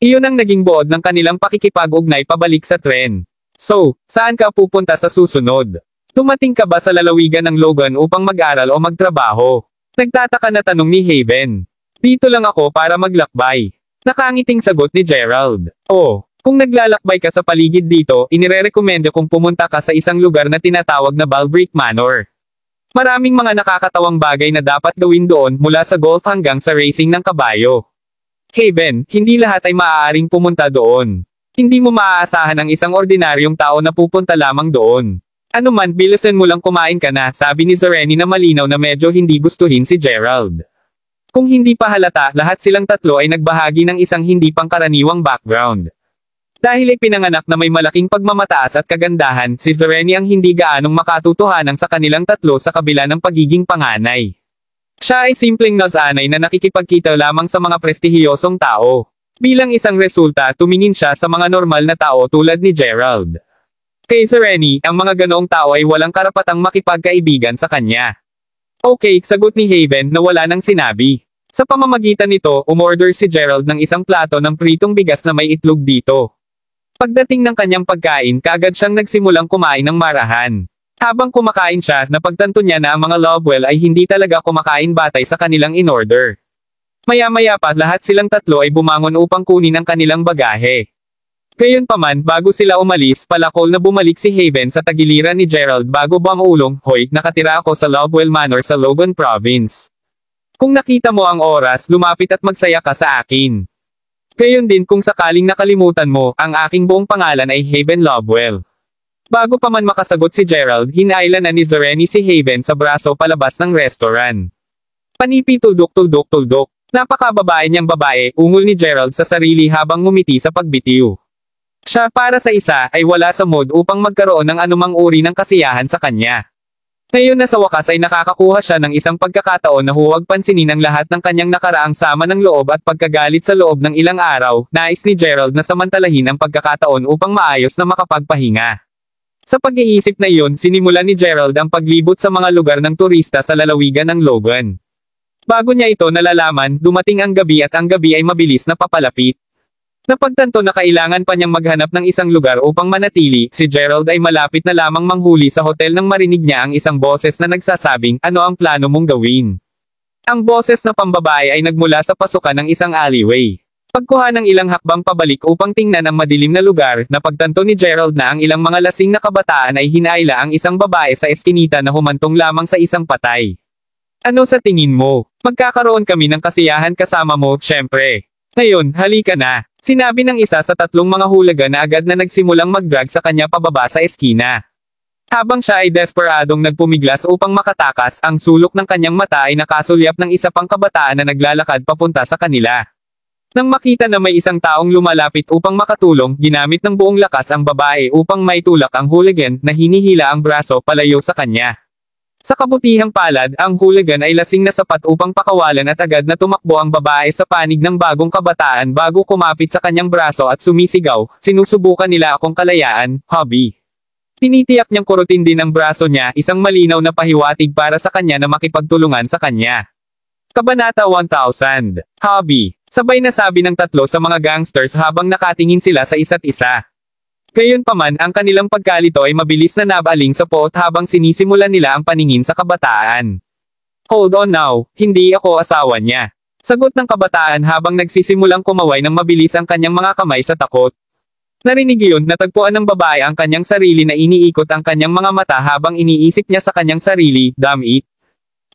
Speaker 3: Iyon ang naging buod ng kanilang pakikipag-ugnay pabalik sa tren. So, saan ka pupunta sa susunod? Dumating ka ba sa lalawigan ng Logan upang mag-aral o magtrabaho? Nagtataka na tanong ni Haven. Dito lang ako para maglakbay. Nakangiting sagot ni Gerald. Oh, Kung naglalakbay ka sa paligid dito, inirerekomendo kong pumunta ka sa isang lugar na tinatawag na Balbrick Manor. Maraming mga nakakatawang bagay na dapat gawin doon mula sa golf hanggang sa racing ng kabayo. Haven, hindi lahat ay maaaring pumunta doon. Hindi mo maaasahan ang isang ordinaryong tao na pupunta lamang doon. Ano man, bilisan mo lang kumain ka na, sabi ni Zareni na malinaw na medyo hindi gustuhin si Gerald. Kung hindi pa halata, lahat silang tatlo ay nagbahagi ng isang hindi pangkaraniwang background. Dahil ay pinanganak na may malaking pagmamataas at kagandahan, si Zareni ang hindi gaanong makatutuhanan sa kanilang tatlo sa kabila ng pagiging panganay. Siya ay simpleng nasanay na nakikipagkita lamang sa mga prestihiyosong tao. Bilang isang resulta, tumingin siya sa mga normal na tao tulad ni Gerald. Kay Zareni, ang mga ganoong tao ay walang karapatang makipagkaibigan sa kanya. Okay, sagot ni Haven na wala nang sinabi. Sa pamamagitan nito, umorder si Gerald ng isang plato ng pritong bigas na may itlog dito. Pagdating ng kanyang pagkain, kaagad siyang nagsimulang kumain ng marahan. Habang kumakain siya, napagtanto niya na ang mga Lovewell ay hindi talaga kumakain batay sa kanilang in-order. Maya-maya pa, lahat silang tatlo ay bumangon upang kunin ang kanilang bagahe. Gayunpaman, bago sila umalis, palakol na bumalik si Haven sa tagiliran ni Gerald bago bumulong, "Hoy, nakatira ako sa Lovewell Manor sa Logan Province. Kung nakita mo ang oras, lumapit at magsaya ka sa akin. Gayon din kung sakaling nakalimutan mo, ang aking buong pangalan ay Haven Lovewell." Bago pa man makasagot si Gerald, hinailan na ni Zareni si Haven sa braso palabas ng restaurant. "Panipi, tuldok-tuldok-tuldok. Napakababae niyang babae," ungol ni Gerald sa sarili habang ngumiti sa pagbitiw. Siya para sa isa ay wala sa mood upang magkaroon ng anumang uri ng kasiyahan sa kanya. Ngayon na sa wakas ay nakakakuha siya ng isang pagkakataon na huwag pansinin ang lahat ng kanyang nakaraang sama ng loob at pagkagalit sa loob ng ilang araw, nais ni Gerald na samantalahin ang pagkakataon upang maayos na makapagpahinga. Sa pag-iisip na iyon, sinimulan ni Gerald ang paglibot sa mga lugar ng turista sa lalawigan ng Logan. Bago niya ito nalalaman, dumating ang gabi at ang gabi ay mabilis na papalapit. Napagtanto na kailangan pa niyang maghanap ng isang lugar upang manatili, si Gerald ay malapit na lamang manghuli sa hotel nang marinig niya ang isang boses na nagsasabing, "Ano ang plano mong gawin?" Ang boses na pambabae ay nagmula sa pasukan ng isang alleyway. Pagkuha ng ilang hakbang pabalik upang tingnan ang madilim na lugar, napagtanto ni Gerald na ang ilang mga lasing na kabataan ay hinaila ang isang babae sa eskinita na humantong lamang sa isang patay. "Ano sa tingin mo? Magkakaroon kami ng kasiyahan kasama mo, syempre. Ngayon, halika na," sinabi ng isa sa tatlong mga hulaga na agad na nagsimulang mag-drag sa kanya pababa sa eskina. Habang siya ay desperadong nagpumiglas upang makatakas, ang sulok ng kanyang mata ay nakasulyap ng isa pang kabataan na naglalakad papunta sa kanila. Nang makita na may isang taong lumalapit upang makatulong, ginamit ng buong lakas ang babae upang maitulak ang hooligan na hinihila ang braso palayo sa kanya. Sa kabutihang palad, ang hooligan ay lasing na sapat upang pakawalan at agad na tumakbo ang babae sa panig ng bagong kabataan bago kumapit sa kanyang braso at sumisigaw, "Sinusubukan nila akong kalayaan, hubby." Tinitiyak niyang kurutin din ang braso niya, isang malinaw na pahiwatig para sa kanya na makipagtulungan sa kanya. Kabanata 1000. Hubby. Sabay na sabi ng tatlo sa mga gangsters habang nakatingin sila sa isa't isa. Gayunpaman, ang kanilang pagkalito ay mabilis na nabaling sa poot habang sinisimulan nila ang paningin sa kabataan. "Hold on now, hindi ako asawa niya," sagot ng kabataan habang nagsisimulang kumaway ng mabilis ang kanyang mga kamay sa takot. Narinig iyon, natagpuan ng babae ang kanyang sarili na iniikot ang kanyang mga mata habang iniisip niya sa kanyang sarili, "Damn it.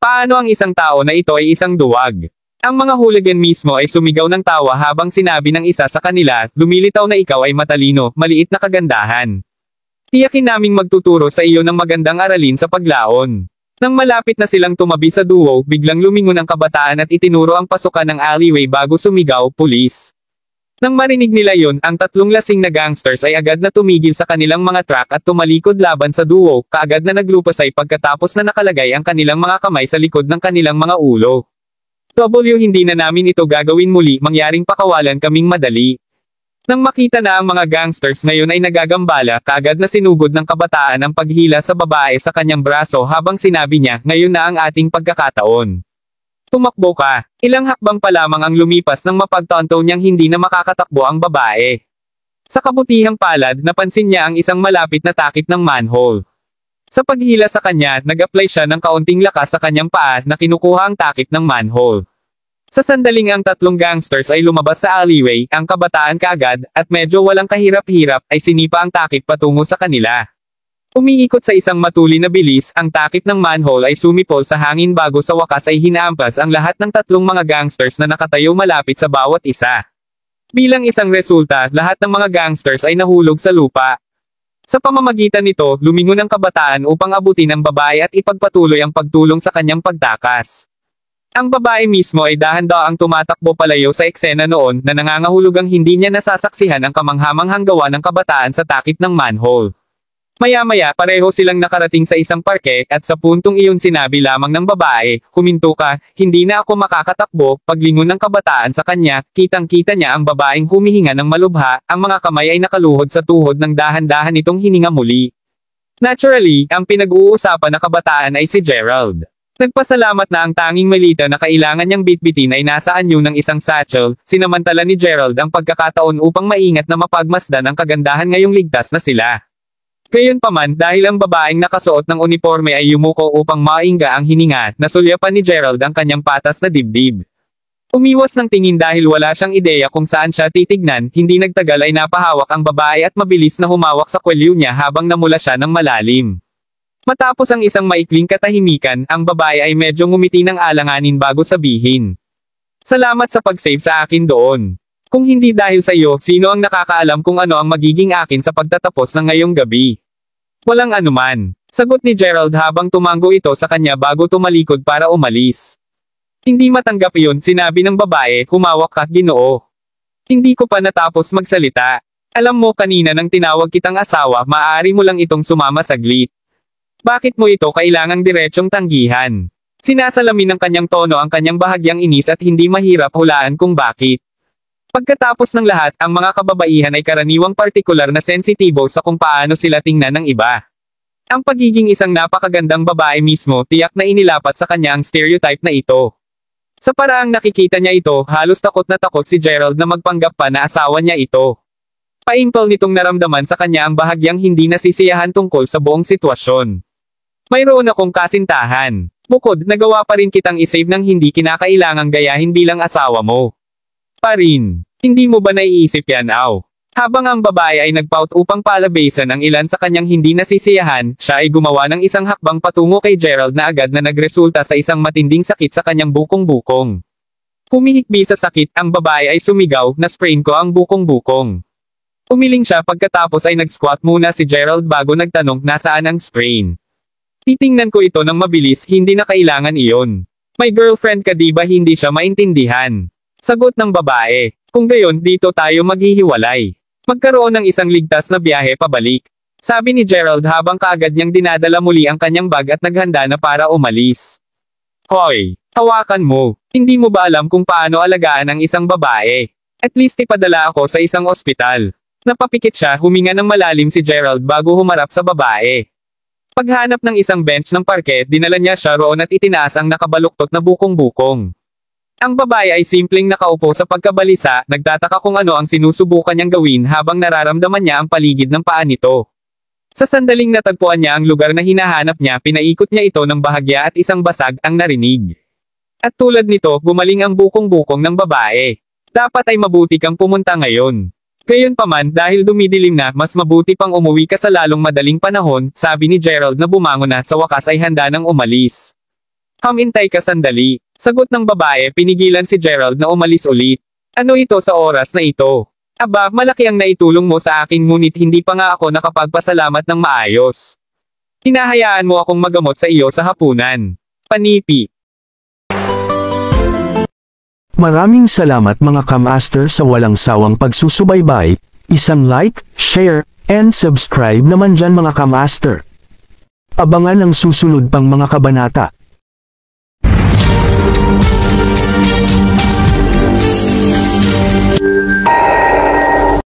Speaker 3: Paano ang isang tao na ito ay isang duwag?" Ang mga hooligan mismo ay sumigaw ng tawa habang sinabi ng isa sa kanila, "Lumilitaw na ikaw ay matalino, maliit na kagandahan. Tiyakin naming magtuturo sa iyo ng magandang aralin sa paglaon." Nang malapit na silang tumabi sa duo, biglang lumingon ang kabataan at itinuro ang pasukan ng alleyway bago sumigaw, "Pulis!" Nang marinig nila yon, ang tatlong lasing na gangsters ay agad na tumigil sa kanilang mga truck at tumalikod laban sa duo, kaagad na naglupasay pagkatapos na nakalagay ang kanilang mga kamay sa likod ng kanilang mga ulo. Hindi na namin ito gagawin muli, mangyaring pakawalan kaming madali." Nang makita na ang mga gangsters ngayon ay nagagambala, kaagad na sinugod ng kabataan ang paghila sa babae sa kanyang braso habang sinabi niya, "Ngayon na ang ating pagkakataon. Tumakbo ka." Ilang hakbang pa lamang ang lumipas nang mapagtanto niyang hindi na makakatakbo ang babae. Sa kabutihang palad, napansin niya ang isang malapit na takip ng manhole. Sa paghila sa kanya, nag-apply siya ng kaunting lakas sa kanyang paa na kinukuha ang takip ng manhole. Sa sandaling ang tatlong gangsters ay lumabas sa alleyway, ang kabataan kaagad, at medyo walang kahirap-hirap, ay sinipa ang takip patungo sa kanila. Umiikot sa isang matuli na bilis, ang takip ng manhole ay sumipol sa hangin bago sa wakas ay hinaampas ang lahat ng tatlong mga gangsters na nakatayo malapit sa bawat isa. Bilang isang resulta, lahat ng mga gangsters ay nahulog sa lupa. Sa pamamagitan nito, lumingon ang kabataan upang abutin ang babae at ipagpatuloy ang pagtulong sa kanyang pagtakas. Ang babae mismo ay dahan-daang tumatakbo palayo sa eksena noon na nangangahulugang hindi niya nasasaksihan ang kamanghamanghang gawa ng kabataan sa takip ng manhole. Maya-maya pareho silang nakarating sa isang parke at sa puntong iyon sinabi lamang ng babae, "Huminto ka, hindi na ako makakatakbo." Paglingon ng kabataan sa kanya, kitang-kita niya ang babaeng humihinga ng malubha, ang mga kamay ay nakaluhod sa tuhod ng dahan-dahan itong hininga muli. Naturally, ang pinag-uusapan na kabataan ay si Gerald. Nagpasalamat na ang tanging malita na kailangan niyang bitbitin ay nasa anyo ng isang satchel, sinamantala ni Gerald ang pagkakataon upang maingat na mapagmasdan ang kagandahan ngayong ligtas na sila. Gayunpaman dahil ang babaeng nakasuot ng uniforme ay yumuko upang maingga ang hininga, nasulyapan ni Gerald ang kanyang patas na dibdib. Umiwas ng tingin dahil wala siyang ideya kung saan siya titignan, hindi nagtagal ay napahawak ang babae at mabilis na humawak sa kwelyo niya habang namula siya ng malalim. Matapos ang isang maikling katahimikan, ang babae ay medyo ngumiti ng alanganin bago sabihin, "Salamat sa pag-save sa akin doon. Kung hindi dahil sa iyo, sino ang nakakaalam kung ano ang magiging akin sa pagtatapos ng ngayong gabi?" "Walang anuman," sagot ni Gerald habang tumango ito sa kanya bago tumalikod para umalis. Hindi matanggap iyon, sinabi ng babae, "Humawak ka, Ginoo. Hindi ko pa natapos magsalita. Alam mo kanina nang tinawag kitang asawa, maaari mo lang itong sumama saglit. Bakit mo ito kailangang diretsyong tanggihan?" Sinasalamin ng kanyang tono ang kanyang bahagyang inis at hindi mahirap hulaan kung bakit. Pagkatapos ng lahat, ang mga kababaihan ay karaniwang partikular na sensitibo sa kung paano sila tingnan ng iba. Ang pagiging isang napakagandang babae mismo, tiyak na inilapat sa kanya ang stereotype na ito. Sa paraang nakikita niya ito, halos takot na takot si Gerald na magpanggap pa na asawa niya ito. Paimpal nitong naramdaman sa kanya ang bahagyang hindi nasisiyahan tungkol sa buong sitwasyon. "Mayroon akong kasintahan. Bukod, nagawa pa rin kitang isave ng hindi kinakailangang gayahin bilang asawa mo. Pa rin. Hindi mo ba naiisip yan, aw?" Habang ang babae ay nagpout upang palabasan ang ilan sa kanyang hindi nasisiyahan, siya ay gumawa ng isang hakbang patungo kay Gerald na agad na nagresulta sa isang matinding sakit sa kanyang bukong-bukong. Humihikbi sa sakit, ang babae ay sumigaw, "Nasprain ko ang bukong-bukong." Umiling siya pagkatapos ay nag-squat muna si Gerald bago nagtanong, "Nasaan ang sprain?" "Titingnan ko ito ng mabilis, hindi na kailangan iyon. May girlfriend ka di ba?" Hindi siya maintindihan. Sagot ng babae, "Kung gayon, dito tayo maghihiwalay. Magkaroon ng isang ligtas na biyahe pabalik." Sabi ni Gerald habang kaagad niyang dinadala muli ang kanyang bag at naghanda na para umalis. "Hoy, hawakan mo. Hindi mo ba alam kung paano alagaan ang isang babae? At least ipadala ako sa isang ospital." Napapikit siya, huminga ng malalim si Gerald bago humarap sa babae. Paghanap ng isang bench ng parke, dinala niya siya roon at itinaas ang nakabaluktot na bukong-bukong. Ang babae ay simpleng nakaupo sa pagkabalisa, nagtataka kung ano ang sinusubukan niyang gawin habang nararamdaman niya ang paligid ng paa nito. Sa sandaling natagpuan niya ang lugar na hinahanap niya, pinaikot niya ito ng bahagya at isang basag ang narinig. At tulad nito, gumaling ang bukong-bukong ng babae. Dapat ay mabuti kang pumunta ngayon. Gayunpaman, dahil dumidilim na, mas mabuti pang umuwi ka sa lalong madaling panahon, sabi ni Gerald na bumangon na sa wakas ay handa nang umalis. "Hamintay ka sandali," sagot ng babae, pinigilan si Gerald na umalis ulit. "Ano ito sa oras na ito? Aba, malaki ang naitulong mo sa akin ngunit hindi pa nga ako nakapagpasalamat ng maayos. Hinahayaan mo akong magamot sa iyo sa hapunan. Panipi."
Speaker 1: Maraming salamat mga ka-master sa walang sawang pagsusubaybay, isang like, share, and subscribe naman dyan mga ka-master. Abangan ang susunod pang mga kabanata.